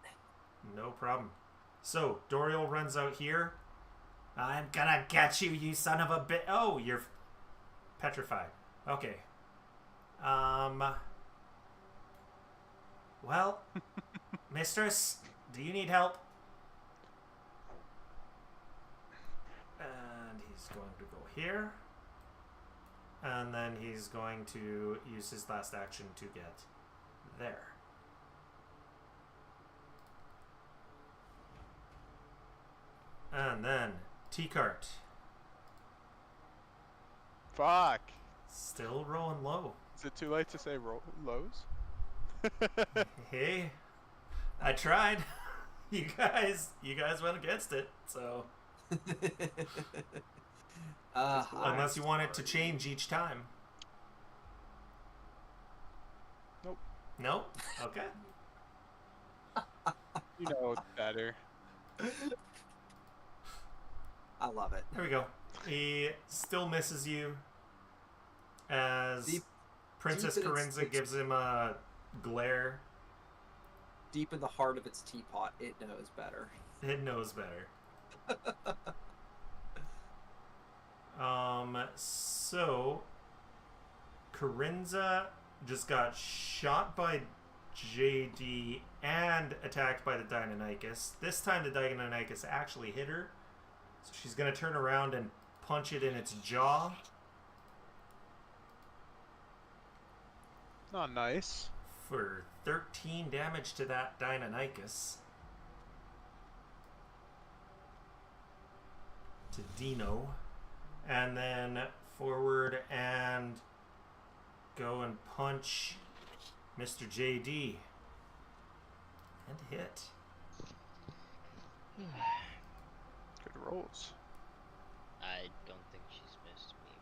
No problem. So Doriel runs out here. I'm gonna get you, you son of a bit. Oh, you're petrified. Okay. Well, mistress, do you need help? And he's going to go here. And then he's going to use his last action to get there. And then T-Cart. Fuck. Still rolling low. Is it too late to say lows? Hey, I tried. You guys went against it, so unless you want it to change each time. Nope. Nope. Okay. You know better. I love it. There we go. He still misses you as Princess deep in Corinza gives him a glare. Deep in the heart of its teapot, it knows better. It knows better. So Corinza just got shot by JD and attacked by the Deinonychus. This time the Deinonychus actually hit her. So she's going to turn around and punch it in its jaw. Not nice. For 13 damage to that Deinonychus. To Dino. And then forward and go and punch Mr. JD. And hit. Good rolls. I don't think she's missed me.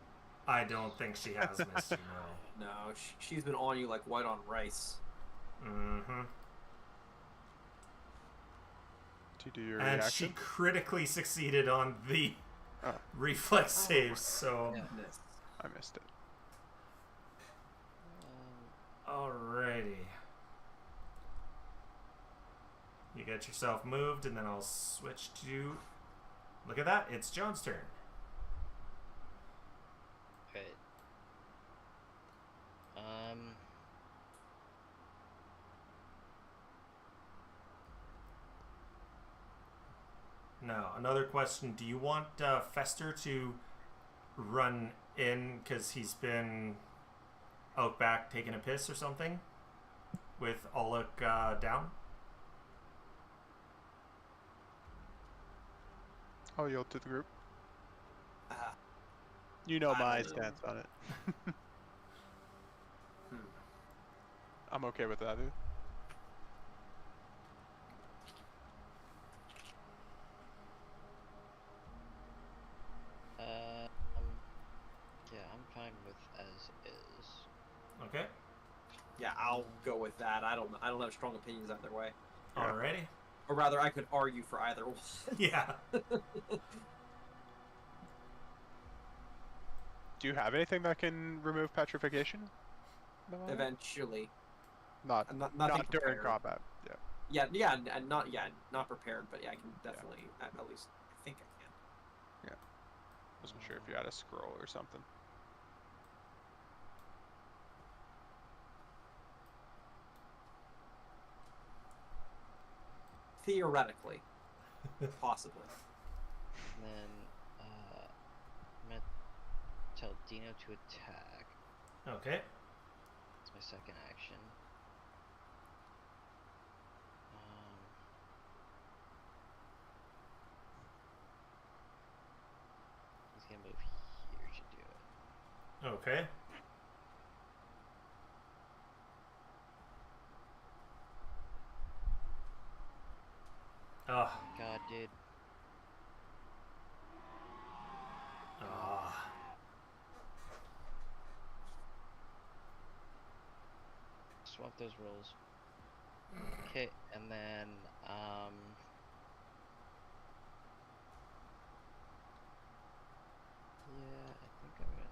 I don't think she has missed you, no. No, she's been on you like white on rice. Mm-hmm. To do your And reaction. she critically succeeded on the reflex saves, so... Goodness. I missed it. Alrighty. You get yourself moved, and then I'll switch to... Look at that, it's John's turn. Okay. Now, another question. Do you want Fester to run in because he's been out back taking a piss or something with Alec down? I'll yield to the group. Ah, You know I my don't know. stance on it. I'm okay with that, dude. Yeah, I'm fine with as is. Okay. yeah, I'll go with that. I don't have strong opinions either way. Yeah. Alrighty. Or rather, I could argue for either one. Yeah. Do you have anything that can remove petrification? No. Eventually, Not nothing not during prepared. combat. Yeah. Yeah, and not prepared, but yeah, I can definitely at least I think I can. Wasn't sure if you had a scroll or something. Theoretically, possibly. And then I'm gonna tell Dino to attack. Okay. That's my second action. He's gonna move here to do it. Okay. Oh. God, dude. Ah. Swap those rolls. Okay, and then yeah, I think I'm gonna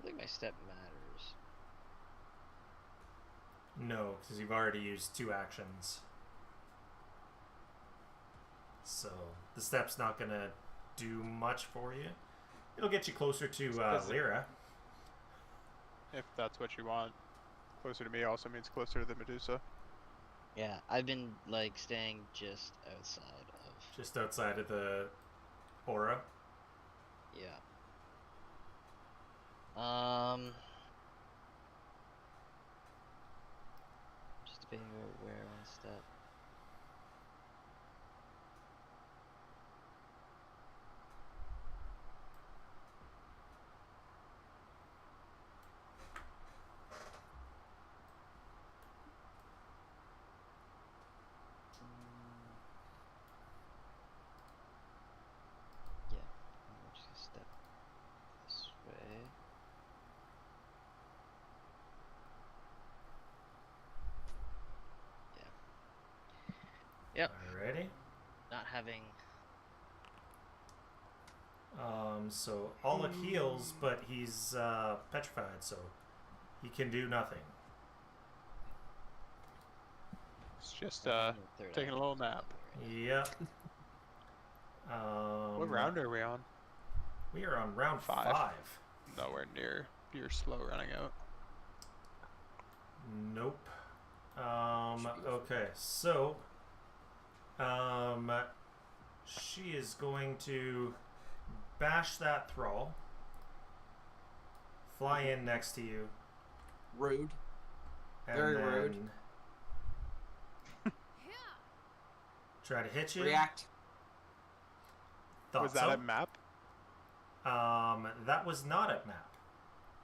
think my step matters. No, because you've already used 2 actions. So the step's not gonna do much for you. It'll get you closer to Lyra. If that's what you want. Closer to me also means closer to the Medusa. Yeah, I've been like staying just outside of. Just outside of the aura. Yeah. Just debating where I want to step. Yeah, I'm just gonna step this way. Yep. Alrighty. Not having. So Alec heals, but he's petrified, so he can do nothing. It's just third taking a eye. little nap. Yep. What round are we on? We are on round 5. Nowhere near your slow running out. Nope. Okay, so she is going to bash that thrall, fly in next to you, Rude. and Very then rude. try to hit you. React. Thought Was that so. a map? That was not at map.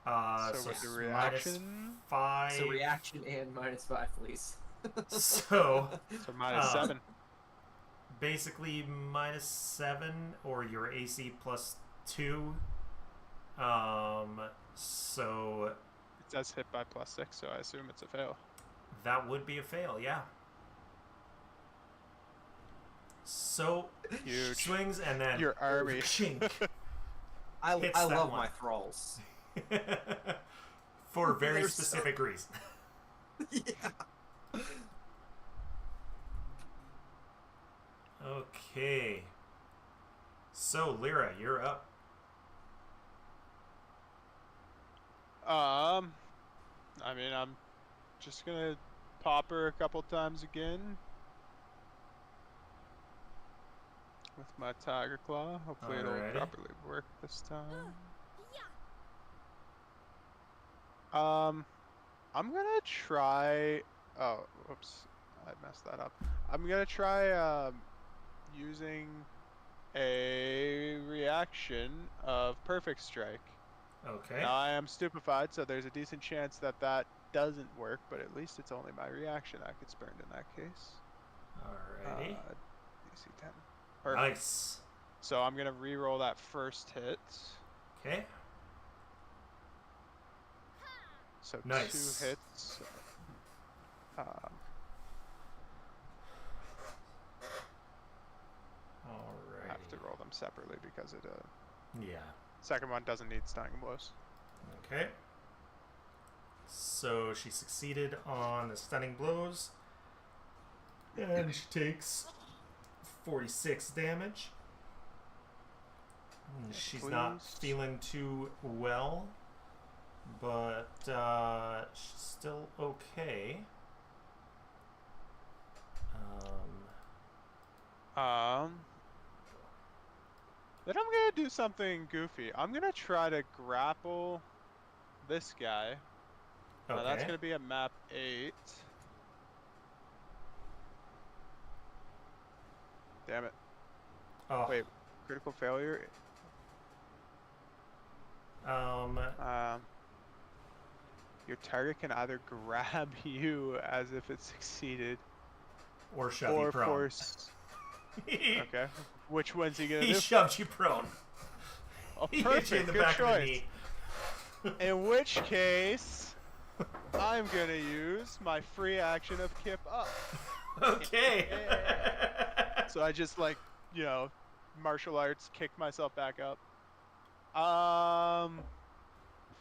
So with the it's reaction? -5. So reaction and -5, please. So So -7. basically -7 or your AC +2. So It does hit by +6, so I assume it's a fail. that would be a fail, yeah. So Huge. swings and then Your army. chink. I Hits that love one. my thralls. For a very They're specific reason. Yeah. Okay. So Lyra, you're up. I mean, I'm just gonna pop her a couple times again with my tiger claw. Hopefully it'll Alrighty. properly work this time. I'm gonna try. Oh, whoops, I messed that up. I'm gonna try using a reaction of perfect strike. Okay. Now I am stupefied, so there's a decent chance that that doesn't work, but at least it's only my reaction that gets burned in that case. Alrighty. DC 10. Perfect. Nice. So I'm gonna re-roll that first hit. Okay. So Nice. 2 hits. I Alrighty. have to roll them separately because it Yeah. second one doesn't need stunning blows. Okay. So she succeeded on the stunning blows. And she takes 46 damage. She's not please. feeling too well, but she's still okay. Then I'm gonna do something goofy. I'm gonna try to grapple this guy. Okay. That's gonna be a map 8. Damn it. Oh, Wait, critical failure? Your target can either grab you as if it succeeded, or shove or you prone. force. Okay. Which one's he gonna He do? shoved you prone. Oh, He hit you in perfect. the Good back of the choice. knee. In which case, I'm gonna use my free action of Kip Up. Okay. So I just martial arts, kick myself back up.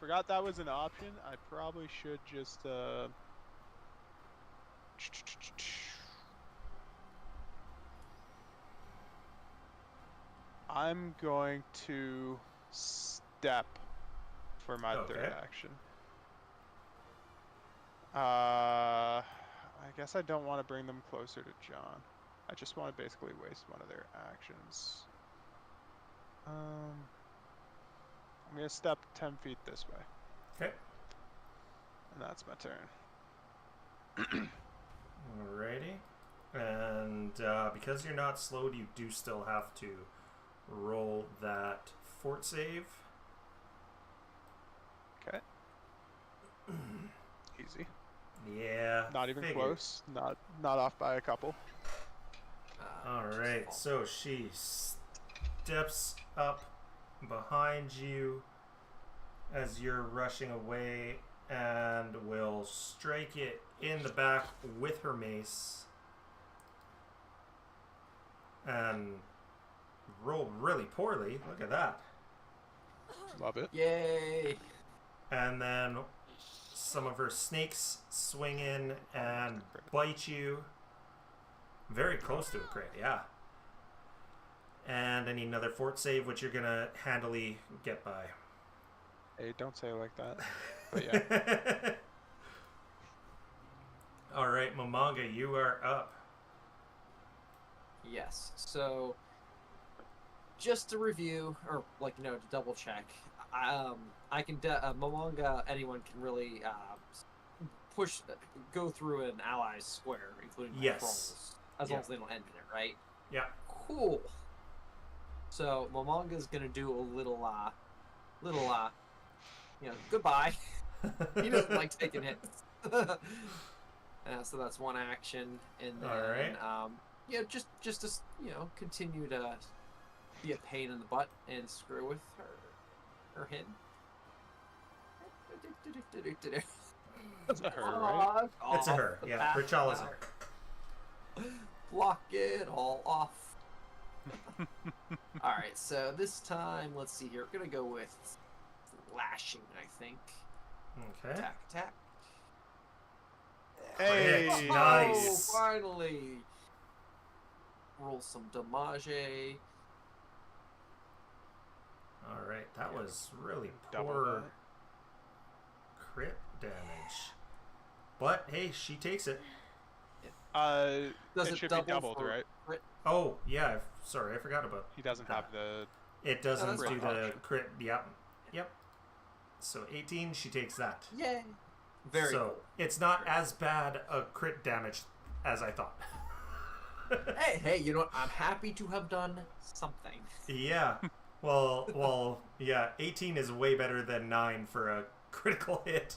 forgot that was an option. I probably should just I'm going to step for my third action. I guess I don't want to bring them closer to John. I just want to basically waste one of their actions. I'm gonna step 10 feet this way. Okay. And that's my turn. Alrighty. And because you're not slowed, you do still have to roll that fort save. Okay. Easy. Yeah. Not even figured. close. Not off by a couple. Alright, so she steps up behind you as you're rushing away and will strike it in the back with her mace and roll really poorly. Look at that. Love it. Yay! And then some of her snakes swing in and bite you. Very close to a crit, yeah. And I need another fort save, which you're gonna handily get by. Hey, don't say it like that. But yeah. Alright, Momonga, you are up. Yes. So, just to review, or like to double check, I can Momonga. Anyone can really go through an ally's square, including my trolls, as long as they don't end in it, right? Yeah. Cool. So Momonga's gonna do a little goodbye. He doesn't like taking hits. So that's one action, and then just to continue to be a pain in the butt and screw with her him. It's a her, right? It's a her, yeah. Richala's a her. Block it all off. Alright, so this time, let's see here. We're gonna go with slashing, I think. Okay. Attack. Hey! Nice! Oh, finally! Roll some damage. Alright, that was really Double poor that. crit damage. But, hey, she takes it. Does it it should double be doubled, for right? crit? Oh, yeah, sorry, I forgot about He doesn't that. have the... It doesn't that's do fine. the crit, yep. So 18, she takes that. Yay! Very so cool. it's not as bad a crit damage as I thought. Hey, you know what? I'm happy to have done something. Yeah. Well, yeah, 18 is way better than 9 for a critical hit.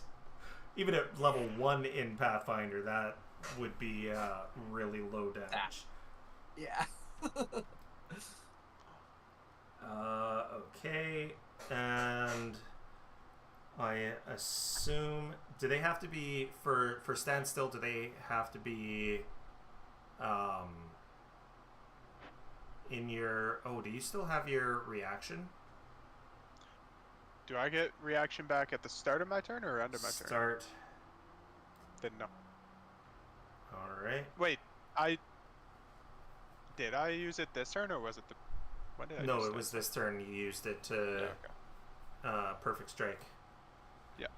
Even at level 1 in Pathfinder, that would be really low damage. Yeah. Okay, and I assume, do they have to be, for standstill, do they have to be in your, do you still have your reaction? Do I get reaction back at the start of my turn or end of my turn? Start. Then no. Alright. Wait, did I use it this turn or was it the... When did I No, use it was this turn you used it to Yeah, okay. perfect strike. Yeah.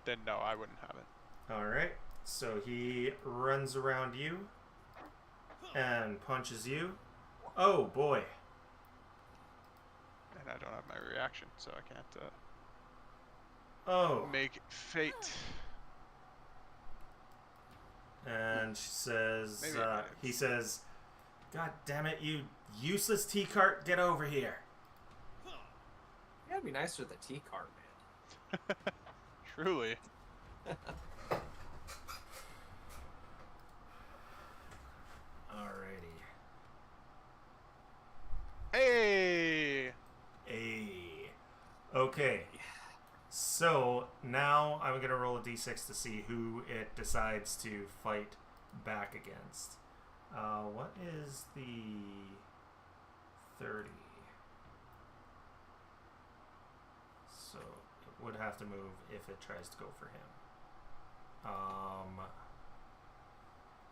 Then no, I wouldn't have it. Alright, so he runs around you and punches you. Oh boy. And I don't have my reaction, so I can't make fate. And she says, Maybe it he is. says, "God damn it, you useless T-cart, get over here." You gotta be nicer to the T-cart, man. Truly. Alrighty. Hey! Okay. So now I'm gonna roll a d6 to see who it decides to fight back against. What is the 30? So it would have to move if it tries to go for him.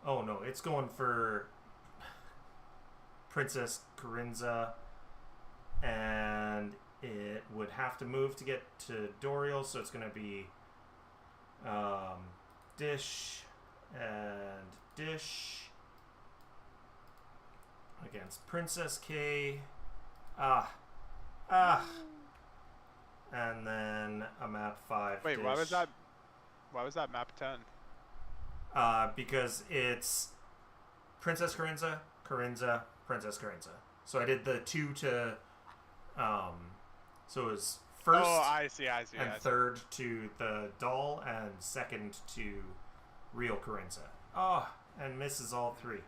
Oh no, it's going for Princess Corinza, and it would have to move to get to Doriel, so it's going to be Dish and Dish against Princess K. And then a map 5. Wait, Dish. why was that map 10? Because it's Princess Corinza, Corinza, Princess Corinza. So I did the 2 to so it was first I see. and third to the doll and second to real Corinza. And misses all 3.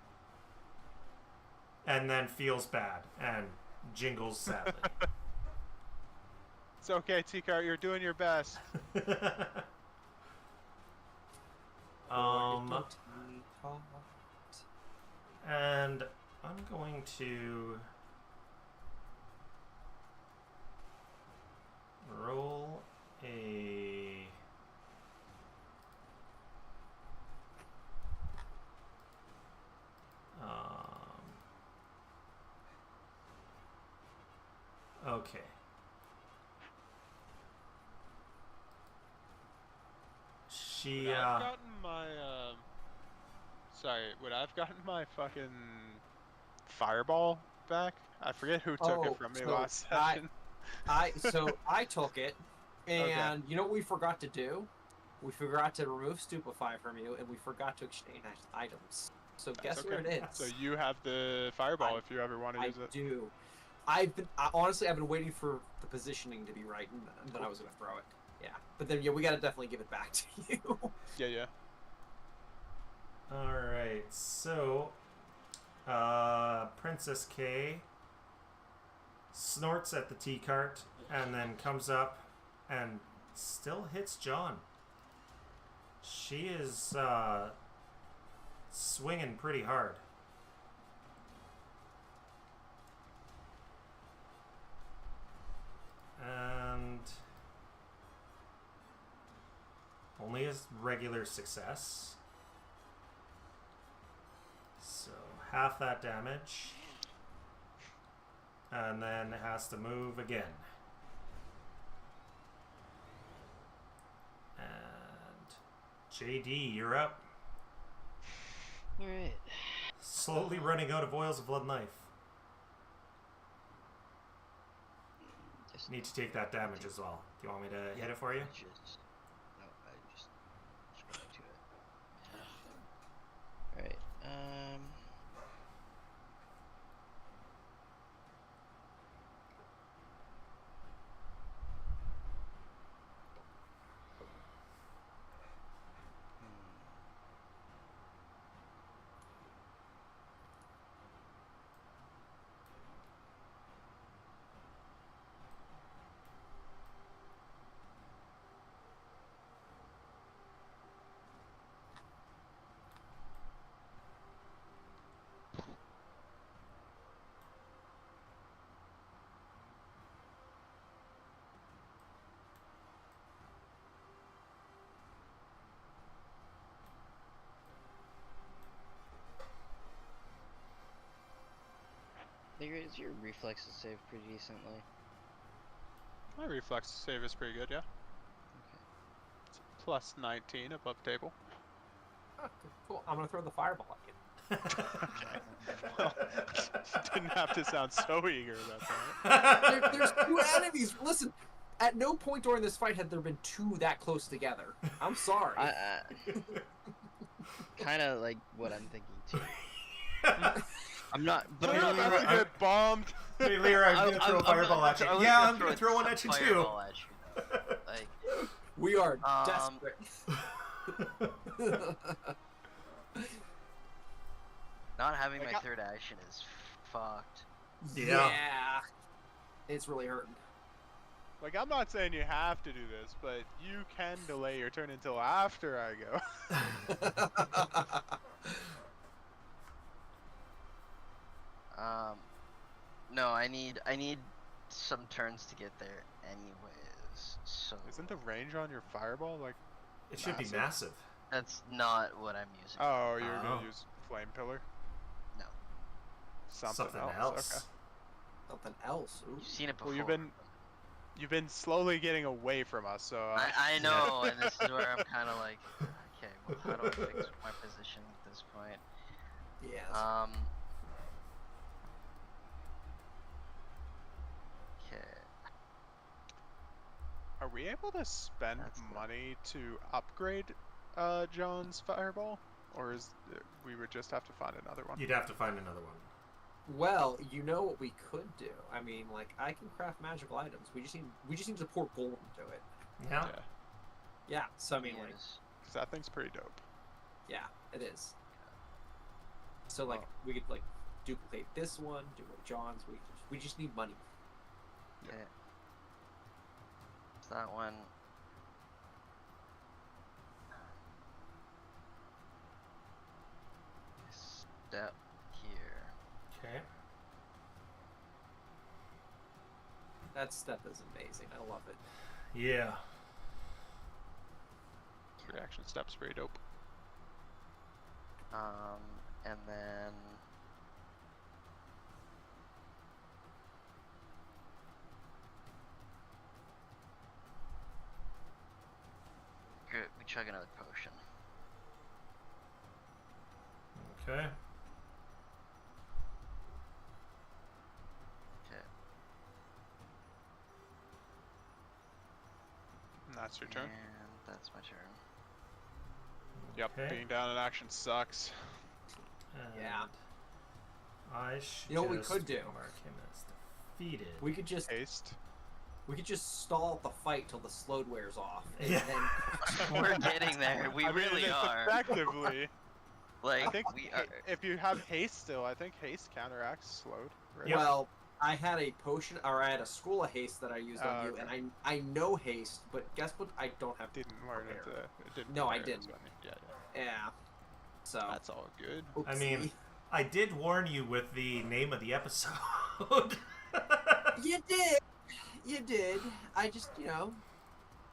And then feels bad and jingles sadly. It's okay, T-Cart, you're doing your best. And I'm going to roll a okay. She Would I've gotten my sorry, would I've gotten my fucking fireball back? I forget who took it from me last session. I took it, and you know what we forgot to do? We forgot to remove Stupefy from you, and we forgot to exchange items. So guess where it is? So you have the fireball if you ever want to use it. I do. Honestly, I've been waiting for the positioning to be right, and then I was gonna throw it. Yeah, but then we gotta definitely give it back to you. Yeah. All right, so Princess K snorts at the tea cart and then comes up and still hits John. She is swinging pretty hard. And only a regular success. So half that damage. And then it has to move again. And JD, you're up. Alright. Slowly running out of oils of blood knife. Just Need to take that damage as well. Do you want me to hit it for you? No, I just scroll to it. Alright, is your reflexes save pretty decently? My reflex save is pretty good, yeah. Okay. It's plus 19 above table. Okay, cool. I'm gonna throw the fireball at you. Well, didn't have to sound so eager about that. There's 2 enemies. Listen, at no point during this fight had there been 2 that close together. I'm sorry. Kind of like what I'm thinking too. I'm not, but I'm I'm about not. to get bombed. Hey, Lear, I'm gonna throw a fireball at you. Yeah, I'm gonna throw one at you too. Fireball at you, though. Like, We are desperate. not having my third action is fucked. Yeah. It's really hurting. Like, I'm not saying you have to do this, but you can delay your turn until after I go. No, I need some turns to get there anyways. So Isn't the range on your fireball like? It should be Massive. massive. that's not what I'm using. Oh, you're Oh. gonna use flame pillar. No. Something, else. Okay. Something else. Ooh. You've seen it before. Well, you've been slowly getting away from us, so. I know, and this is where I'm kind of like, okay, well, how do I fix my position at this point? Yes. Okay. Are we able to spend That's the- money to upgrade John's fireball, or we would just have to find another one? You'd have to find another one. Well, you know what we could do. I mean, like, I can craft magical items. We just need to pour gold into it. Yeah. Yeah, Yeah. So I mean, like, Yes. 'cause that thing's pretty dope. yeah, it is. So like, we could like duplicate this one, duplicate John's. We just need money. Okay. It's that one. Step here. Okay. That step is amazing. I love it. Yeah. Reaction step's pretty dope. And then good. We chug another potion. Okay. Okay. And that's your turn. And that's my turn. Yep, Okay. being down in action sucks. And Yeah. I should You know what we just could do? mark him as defeated. We could just Haste. stall the fight till the slowed wears off, and Yeah. then We're getting there. We I mean, really it's are. effectively. Like I think we are. if you have haste still, I think haste counteracts slowed. Right? Yep. well, I had a potion, or I had a scroll of haste that I used on Oh, you, okay. and I know haste, but guess what? I don't have. Didn't learn it. prepare. It didn't. No, I prepare as didn't. well. Yeah, Yeah. So. that's all good. I mean, oopsie. I did warn you with the name of the episode. You did. You did. I just,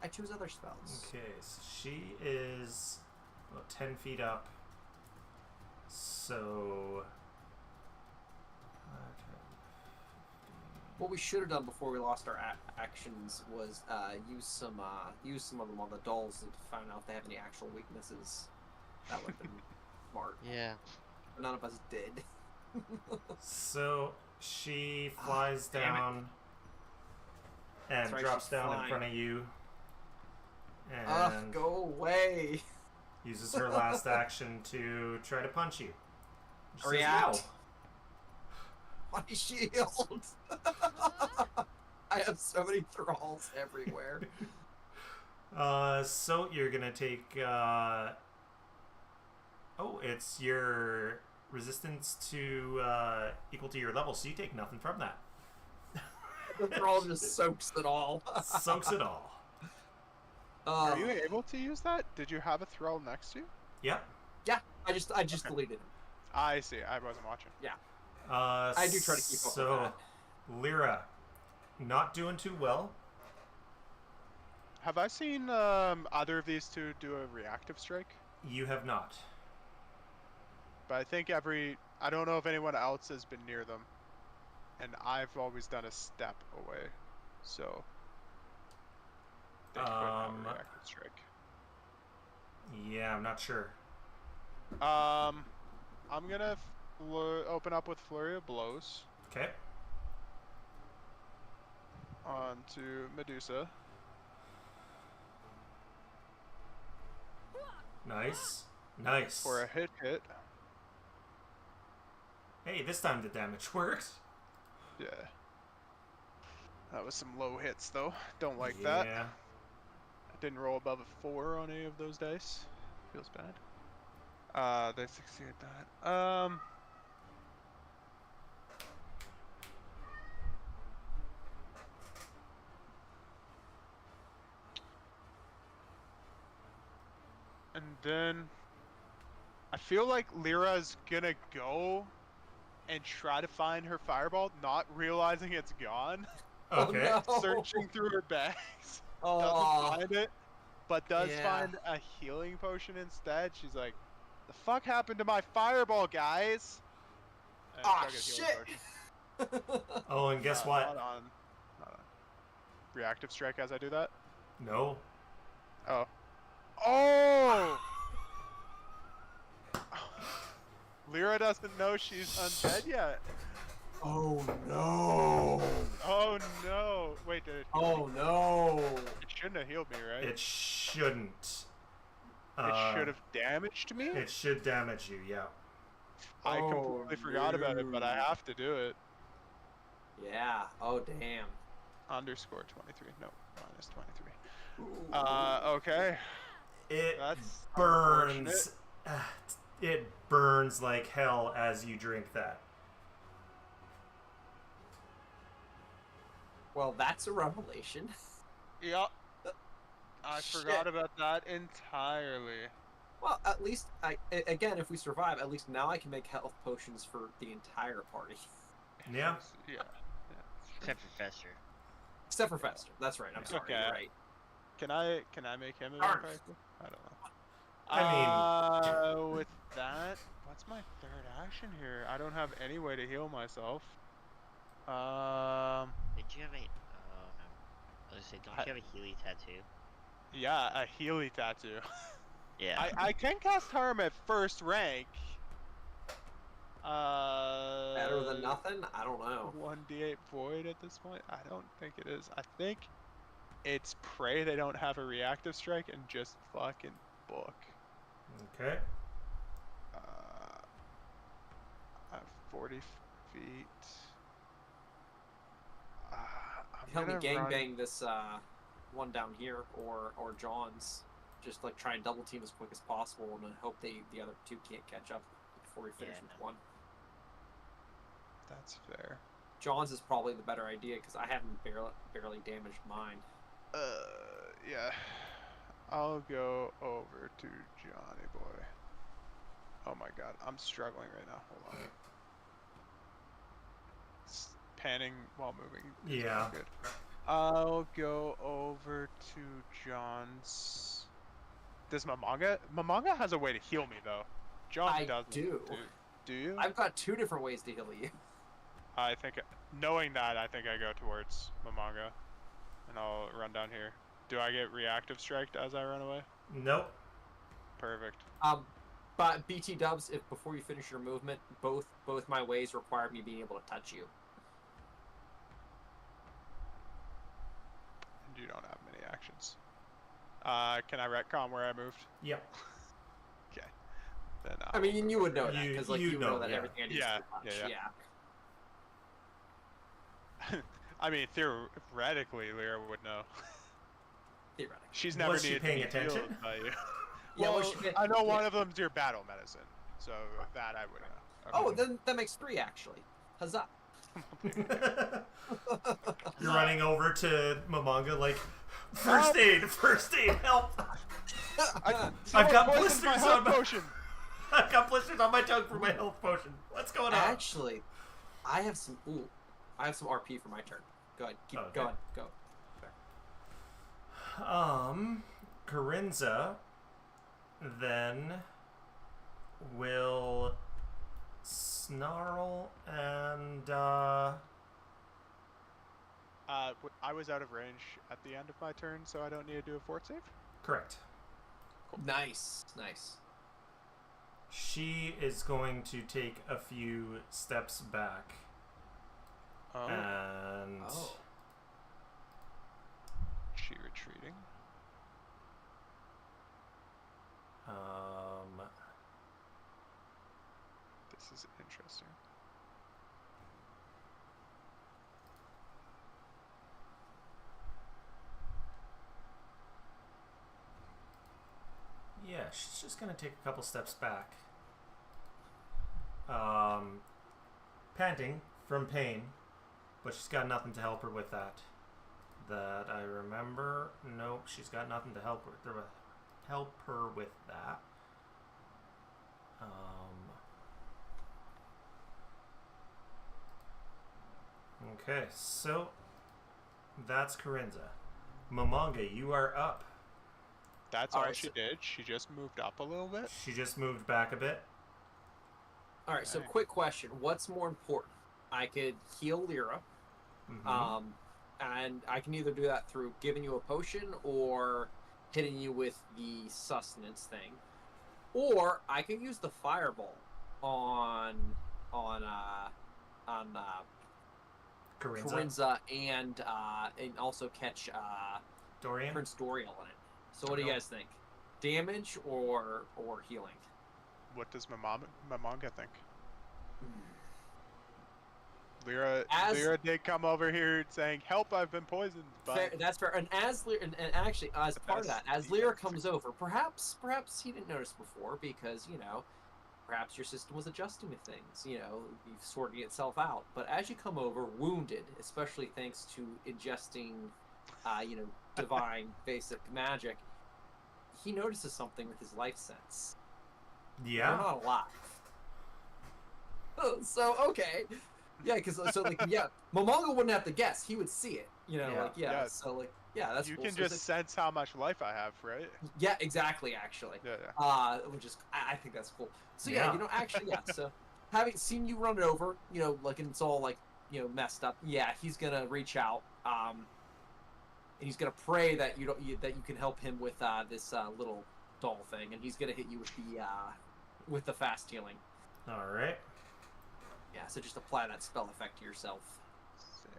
I choose other spells. Okay, so she is about 10 feet up. So. What we should have done before we lost our actions was use some of them on the dolls and find out if they have any actual weaknesses. That would have been smart. Yeah. But none of us did. So she flies damn it. down and That's right, drops she's down in flying. front of you and Ugh, go away. uses her last action to try to punch you. She says, React. My shield. I have so many thralls everywhere. So you're gonna take it's your resistance to equal to your level, so you take nothing from that. The thrall just soaks it all. Soaks it all. Are you able to use that? Did you have a thrall next to you? Yep. Yeah, I just Okay. deleted him. I see. I wasn't watching. I do try to keep up with So, that. Lyra, not doing too well. Have I seen either of these two do a reactive strike? You have not. But I think I don't know if anyone else has been near them. And I've always done a step away. So. They could have a reactive strike. Yeah, I'm not sure. I'm gonna open up with Flurry of Blows Okay. onto Medusa. Nice. Nice. For a hit. Hey, this time the damage worked. Yeah. That was some low hits though. Don't like that. Yeah. I didn't roll above a 4 on any of those dice. Feels bad. They succeeded that. And then I feel like Lyra's gonna go and try to find her fireball, not realizing it's gone. Okay. Oh, no. Searching through her bags. Oh, find it, but does yeah. find a healing potion instead. She's like, "The fuck happened to my fireball, guys?" And Ah, go get a healing shit. potion. Oh, and guess what? Not on. Reactive strike as I do that. No. Oh. Oh! Lyra doesn't know she's undead yet. Oh no. Oh no! Wait, did it heal Oh me? no. It shouldn't have healed me, right? It shouldn't. It should have damaged me? It should damage you, yeah. I Oh, completely forgot about it, but I no. have to do it. Yeah. Oh damn. Underscore 23. No, minus 23. Ooh. Okay. It That's burns. It burns like hell as you drink that. Well, that's a revelation. Yep. I Shit. forgot about that entirely. Well, at least again, if we survive, at least now I can make health potions for the entire party, Yeah. Yeah. Except for Fester. except for Fester. That's right. I'm sorry. Okay. You're right. Can I make him a Darn. vampire? I don't know. I mean- With that, what's my third action here? I don't have any way to heal myself. Did you have a? Oh no. I was gonna say, don't you have a Healy tattoo? Yeah, a Healy tattoo. Yeah. I can cast Harm at first rank. Better than nothing. I don't know. 1d8 void at this point? I don't think it is. I think it's pray they don't have a reactive strike and just fucking book. Okay. I have 40 feet. I'm Help me gonna run- gangbang this one down here or John's. Just like try and double team as quick as possible, and hope the other two can't catch up before we finish Yeah, with no. one. That's fair. John's is probably the better idea because I haven't barely damaged mine. Yeah. I'll go over to Johnny boy. Oh my god, I'm struggling right now. Hold on. Panning while moving. is Yeah. not good. I'll go over to John's. Does Mamanga has a way to heal me though. John I doesn't. do. Do you? I've got two different ways to heal you. I think, knowing that, I think I go towards Mamanga, and I'll run down here. Do I get reactive striked as I run away? Nope. Perfect. But BT Dubs, if before you finish your movement, both my ways require me being able to touch you. And you don't have many actions. Can I retcon where I moved? Yep. Okay. Then I mean, you would know that You- because like you you know know, that yeah. everything I do Yeah, is touch. yeah, yeah. Yeah. I mean, theoretically, Lyra would know. Theoretically. She's never Was she needed paying to be healed attention? by you. Yeah, well, was she- I know yeah. one of them's your battle medicine, so that I would know. Oh, then that makes three actually. Huzzah! You're running over to Mamanga like, first aid, help! Someone got poisoned my blisters health on my- potion. I've got blisters on my tongue for my health potion. What's going on? Actually, I have some. Ooh, I have some RP for my turn. Go ahead. Keep Okay. going. Go. Corinza then will snarl and I was out of range at the end of my turn, so I don't need to do a fort save. correct. Nice. Nice. She is going to take a few steps back Oh, and Oh. she retreating. This is interesting. yeah, she's just gonna take a couple steps back. Panting from pain, but she's got nothing to help her with that. That I remember. Nope, she's got nothing to help her with that. Okay, so that's Corinza. Mamanga, you are up. That's All all right, she so- did. She just moved up a little bit. She just moved back a bit. All right. So, Okay. quick question: what's more important? I could heal Lyra, Mm-hmm. and I can either do that through giving you a potion or hitting you with the sustenance thing, or I could use the fireball on on uh, Corinza, Corinza and also catch Dorian. Prince Doriel in it. So what do you Okay. guys think? Damage or healing? What does Mamanga think? Lyra As- Lyra did come over here saying, "Help! I've been poisoned." But Fair, that's fair. And as Lyra, and actually as The part of that, best as Lyra defense. comes over, perhaps he didn't notice before because perhaps your system was adjusting to things. You've sorting itself out. But as you come over, wounded, especially thanks to ingesting, divine basic magic, he notices something with his life sense. You're Yeah. not alive. So okay, yeah, because Momongo wouldn't have to guess; he would see it. Yeah. Yeah. So that's you cool. can So just sense how much life I have, right? yeah, exactly. Actually, Yeah. which is I think that's cool. So Yeah. So having seen you run it over, and it's all messed up. Yeah, he's gonna reach out, and he's gonna pray that that you can help him with this little doll thing, and he's gonna hit you with the fast healing. All right. Yeah, so just apply that spell effect to yourself. Sick.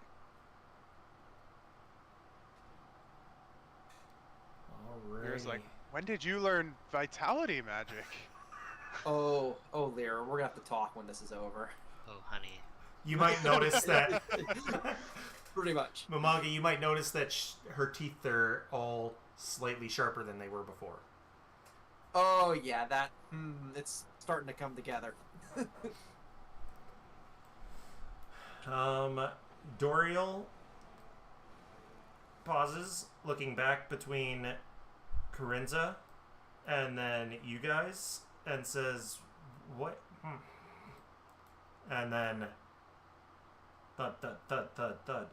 All right. Lyra's like, "When did you learn vitality magic?" Oh, Lyra, we're gonna have to talk when this is over. Oh, honey. You might notice that. Pretty much. Mamanga, you might notice that her teeth are all slightly sharper than they were before. Oh yeah, that it's starting to come together. Doriel pauses, looking back between Corinza and then you guys, and says, "What?" And then thud, thud, thud, thud, thud.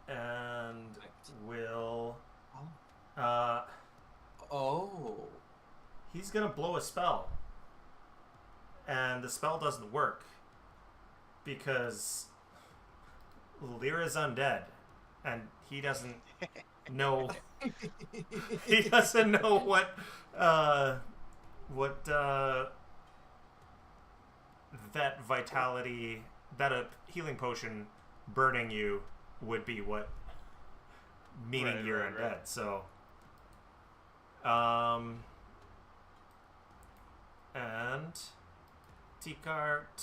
And will Oh. he's gonna blow a spell, and the spell doesn't work because Lyra's undead, and he doesn't know. He doesn't know what that vitality, that a healing potion burning you would be, what meaning Right, you're right, undead. right. So and T-Cart.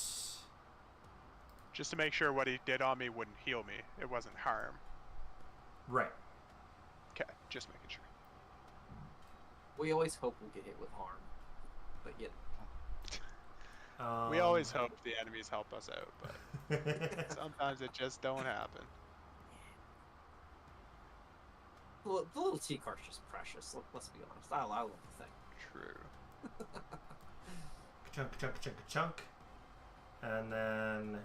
Just to make sure what he did on me wouldn't heal me. It wasn't harm. Right. Okay, just making sure. We always hope we'll get hit with harm, but We always hope the enemies help us out, but sometimes it just don't happen. the little T-Cart's just precious. Let's be honest. I love the thing. True. Chunk, chunk, chunk, chunk. And then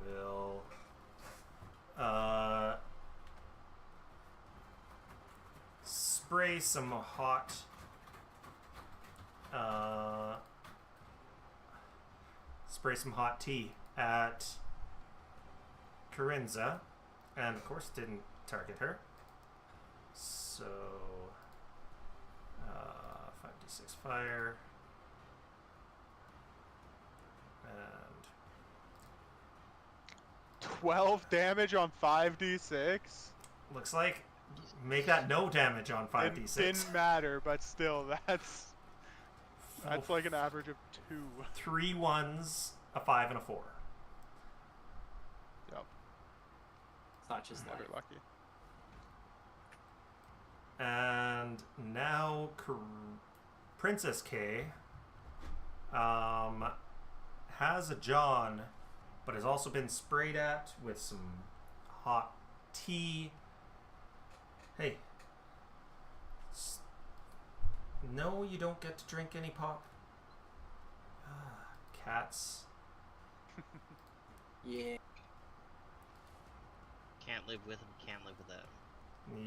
we'll spray some hot tea at Corinza, and of course didn't target her. So 5d6 fire, and 12 damage on 5d6? looks like make that no damage on 5d6. Didn't matter, but still, that's like an average of 2. 3 1s, a 5, and a 4. Yep, It's not just never life. lucky. And now Princess K has a John, but has also been sprayed at with some hot tea. Hey. No, you don't get to drink any pop. cats. Yeah. Can't live with them, can't live without.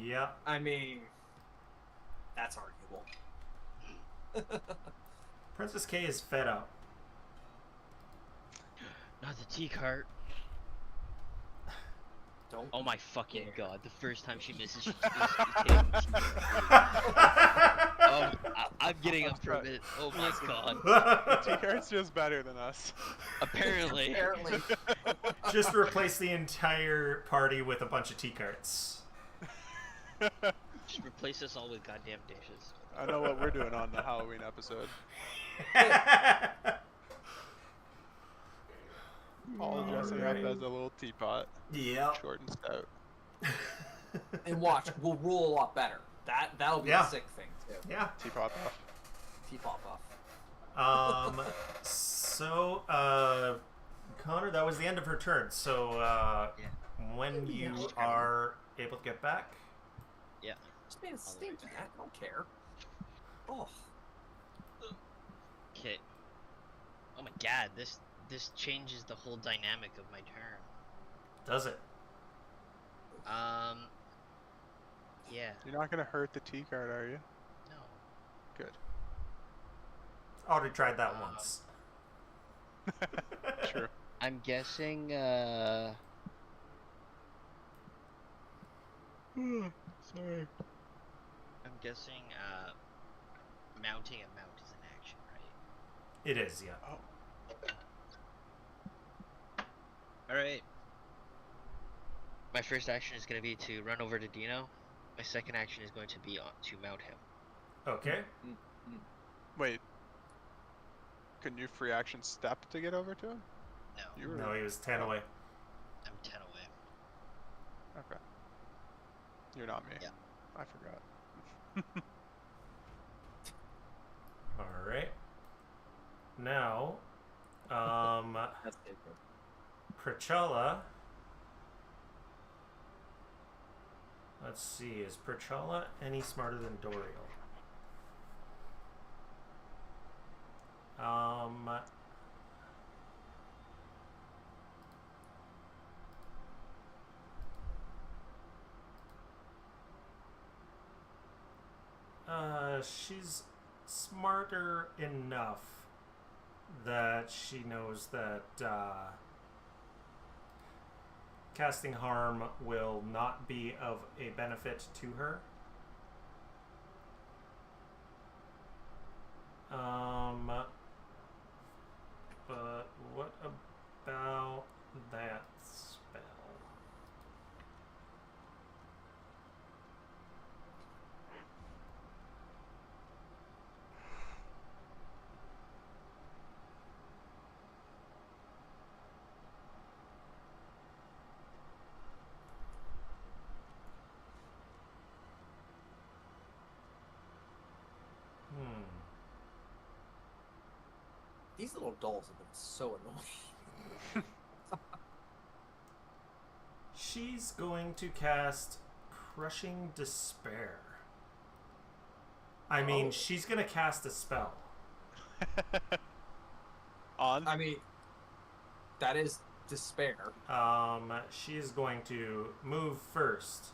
Yep. I mean, that's arguable. Princess K is fed up. Not the tea cart. Don't. Oh my fucking dare. god, the first time she misses, she's hitting the tea cart. Oh, I'm getting up for a minute. Oh my god. The T-Cart's just better than us. Apparently. Apparently. Just replace the entire party with a bunch of tea carts. Just replace us all with goddamn dishes. I know what we're doing on the Halloween episode. All dressing up as a little teapot. Yep. Short and stout. And watch, we'll rule a lot better. That'll be Yeah. a sick thing too. Yeah. Teapot buff. Teapot buff. So, Connor, that was the end of her turn. So, when you are able to get back, Yeah. Just made a stinky. I don't care. Oh. Okay. Oh my god, this changes the whole dynamic of my turn. does it? Yeah. You're not gonna hurt the T-Cart, are you? No. Good. Already tried that once. True. I'm guessing, Sorry. I'm guessing, mounting a mount is an action, right? It is, yeah. Oh. Alright. My first action is going to be to run over to Dino. My second action is going to be to mount him. Okay. Wait. Couldn't you free action step to get over to him? No, You were... No, he was 10 away. I'm 10 away. Okay. You're not me. Yeah. I forgot. Alright. Now, That's it. Prichala. Let's see, is Prichala any smarter than Doriel? She's smarter enough that she knows that casting harm will not be of a benefit to her. But what about that spell? These little dolls have been so annoying. She's going to cast Crushing Despair. I mean, she's going to cast a spell. On? I mean, that is despair. She is going to move first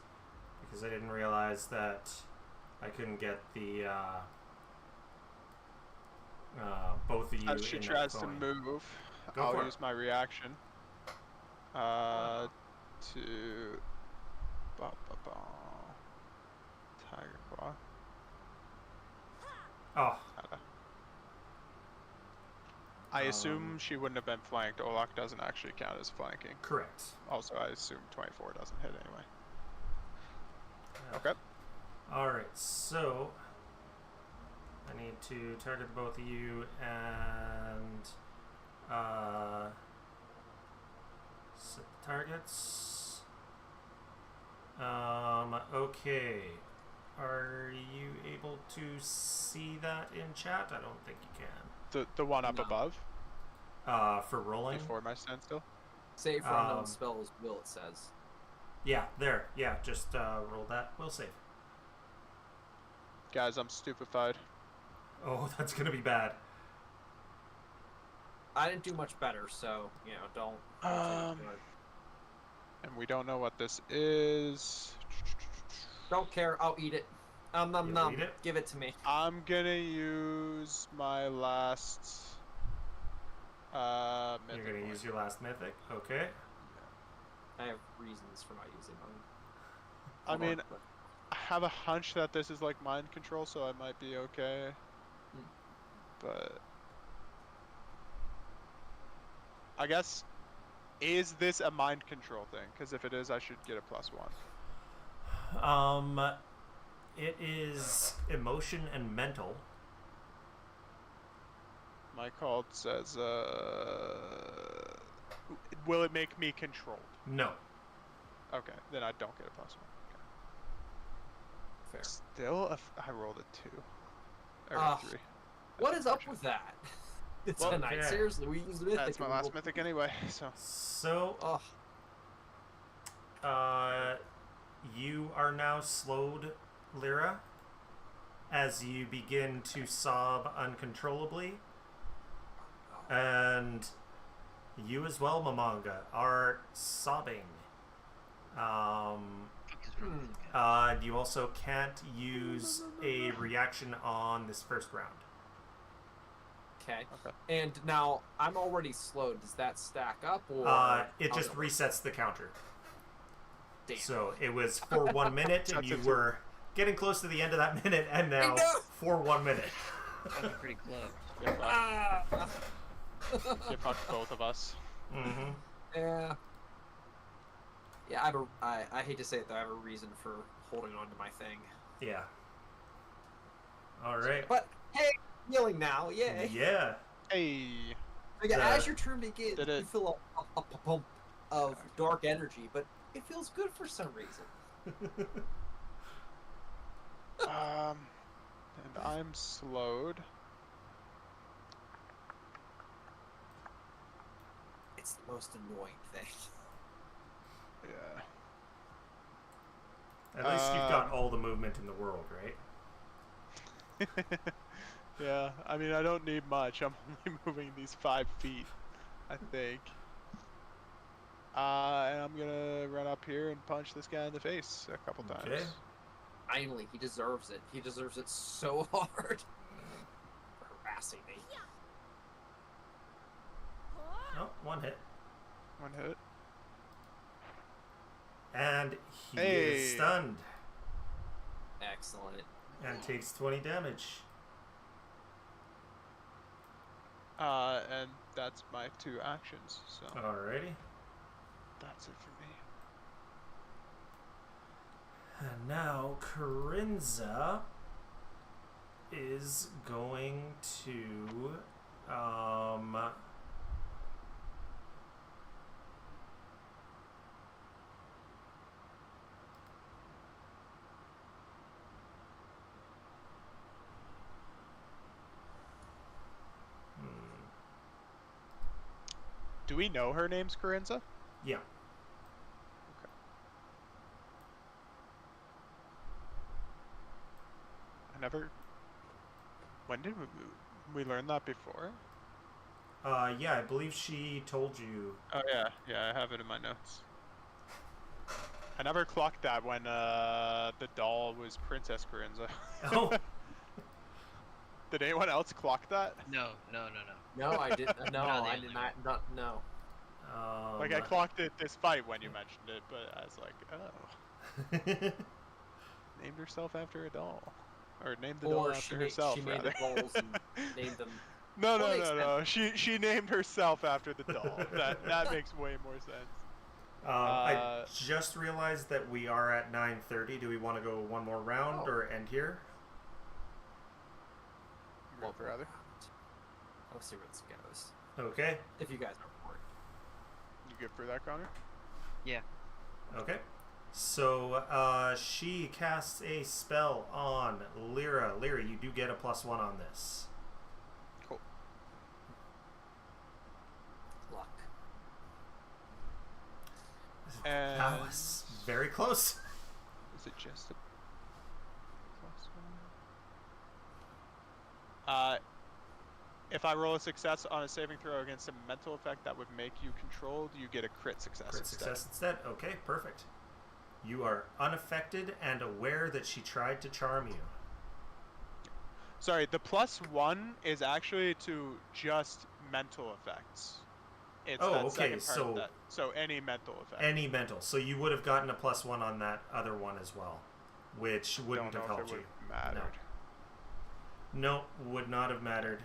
because I didn't realize that I couldn't get the both of you. As she in tries that to coin. move, Go I'll for it. use my reaction. To... Tiger Claw. Oh, I assume she wouldn't have been flanked. Olak doesn't actually count as flanking. correct. Also, I assume 24 doesn't hit anyway. Okay. All right, so I need to target both of you and set the targets. Okay. Are you able to see that in chat? I don't think you can. The one up No. above, For rolling? before my standstill. Save for unknown spells, will it says. Yeah, there. Yeah, just roll that. We'll save. Guys, I'm stupefied. Oh, that's gonna be bad. I didn't do much better, so don't. And we don't know what this is. Don't care. I'll eat it. Num You'll num. eat it? Give it to me. I'm gonna use my last You're mythic gonna point. use your last mythic. Okay. I have reasons for not using mine. I mean, I have a hunch that this is like mind control, so I might be okay. But I guess, is this a mind control thing? Because if it is, I should get a +1. It is emotion and mental. My card says, will it make me controlled? No. Okay, then I don't get a +1. Okay. Fair. Still, I rolled a 2. Or Ah, a 3. What is up with that? Well, Tonight, okay. seriously, we use the mythic. That's my last mythic anyway, so. So, Oh, you are now slowed, Lyra, as you begin to sob uncontrollably. And you as well, Mamanga, are sobbing. You also can't use a reaction on this first round. okay. And now I'm already slowed. Does that stack up, or It just resets the counter. Damn. So it was for 1 minute, and you were getting close to the end of that minute, and now for 1 minute. I'm pretty close. You fucked both of us. Mm-hmm. Yeah. Yeah, I hate to say it though, I have a reason for holding on to my thing. Yeah. All right. But hey, healing now, yay! Yeah. Hey. Like, as your turn begins, Did it- you feel a pump of dark energy, but it feels good for some reason. And I'm slowed. It's the most annoying thing. Yeah. At least you've got all the movement in the world, right? Yeah, I mean, I don't need much. I'm only moving these 5 feet, I think. And I'm gonna run up here and punch this guy in the face a couple times. Okay. Finally, he deserves it. He deserves it so hard for harassing me. Oh, 1 hit. 1 hit. And he Hey. is stunned Excellent. and takes 20 damage. And that's my 2 actions, so Alrighty. that's it for me. And now Corinza is going to Do we know her name's Corinza? yeah. Okay. I never. When did we learn that before? Yeah, I believe she told you. Oh yeah, I have it in my notes. I never clocked that when the doll was Princess Corinza. Oh. Did anyone else clock that? No. No, I didn't. No, Not the I only did not. No. Like I clocked it this fight when you mentioned it, but I was like, oh, named herself after a doll, or named the doll Or after herself. she made the rather. rolls and named them. No, Well, no, makes no, no. She named herself after the doll. That makes way more sense. I just realized that we are at 9:30. Do we want to go one more round Oh. or end here? Well, rather. I'll see where this goes. Okay. If you guys are bored. You good for that, Connor? Yeah. Okay. So she casts a spell on Lyra. Lyra, you do get a +1 on this. Cool. Luck. And That was very close. is it just a +1? If I roll a success on a saving throw against a mental effect that would make you controlled, you get a crit success Crit instead. success instead. Okay, perfect. You are unaffected and aware that she tried to charm you. Sorry, the +1 is actually to just mental effects. It's Oh, that okay, second part so- of that. So any mental effect. Any mental. So you would have gotten a +1 on that other one as well, which wouldn't Don't have know if helped it you. would have mattered. No, would not have mattered.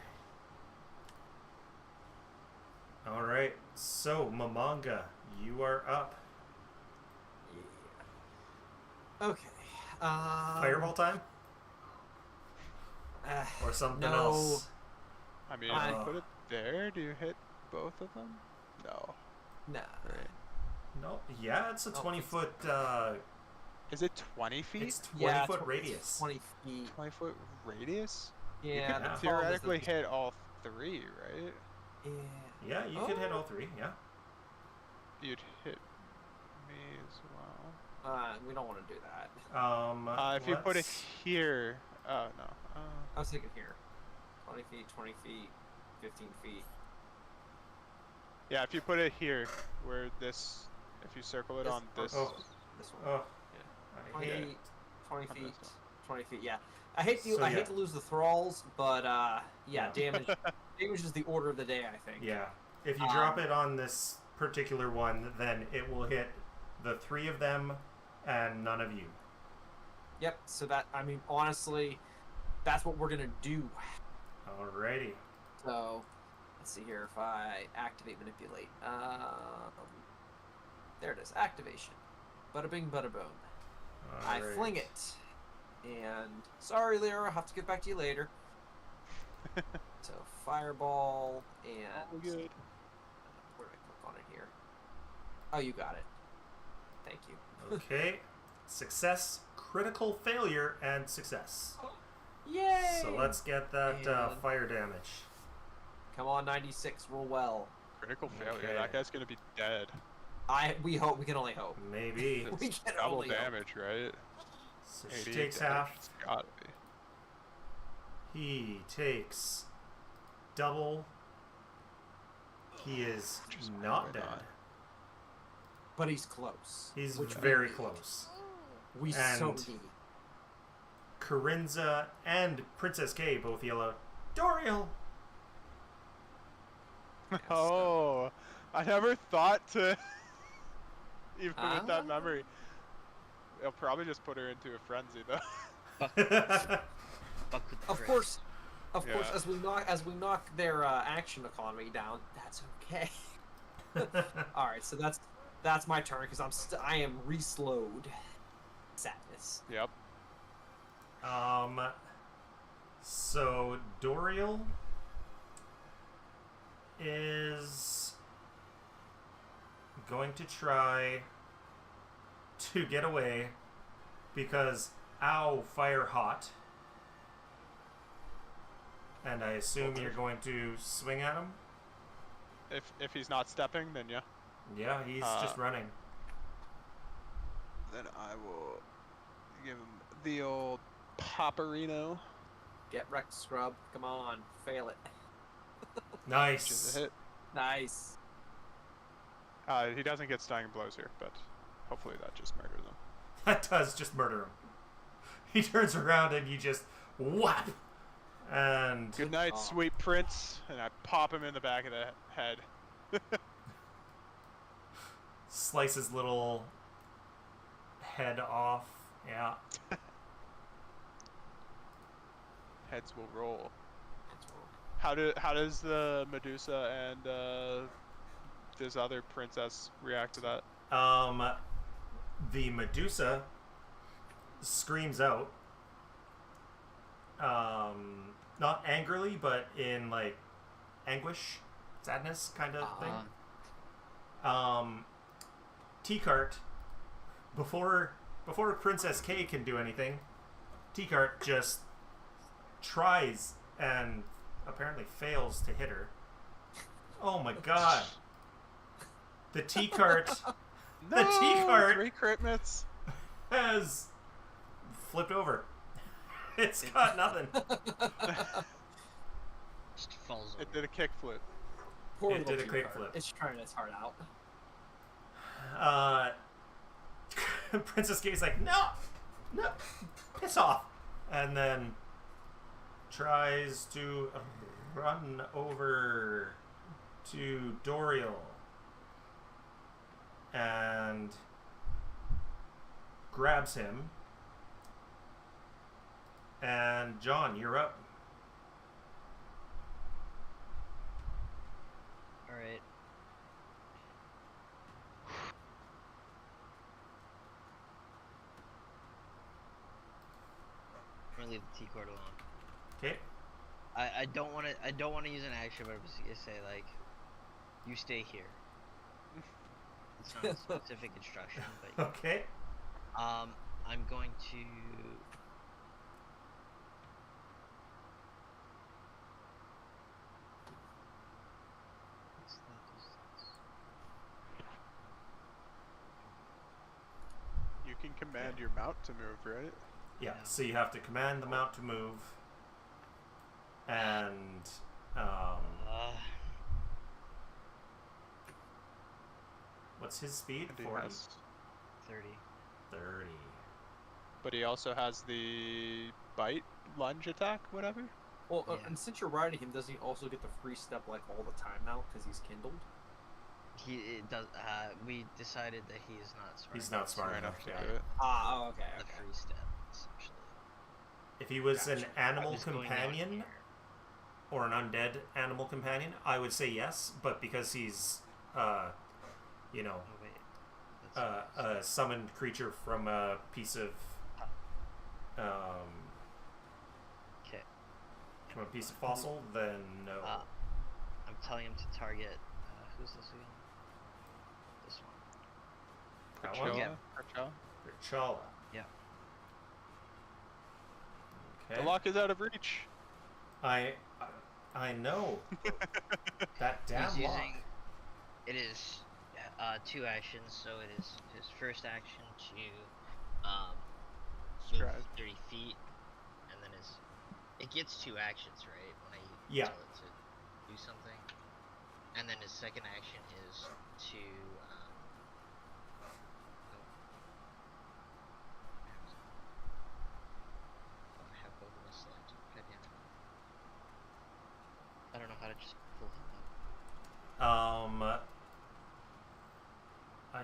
All right, so Mamanga, you are up. Yeah. Okay. Fireball time or something no. else? I mean, I- if you put it there, do you hit both of them? No. Nah. Right. No, yeah, it's a Oh, 20-foot. Is it 20 feet? It's 20-foot radius. 20 feet. 20-foot radius? Yeah. You the could problem is theoretically that- hit all 3, right? Yeah. Yeah, you could hit all 3. Yeah. You'd hit me as well. We don't want to do that. If you put it let's- here. Oh, no. I was thinking here. 20 feet, 20 feet, 15 feet. Yeah, if you put it here, where this. If you circle it This- on this. Oh. This one. Oh, Yeah. I 20 hate it. feet, 20 On feet, this one. 20 feet. Yeah. I hate to So, I yeah. hate to lose the thralls, but yeah, Yeah. damage damage is the order of the day, I think. Yeah. If you drop it on this particular one, then it will hit the 3 of them and none of you. Yep. So that, I mean, honestly, that's what we're gonna do. Alrighty. So let's see here if I activate manipulate. There it is. Activation. Bada bing, bada boom. I Alright. fling it. And sorry, Lyra, I'll have to get back to you later. So fireball and Oh, good. where do I click on it here? Oh, you got it. Thank you. Okay. Success, critical failure, and success. Yay! So let's get that And- fire damage. Come on, 96. Roll well. Critical failure. Okay. That guy's gonna be dead. We hope. We can only hope. Maybe. We can Double only hope. damage, right? So she 88 takes damage. half. It's gotta be. He takes double. He is Which is not why dead. not? But he's close. He's which we very need. close. We so And- need. Corinza and Princess K both yell out, Doriel! Oh, I never thought to. Even with that Ah. memory, they'll probably just put her into a frenzy though. Fuck with the Of crit. course, of course. Yeah. As we knock their action economy down, that's okay. All right, so that's my turn because I am reslowed. Sadness. Yep. So Doriel is going to try to get away because ow, fire hot. And I assume you're going to swing at him? If he's not stepping, then yeah. Yeah, he's just running. Then I will give him the old Paparino, Get wrecked, scrub. Come on, fail it. which is Nice. a hit. Nice. He doesn't get stunning blows here, but hopefully that just murders him. That does just murder him. He turns around and you just whap! And Good night, Oh. sweet prince, and I pop him in the back of the head. slice his little head off. Yeah. Heads will roll. How does the Medusa and this other princess react to that? The Medusa screams out. Not angrily, but in like anguish, sadness kind of thing. T-Cart, before Princess K can do anything, T-Cart just tries and apparently fails to hit her. Oh my god. The T-Cart No, The T-Cart 3 crit mitts. has flipped over. It's got nothing. Just falls over. It did a kickflip. Poor It little did a G-card. kickflip. It's trying its heart out. Princess Gay's like, no, piss off, and then tries to run over to Doriel and grabs him. And John, you're up. All right. I'm gonna leave the T card alone. Okay. I don't want to use an action, but I'm just gonna say like, you stay here. It's not a specific instruction, but Okay. I'm going to. What's that distance? You can command your mount to move, right? Yeah. No. So you have to command the mount to move, and what's his speed? And he 40. has- 30. 30. But he also has the bite, lunge attack, whatever. Well, Yeah. and since you're riding him, does he also get the free step like all the time now because he's kindled? It does. We decided that he is not smart. He's not smart enough. to Yeah. do it. Ah, okay, The okay. free step, essentially. If he was an Gotcha. animal Just going down companion here. or an undead animal companion, I would say yes. But because he's, you know, Oh wait. That's a summoned creature from a piece of, okay. from a piece of fossil, then no. I'm telling him to target. Who's this again? This one. That one? Yeah. Perchoa. Chala. Yeah. Okay. The lock is out of reach. I know. That damn He's lock. using. It is 2 actions, so it is his first action to move Stride. 30 feet, and then it gets 2 actions, right? When I Yeah. tell it to do something, and then his second action is to I have both of us selected. God damn it. I don't know how to just pull him up. I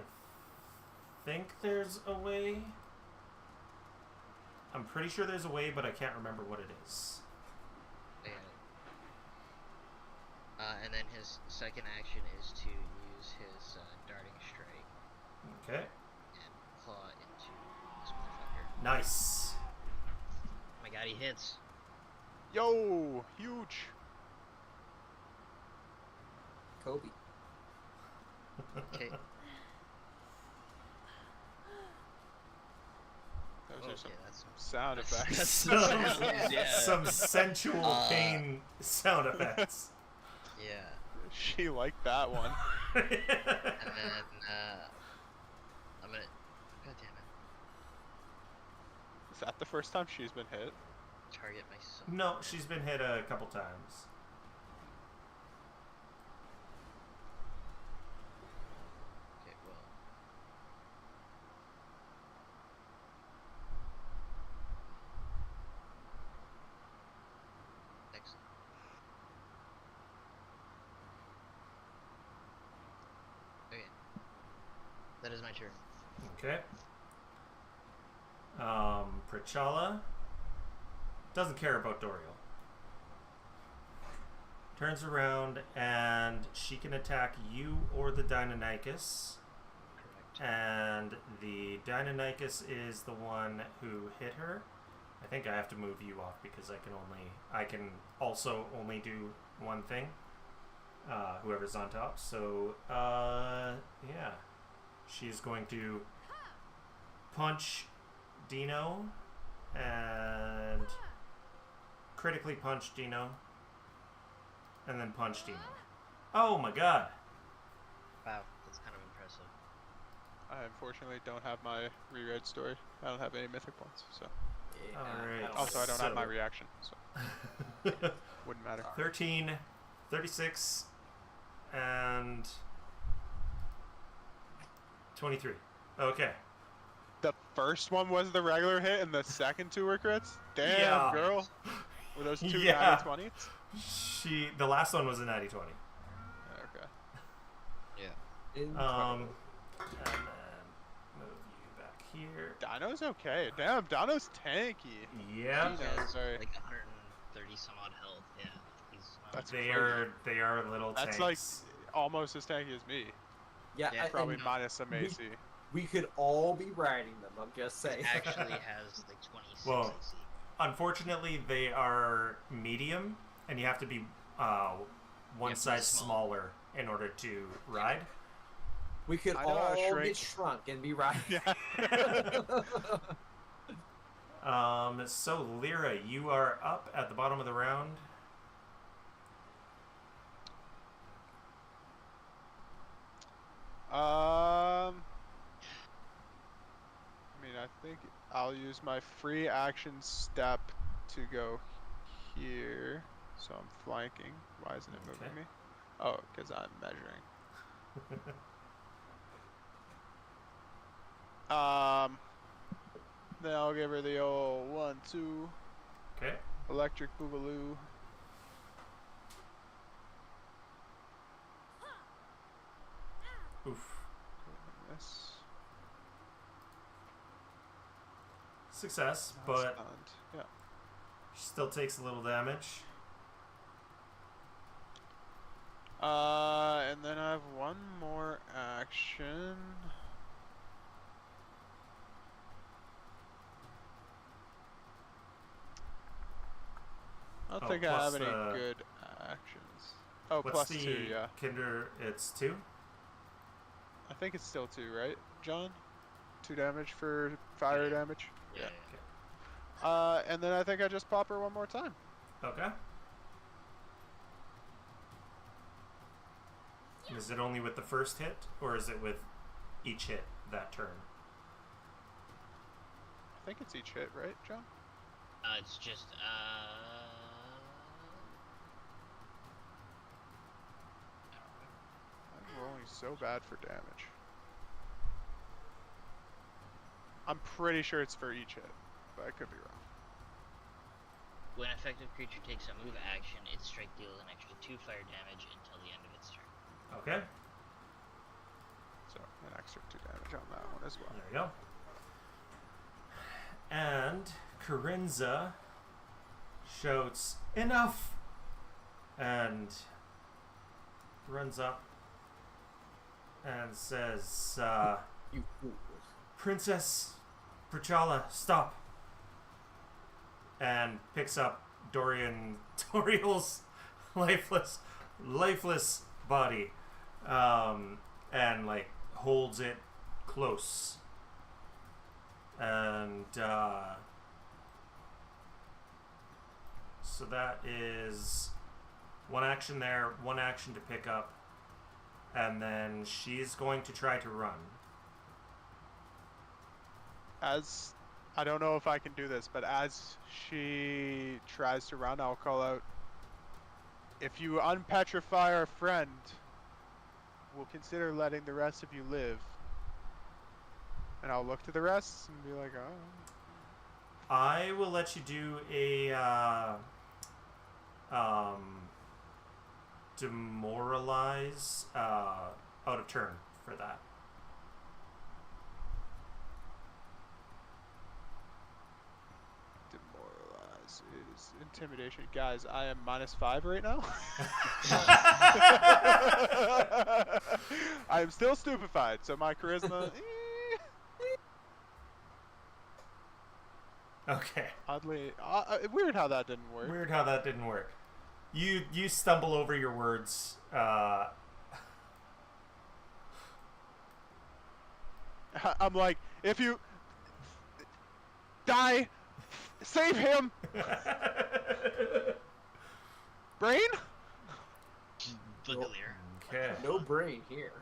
think there's a way. I'm pretty sure there's a way, but I can't remember what it is. I got it. And then his second action is to use his darting strike Okay. and claw into this motherfucker. Nice. Oh my god, he hits. Yo, huge. Kobe. Okay. Those are some Okay, that's sound that's- effects. Some, Yeah. some sensual pain sound effects. Yeah. She liked that one. And then I'm gonna. God damn it. Is that the first time she's been hit? Target myself. No, she's been hit a couple times. Okay, well. Excellent. Okay. That is my turn. Okay. Prachala doesn't care about Doriel. Turns around and she can attack you or the Deinonychus. Correct. And the Deinonychus is the one who hit her. I think I have to move you off because I can also only do one thing. Whoever's on top. So yeah. She's going to punch Dino and critically punch Dino and then punch Dino. Oh my god. Wow, that's kind of impressive. I unfortunately don't have my reread story. I don't have any mythic points, so. Yeah, Alright. Also, I don't have my So- reaction, so wouldn't matter. 13, 36, and 23. Okay. The first one was the regular hit, and the second two were crits. Damn, Yeah. girl. Were those two Yeah. natty 20s? The last one was a natty 20. Okay. Yeah. And then move you back here. Dino's okay. Damn, Dino's tanky. Yep. Jesus. He has sorry. like 130 some odd health. Yeah. He's not That's They are little That's tanks. like almost as tanky as me. Yeah, Yeah, Probably and minus some AC. we could all be riding them. I'm just saying. actually has like 26 Well, AC. Unfortunately, they are medium, and you have to be one be size small. smaller in order to ride. We could I know how to all shrink. get shrunk and be riding. Yeah. So Lyra, you are up at the bottom of the round. I mean, I think I'll use my free action step to go here. So I'm flanking. Why isn't it moving Okay. me? Oh, because I'm measuring. Then I'll give her the old 1-2 Okay. electric boogaloo. Oof. This. Success, Not but stunned. Yeah. still takes a little damage. And then I have one more action. I don't think I plus have any the- good actions. Oh, What's plus the 2, yeah. Kinder? It's 2? I think it's still 2, right, John? 2 damage for fire damage. Yeah. And then I think I just pop her one more time. Okay. Is it only with the first hit, or is it with each hit that turn? I think it's each hit, right, John? It's just I'm rolling so bad for damage. I'm pretty sure it's for each hit, but I could be wrong. when an effective creature takes a move action, its strike deals an extra 2 fire damage until the end of its turn. Okay. So an extra 2 damage on that one as well. There you go. And Corinza shouts, "Enough!" and runs up and says, You fool. "Princess Prichala, stop!" And picks up Toriel's lifeless body, and like holds it close. And so that is one action there, one action to pick up, and then she's going to try to run. As I don't know if I can do this, but as she tries to run, I'll call out, "If you unpetrify our friend, we'll consider letting the rest of you live." And I'll look to the rest and be like, "Oh." I will let you do a demoralize out of turn for that. Demoralize is intimidation. Guys, I am -5 right now. I am still stupefied, so my charisma, Okay. oddly, weird how that didn't work. Weird how that didn't work. You stumble over your words. I'm like, if you die, save him, brain. Boogalier. Okay. No brain here.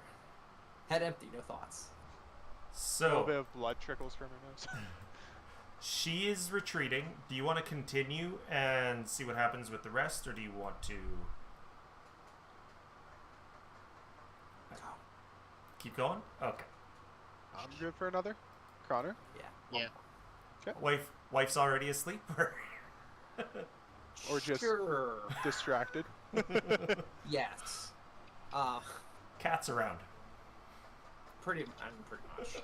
Head empty, no thoughts. A little bit So of blood trickles from her nose. She is retreating. Do you want to continue and see what happens with the rest, or do you want to keep going? Okay. I'm good for another. Connor? Yeah. Yeah. Wife's already asleep. Or just Sure. distracted? Yes. Cat's around. Pretty much.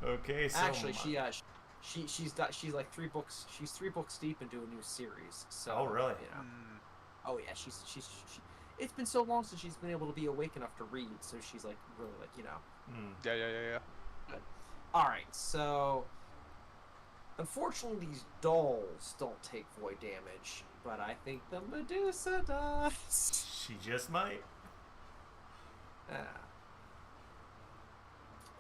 Okay, so Actually, she's like 3 books. She's 3 books deep into a new series. So. Oh, really? You know. Oh yeah, she. It's been so long since she's been able to be awake enough to read, so she's like really like Yeah. All right, so unfortunately these dolls don't take void damage, but I think the Medusa does. she just might.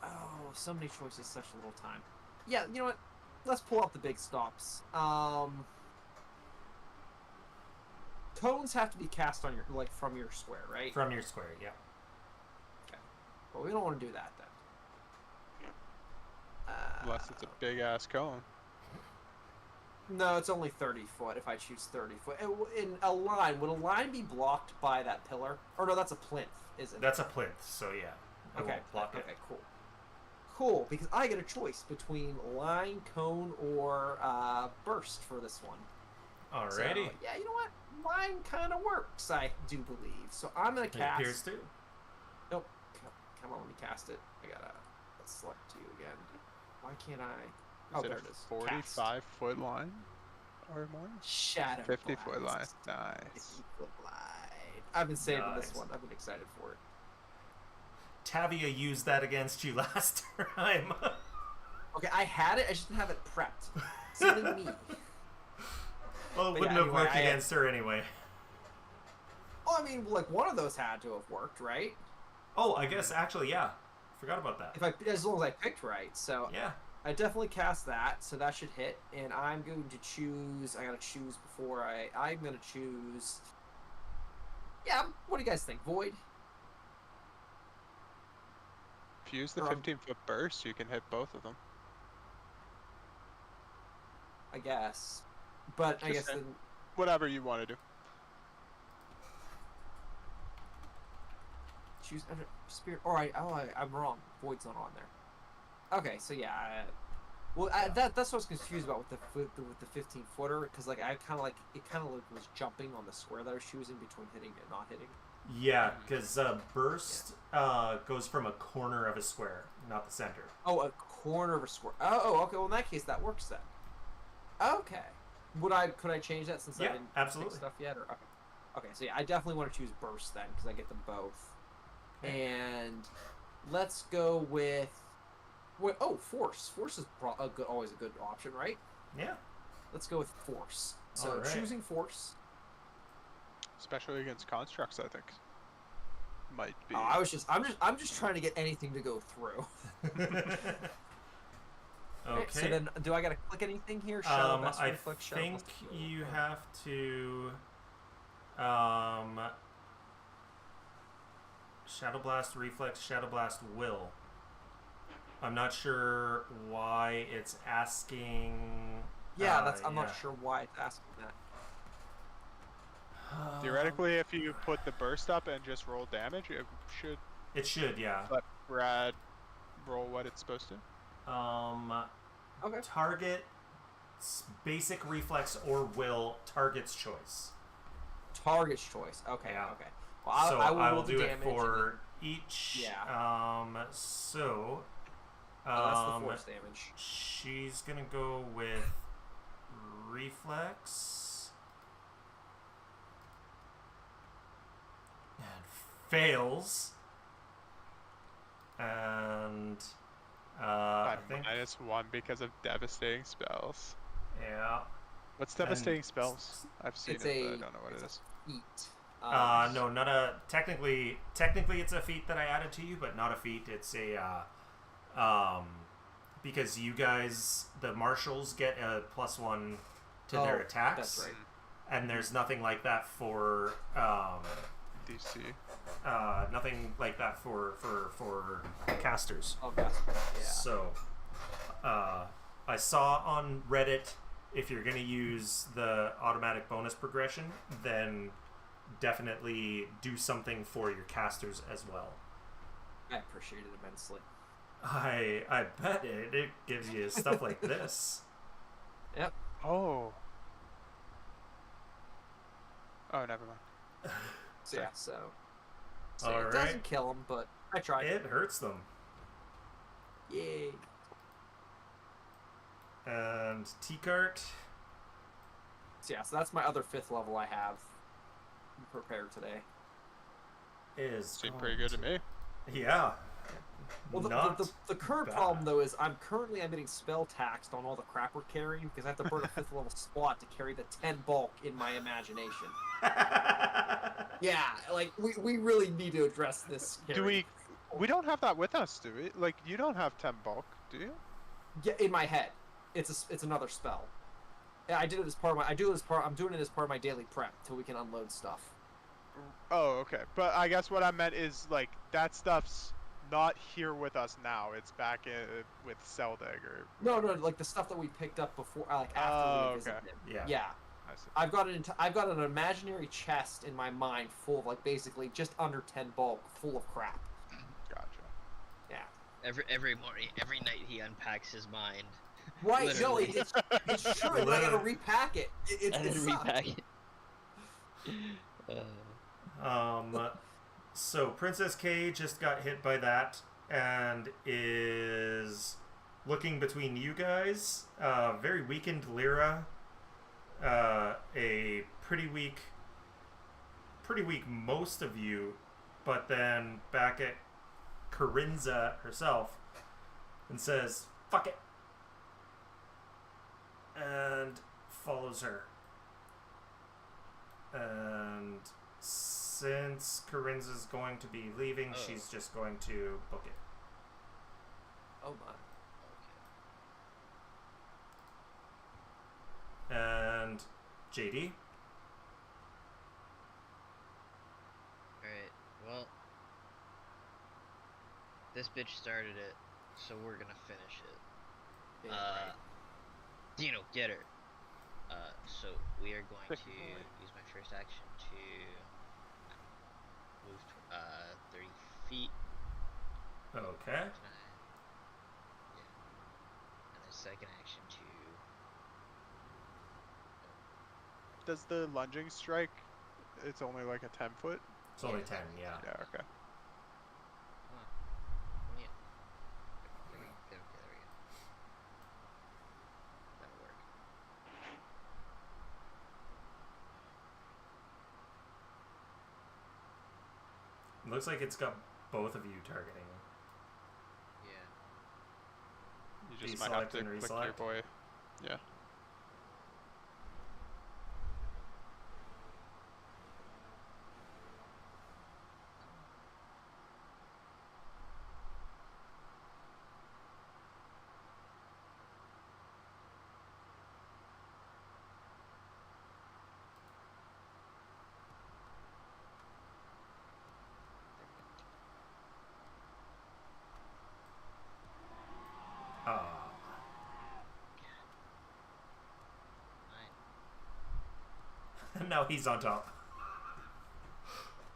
Oh, so many choices, such a little time. Yeah, you know what? Let's pull out the big stops. Cones have to be cast on your from your square, right? From your square, yeah. Okay. Well, we don't want to do that then. Unless it's a big ass cone. No, it's only 30 foot if I choose 30 foot. In a line, would a line be blocked by that pillar? Or no, that's a plinth, isn't it? That's a plinth, so yeah. I Okay, won't block it. okay, cool. Cool, because I get a choice between line, cone, or burst for this one. Alrighty. So, yeah, you know what? Line kind of works, I do believe. So I'm going to It cast... appears to. Nope. Come on, let me cast it. Let's select you again. Why can't I... Is Oh, it there a it is. 45-foot line or more? Shadow 50-foot line. Blast. Nice. 50-foot line. I've been saving this Nice. one. I've been excited for it. Tavia used that against you last time. Okay, I had it. I just didn't have it prepped. Silly me. Well, it But wouldn't yeah, have anyway, worked against her anyway. Oh, I mean, like one of those had to have worked, right? Oh, I guess actually, yeah. Forgot about that. As long as I picked right. So Yeah. I definitely cast that, so that should hit. And I'm going to choose. I gotta choose before I'm gonna choose. Yeah. What do you guys think? Void. If you use the 15-foot burst, you can hit both of them. I guess. But I Just guess saying. then. Whatever you want to do. Choose spirit. Or I'm wrong. Void's not on there. Okay, so yeah. That's what I was confused about with the 15-footer, because like I kind of like it was jumping on the square that I was choosing between hitting and not hitting. Yeah, because burst goes from a corner of a square, not the center. Oh, a corner of a square. Oh, okay. Well, in that case, that works then. Okay. Could I change that since I Yeah, didn't absolutely. pick stuff yet? Or okay. So yeah, I definitely want to choose burst then because I get them both. And let's go with. Force. Force is always a good option, right? Yeah. Let's go with force. So Alright. choosing force. Especially against constructs, I think. Might be. Oh, I'm just trying to get anything to go through. Okay. So then, do I gotta click anything here? Shadow Blast, I Reflex, Shadow think Blast. you have to Shadow Blast, Reflex, Shadow Blast, Will. I'm not sure why it's asking. Yeah, I'm not sure why it's asking that. Theoretically, if you put the burst up and just roll damage, it should It should, yeah. let Brad roll what it's supposed to. Okay. Target, basic reflex or will, target's choice. Target's choice. Okay. Yeah. Okay. Well, So I will I roll will the do it damage for each. Yeah. So. that's the force damage. She's gonna go with reflex. And fails. And I think -1 because of devastating spells. yeah. What's devastating And spells? I've seen It's it, but I a- don't know what it is. Eat. No, not a technically it's a feat that I added to you, but not a feat. It's a because you guys, the marshals, get a +1 to their attacks. That's right. And there's nothing like that for DC. nothing like that for casters. Oh, that's yeah. So I saw on Reddit, if you're going to use the automatic bonus progression, then definitely do something for your casters as well. I appreciate it immensely. I bet it gives you stuff like this. Yep. Oh. Oh, never mind. So, yeah, so All it right. doesn't kill them, but I tried. It hurts them. Yay. And T-Cart. So yeah, so that's my other 5th level I have prepared today. Is Seemed pretty good to me. Yeah. Well, the current bad. problem though is I'm getting spell taxed on all the crap we're carrying because I have to burn a 5th level spot to carry the 10 bulk in my imagination. Yeah, like we really need to address this. Do we don't have that with us, do we? Like, you don't have 10 bulk, do you? Yeah, in my head, it's another spell. Yeah, I did it as part of my. I'm doing it as part of my daily prep till we can unload stuff. Oh, okay. But I guess what I meant is, like, that stuff's not here with us now. It's back with Seldig or... No, like the stuff that we picked up before, like after we visited him. Yeah. Yeah. I see. I've got an imaginary chest in my mind full of, like, basically just under 10 bulk, full of crap. Gotcha. Yeah. Every morning, every night he unpacks his mind. Right. No, Literally. it's true. And I gotta repack it. It sucks. Repack it. So Princess K just got hit by that and is looking between you guys. Very weakened Lyra. A pretty weak most of you, but then back at Corinza herself and says, "Fuck it," and follows her. And since Corinza's going to be leaving, she's just going to book it. Oh my. And JD? Alright, well, this bitch started it, so we're gonna finish it. Yeah, right. Dino, get her. So we are going to use my first action to move 30 feet. Okay. Yeah. And then second action to... Does the lunging strike, it's only like a 10 foot? It's only 10, yeah. Yeah, okay. Come on. Yeah. There we go. That'll work. It looks like it's got both of you targeting. Yeah. You just might have to Deselect and click your reselect. boy. Yeah. Now he's on top.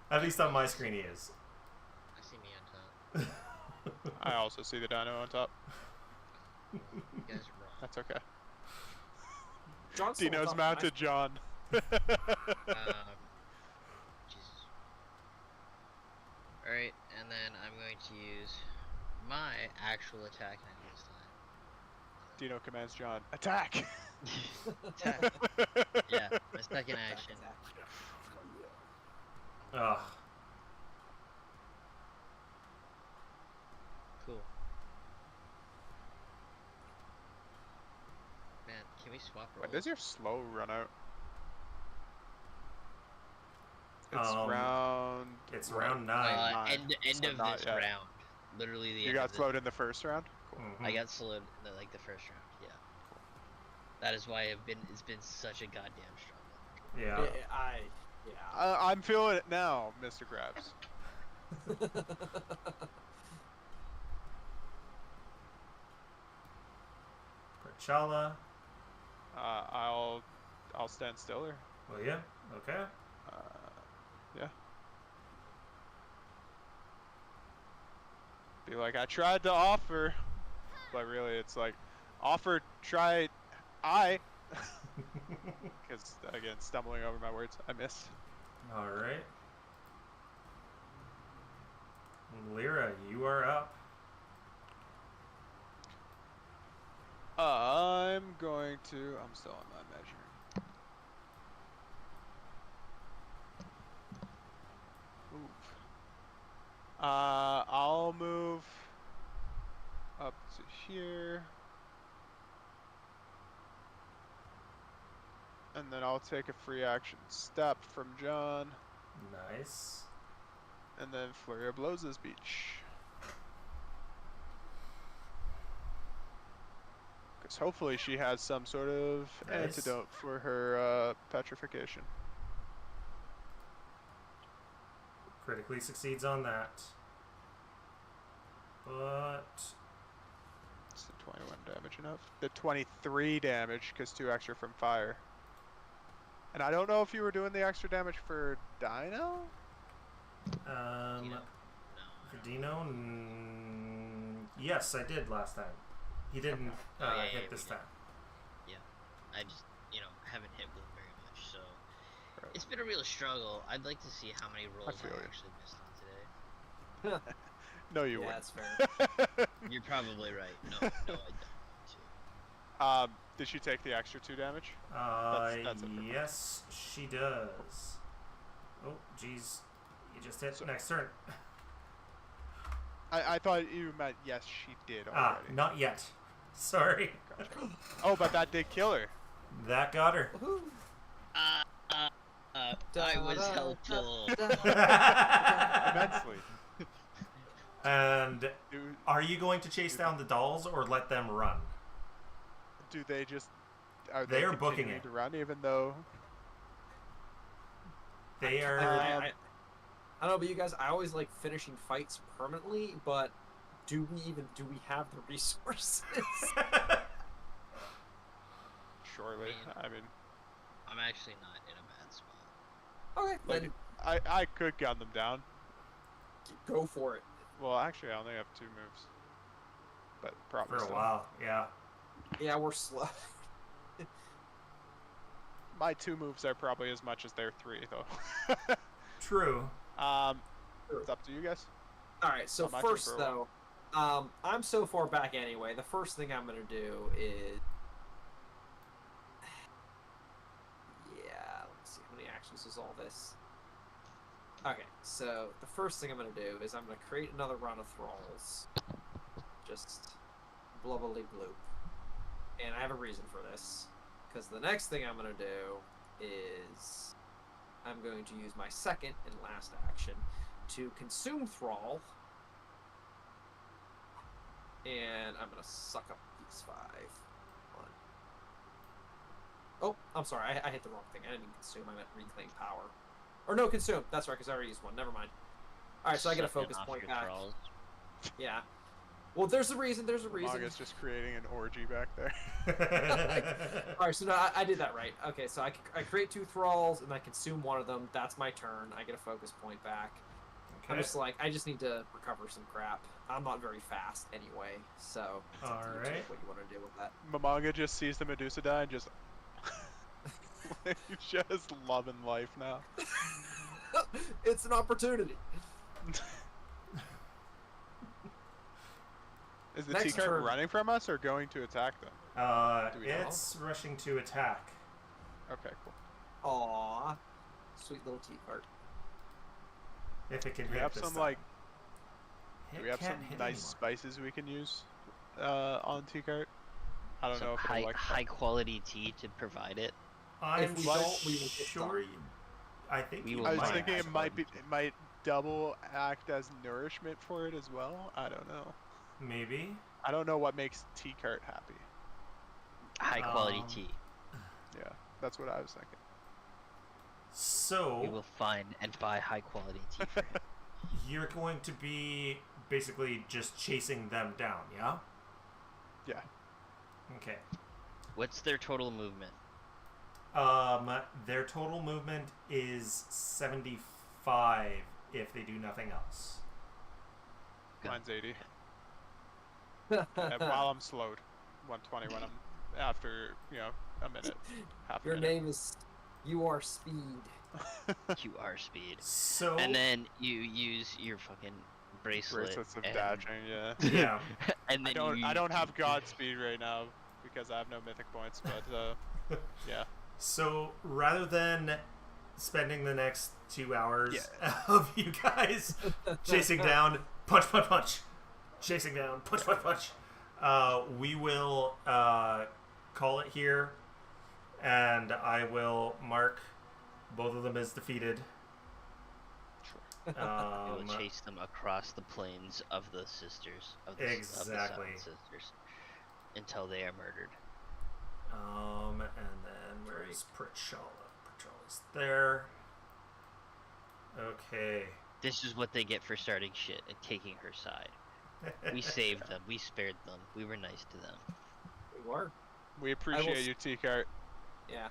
At least on my screen he is. I see me on top. I also see the dino on top. You guys are wrong. That's okay. John's still on Dino's top of mounted John. Jesus. Alright, and then I'm going to use my actual attack this time. Dino commands John, attack! Attack. Yeah, my second action. Ugh. Cool. Man, can we swap roles? When does your slow run out? It's Um, round... It's round 9. nine. End So of not this yet. round. Literally the You end got of slowed in the first round? Cool. Mhm. I got slowed in the first round, yeah. That is why it's been such a goddamn struggle. Yeah. I'm feeling it now, Mr. Krabs. Chala. I'll stand stiller. Will you? Okay. Yeah. Be like, I tried to offer, but really it's like, offer, try, because again, stumbling over my words, I missed. All right. Lyra, you are up. I'm going to. I'm still on my measuring. Move. I'll move up to here. And then I'll take a free action step from John. Nice. And then Flurry of Blows this beach. Because hopefully she has some sort of Nice. antidote for her petrification. Critically succeeds on that. But It's the 21 damage enough. The 23 damage, because 2 extra from fire. And I don't know if you were doing the extra damage for Dino? Dino? for Dino, yes, I did last time. He didn't hit this time. Yeah, I just, haven't hit Bloom very much, so Right. it's been a real struggle. I'd like to see how many rolls feel I you. actually missed on today. No, you Yeah, wouldn't. that's fair. You're probably right. No, I don't. Did she take the extra 2 damage? That's it for me. Yes, she does. Oh, jeez. You just hit So- next turn. I thought you meant yes, she did already. Not yet. Sorry. Gotcha. Oh, but that did kill her. That got her. Woohoo. I was helpful. Immensely. And Do, are you going to chase down the dolls or let them run? do they just... Are They they are booking continuing it. to run even though... They are. I don't know about you guys. I always like finishing fights permanently, but do we have the resources? Surely. I mean, I'm actually not in a bad spot. Okay, then I could gun them down. go for it. Well, actually, I only have 2 moves. But probably For a still. while, yeah. Yeah, we're slow. My 2 moves are probably as much as their 3, though. True. It's up to you guys. All right, so I'm actually first for a though, I'm so far back anyway. The first thing I'm gonna do is, let's see how many actions is all this. Okay, so the first thing I'm gonna do is I'm gonna create another run of thralls. Just blubbly bloop, and I have a reason for this, because the next thing I'm gonna do is I'm going to use my second and last action to consume thrall, and I'm gonna suck up E65. One. Oh, I'm sorry, I hit the wrong thing. I didn't mean consume, I meant reclaim power. Or no, consume. That's right, because I already used one. Never mind. All right, so I get a Sucking focus off point your back. thralls. Yeah. Well, there's a reason. There's a reason. Maga's just creating an orgy back there. All right, so no, I did that right. Okay, so I create 2 thralls and I consume one of them. That's my turn. I get a focus point back. I'm Okay. just like, I just need to recover some crap. I'm not very fast anyway, so it's up to you two Alright. what you want to do with that. Mamanga just sees the Medusa die and just... just loving life now. It's an opportunity. Is the Next T-cart turn. running from us or going to attack them? Do we know? It's rushing to attack. Okay, cool. Aww, sweet little tea cart. If it can Do we hit have this some, time. like... It Do we have some can't hit nice anymore. spices we can use on T-cart? I don't Some know if high, it'll like... high quality tea to provide it. I'm If we don't, we will get sure. done. I think We you will I was might thinking it actually. might be, it might double act as nourishment for it as well. I don't know. Maybe. I don't know what makes T-cart happy. High quality Um, tea. Yeah, that's what I was thinking. So We will find and buy high quality tea for him. you're going to be basically just chasing them down, yeah? Yeah. Okay. What's their total movement? Their total movement is 75 if they do nothing else. Mine's 80. And while I'm slowed, 120 when I'm after a minute, half a Your minute. name is. You are speed. You are speed. So And then you use your fucking bracelet. Bracelets of and, dashing, yeah. yeah. And then I don't have Godspeed right now because I have no mythic points, but yeah. So rather than spending the next 2 hours of you guys chasing down, punch, punch, punch, chasing down, punch, punch, punch, we will call it here, and I will mark both of them as defeated. you will chase them across the plains of the sisters, of the Exactly. Seven sisters, until they are murdered. And then where's Pritchalla? Pritchalla's there. Okay. This is what they get for starting shit and taking her side. We saved them. We spared them. We were nice to them. We were. We appreciate you, T-Cart. Yeah.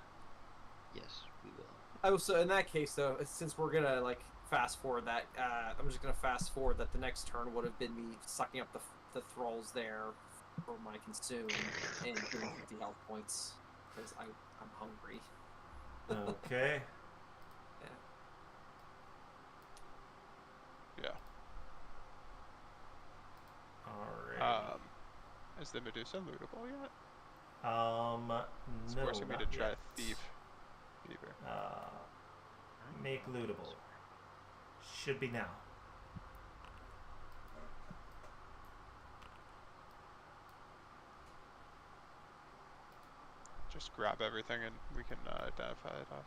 Yes, we will. I was in that case though, since we're gonna fast forward that, I'm just gonna fast forward that the next turn would have been me sucking up the thralls there for my consume and getting 50 health points because I'm hungry. Okay. Yeah. Alright. Is the Medusa lootable yet? It's no, forcing me not to try yet. thief. Fever. Make lootable. Should be now. Just grab everything and we can identify it off.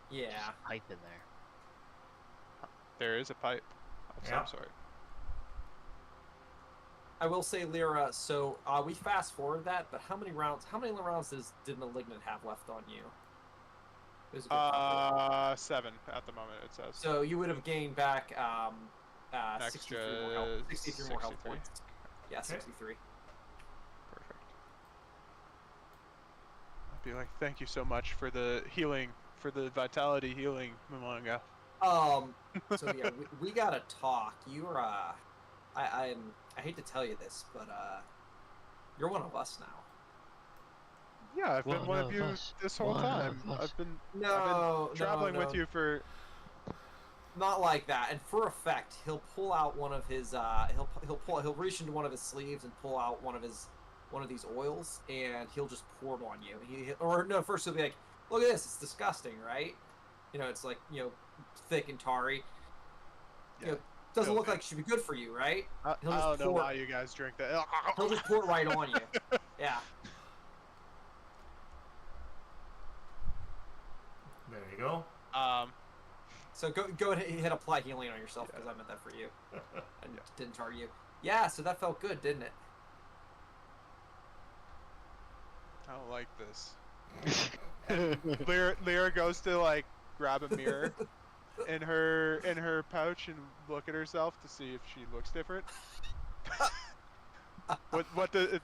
Yeah. Just pipe in there. There is a pipe of Yeah. some sort. I will say, Lyra. So we fast forward that, but how many rounds did Malignant have left on you? It was a good calculation. 7 at the moment it says. So you would have gained back 63 Extra more health, 63 more health 63. points. Yeah, 63. Perfect. I'd be like, thank you so much for the healing, for the vitality healing, Momonga. So yeah, we gotta talk. You're I hate to tell you this, but you're one of us now. Yeah, I've been one of you this whole time. I've been traveling with you for. Not like that. And for effect, he'll pull out one of his he'll reach into one of his sleeves and pull out one of these oils, and he'll just pour it on you. First he'll be like, "Look at this, it's disgusting, right? It's like thick and tarry. Yeah. Doesn't look like it should be good for you, right? I don't know why you guys drink that. He'll just pour it right on you. Yeah. There you go. So go ahead and hit apply healing on yourself because I meant that for you and didn't target you. Yeah, so that felt good, didn't it? I don't like this. And Lyra goes to grab a mirror in her pouch and look at herself to see if she looks different. What do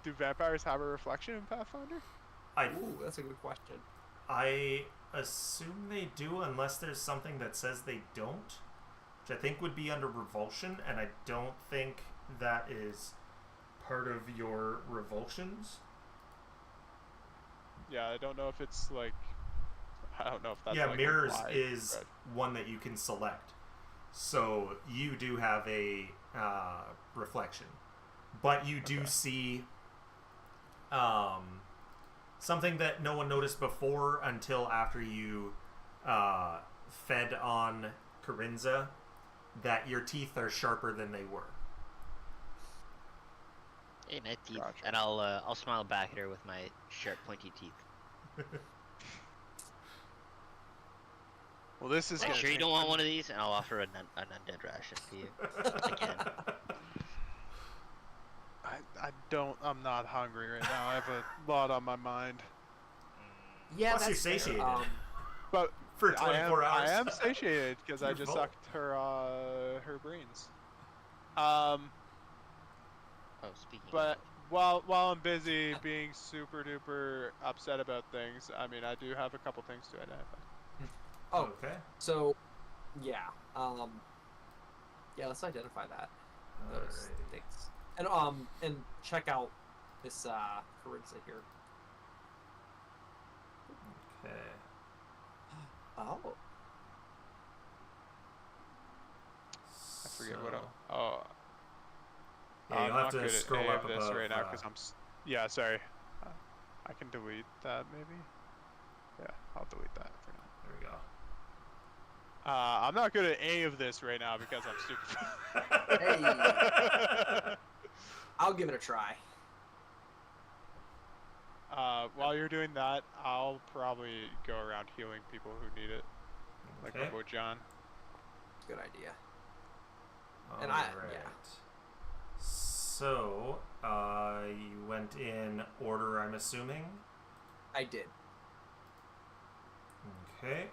vampires have a reflection in Pathfinder? Ooh, that's a good question. I assume they do, unless there's something that says they don't, which I think would be under revulsion, and I don't think that is part of your revulsions. Yeah, I don't know if it's I don't know if that's mirrors applied, is but... one that you can select, so you do have a reflection, but you do see something that no one noticed before until after you fed on Corinza, that your teeth are sharper than they were. Hey, nice teeth. Gotcha. And I'll smile back at her with my sharp, pointy teeth. Well, this is. Are you sure you don't want one of these? And I'll offer an undead ration to you. Again. I'm not hungry right now. I have a lot on my mind. Yeah, Plus that's you're satiated. But For 24 hours. I am satiated because I You're just full. sucked her brains. Oh, speaking But while I'm busy being super duper upset about things, I mean, I do have a couple things to identify. Oh, Okay. so yeah, yeah. Let's identify that those Alrighty. things, and check out this Carissa here. Okay. Oh, I forget what. So- Oh, Yeah, I'm you'll have not to good scroll at any up of this above. right now because Yeah, sorry. I can delete that maybe. Yeah, I'll delete that for now. There we go. I'm not good at any of this right now because I'm stupid. hey, I'll give it a try. While you're doing that, I'll probably go around healing people who need it, like my Okay. boy John. Good idea. All And right. yeah. So, you went in order, I'm assuming. I did. Okay.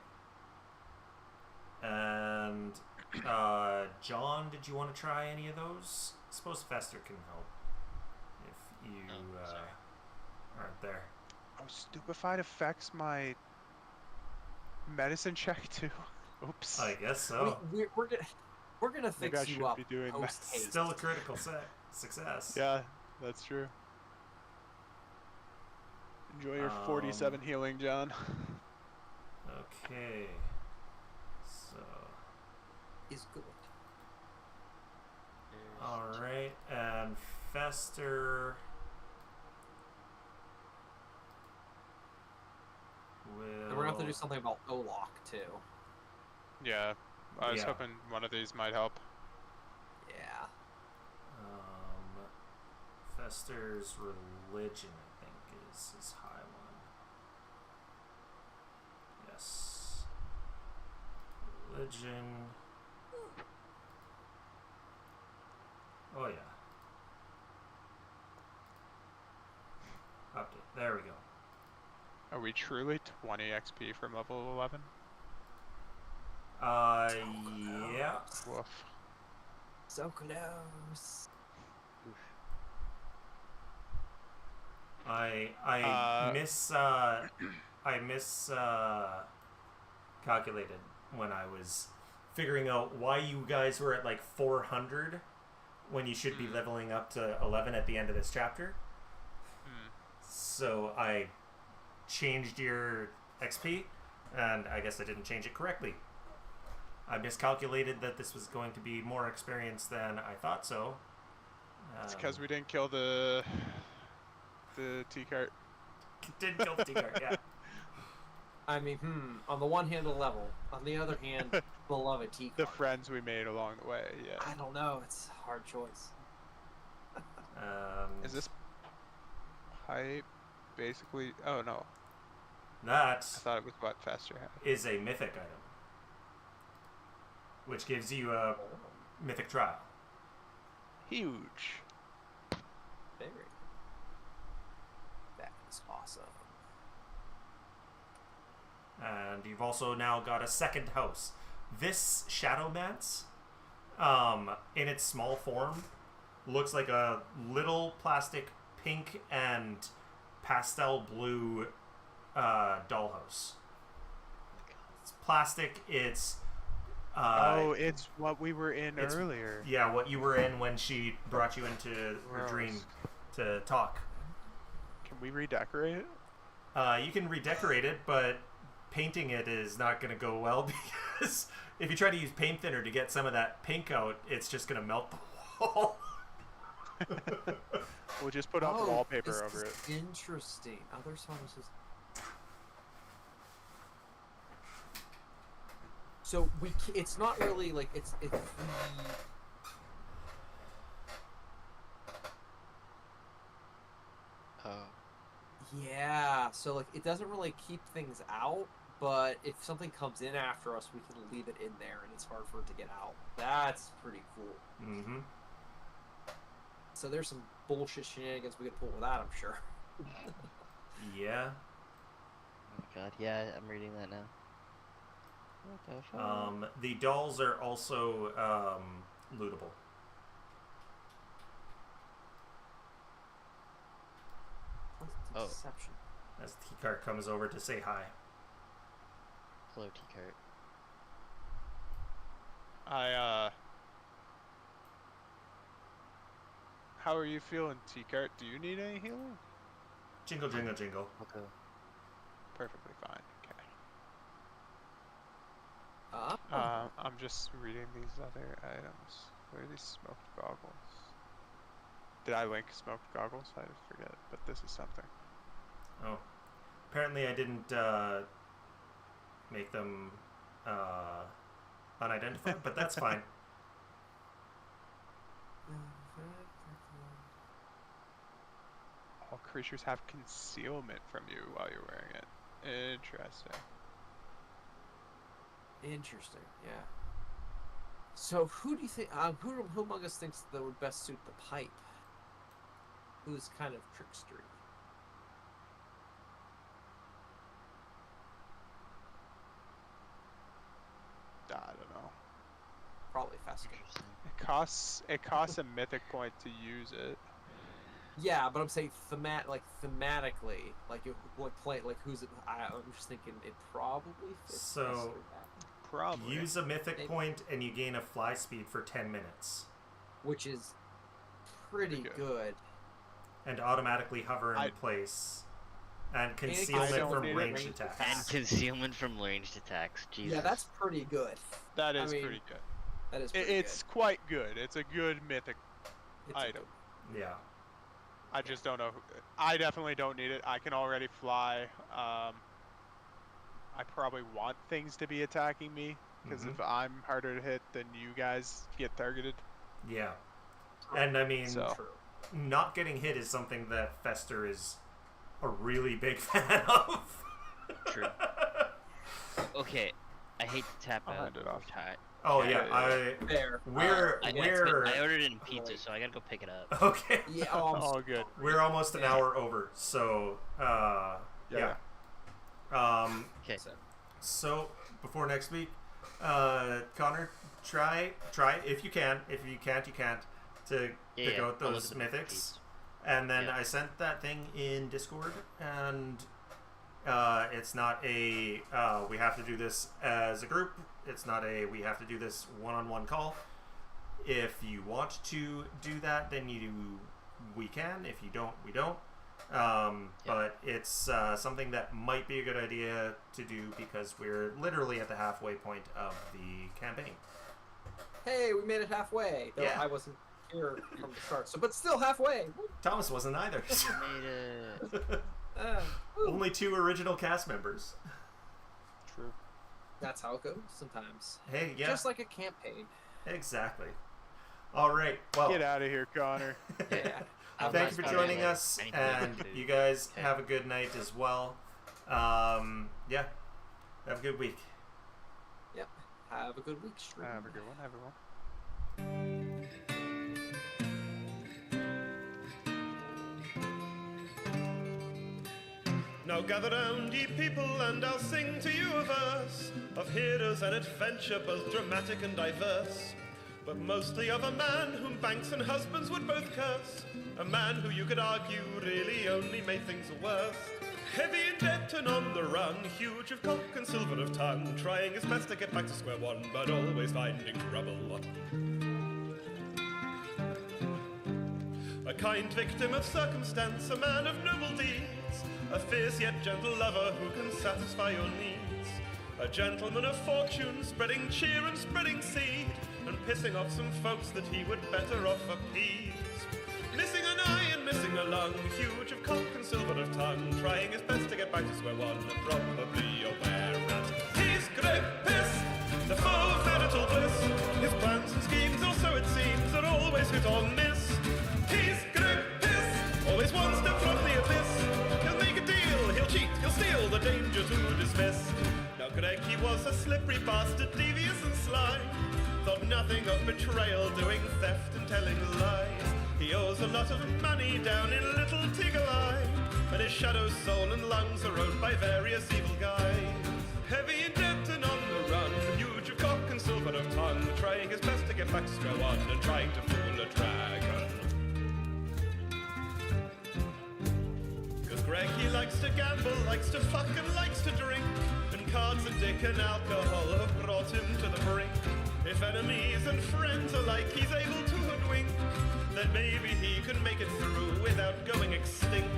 And John, did you want to try any of those? I suppose Fester can help if you sorry. aren't there. Oh, stupefied affects my medicine check too. Oops. I guess so. We're gonna Maybe I fix you shouldn't up be doing that. post haste. Still a critical success. Yeah, that's true. Enjoy your 47 healing, John. Okay. So, Is good. all right, and Fester will. And we're gonna have to do something about Olok too. Yeah, I was Yeah. hoping one of these might help. Yeah. Fester's religion, I think, is his high one. Yes. Religion. Oh, yeah. Update. There we go. Are we truly 20 XP from level 11? Yeah. Woof. So close. I calculated when I was figuring out why you guys were at like 400 when you should be leveling up to 11 at the end of this chapter. So I changed your XP, and I guess I didn't change it correctly. I miscalculated that this was going to be more experience than I thought so. It's because we didn't kill the T-cart. Didn't kill the T-cart, yeah. I mean, on the one hand, a level. On the other hand, beloved T. The friends we made along the way, yeah. I don't know. It's a hard choice. Is this pipe basically? Oh no, That I thought it was what Faster had. is a mythic item, which gives you a mythic trial. Huge. Very. That is awesome. And you've also now got a second house. This Shadowmance, in its small form, looks like a little plastic pink and pastel blue dollhouse. It's plastic. It's It's what we were in it's- earlier. yeah, what you were in when she brought you into her dream to talk. Can we redecorate it? You can redecorate it, but painting it is not going to go well because if you try to use paint thinner to get some of that pink out, it's just going to melt the wall. We'll just put up wallpaper this over is it. Interesting. Other songs is. So it's not really like it's. Yeah. So like it doesn't really keep things out, but if something comes in after us, we can leave it in there, and it's hard for it to get out. That's pretty cool. Mm-hmm. So there's some bullshit shenanigans we could pull with that, I'm sure. Yeah. Oh god, yeah, I'm reading that now. What the fuck? The dolls are also lootable. Oh. Deception. As T-Cart comes over to say hi. Hello, T-Cart. How are you feeling, T-Cart? Do you need any healing? Jingle, jingle, jingle. Okay. Perfectly fine. Okay. Uh, I'm just reading these other items. What are these smoked goggles? Did I link smoked goggles? I forget, but this is something. Oh. Apparently I didn't make them unidentified, but that's fine. All creatures have concealment from you while you're wearing it. Interesting. Interesting. Yeah. So who do you think? Who among us thinks that would best suit the pipe? Who's kind of trickstery? I don't know. Probably Fester. Interesting. It costs a mythic point to use it. Yeah, but I'm saying thematically, like who's it? I'm just thinking it probably fits. So- Fester that, Probably. Use a mythic Maybe. point and you gain a fly speed for 10 minutes. which is pretty Pretty good. And automatically hover in place. And concealment don't from need it. ranged Ranged attacks. And concealment from ranged attacks. Jesus. Yeah, that's pretty good. That is I mean, pretty good. That is. Pretty It's quite good. It's a good mythic good. It's a item. good- Yeah. I just don't know. I definitely don't need it. I can already fly. I probably want things to be attacking me because if I'm harder to hit, then you guys get targeted. Yeah. And I mean, So- True. not getting hit is something that Fester is a really big fan of. True. Okay, I hate to tap I'll out. hand it off. Oh Yeah, yeah, Fair. I ordered in pizza, so I gotta go pick it up. okay. Yeah. Oh, I'm All good. We're almost an hour over, so yeah. Okay. So before next week, Connor, try if you can. If you can't, you can't. To pick out I'll those look at the mythics, piece. and then Yeah. I sent that thing in Discord, and it's not a we have to do this as a group. It's not a we have to do this one-on-one call. If you want to do that, then we can. If you don't, we don't. But it's something that might be a good idea to do because we're literally at the halfway point of the campaign. Hey, we made it halfway. Though Yeah. I wasn't here from the start, but still halfway. Thomas wasn't either. Made it. Woo. Only 2 original cast members. True. That's how it goes sometimes. Hey, yeah, Just like a campaign. exactly. All right, well, Get out of here, Connor. Yeah. thank you for Nice joining meeting you. us, I need to go and get food. you guys Okay. have a good night as well. Yeah, have a good week. Yep. Have a good week, stream. Have a good one, everyone. Now gather round, ye people, and I'll sing to you a verse of heroes and adventure, both dramatic and diverse. But mostly of a man whom banks and husbands would both curse. A man who you could argue really only made things worse. Heavy in debt and on the run, huge of cock and silver of tongue, trying his best to get back to square one, but always finding trouble. A kind victim of circumstance, a man of noble deeds, a fierce yet gentle lover who can satisfy your needs. A gentleman of fortune, spreading cheer and spreading seed, and pissing off some folks that he would better off appease. Missing an eye and missing a lung, huge of cock and silver of tongue, trying his best to get back to square one, and probably aware that he's great piss, the foe of marital bliss. His plans and schemes, or so it seems, are always hit or miss. He's great piss, always one step from the abyss. He'll make a deal, he'll cheat, he'll steal, the danger to dismiss. Now Greg, he was a slippery bastard, devious and sly. Thought nothing of betrayal, doing theft and telling lies. He owes a lot of money down in Little Tiggle-Eye, and his shadow, soul and lungs are owned by various evil guys. Heavy in debt and on the run, huge of cock and silver of tongue, trying his best to get back to square one and trying to fool a dragon. 'Cause Greg, He likes to gamble, likes to fuck, and likes to drink. And cards and dick and alcohol have brought him to the brink. If enemies and friends alike he's able to hoodwink, then maybe he can make it through without going extinct.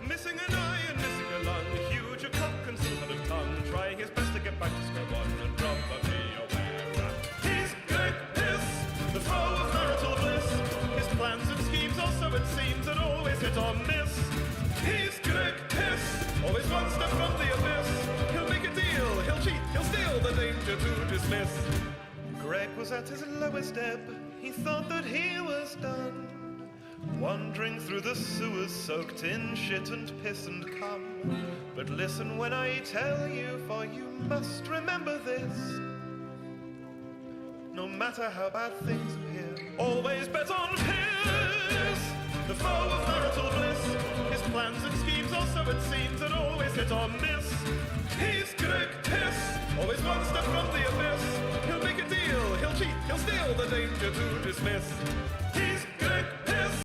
Missing an eye and missing a lung, huge a cock and silver of tongue, trying his best to get back to square one and probably aware. He's Greg Piss, the foe of marital bliss. His plans and schemes also, it seems, that always hit or miss. He's Greg Piss, always one step from the abyss. He'll make a deal, he'll cheat, he'll steal, the danger to dismiss. Greg was at his lowest ebb, he thought that he was done, wandering through the sewers soaked in shit and piss and cum. But listen when I tell you, for you must remember this: no matter how bad things appear, always bet on Piss, the foe of marital bliss. His plans and schemes also, it seems, that always hit or miss. He's Greg Piss, always one step from the abyss. He'll make a deal, he'll cheat, he'll steal, the danger to dismiss. He's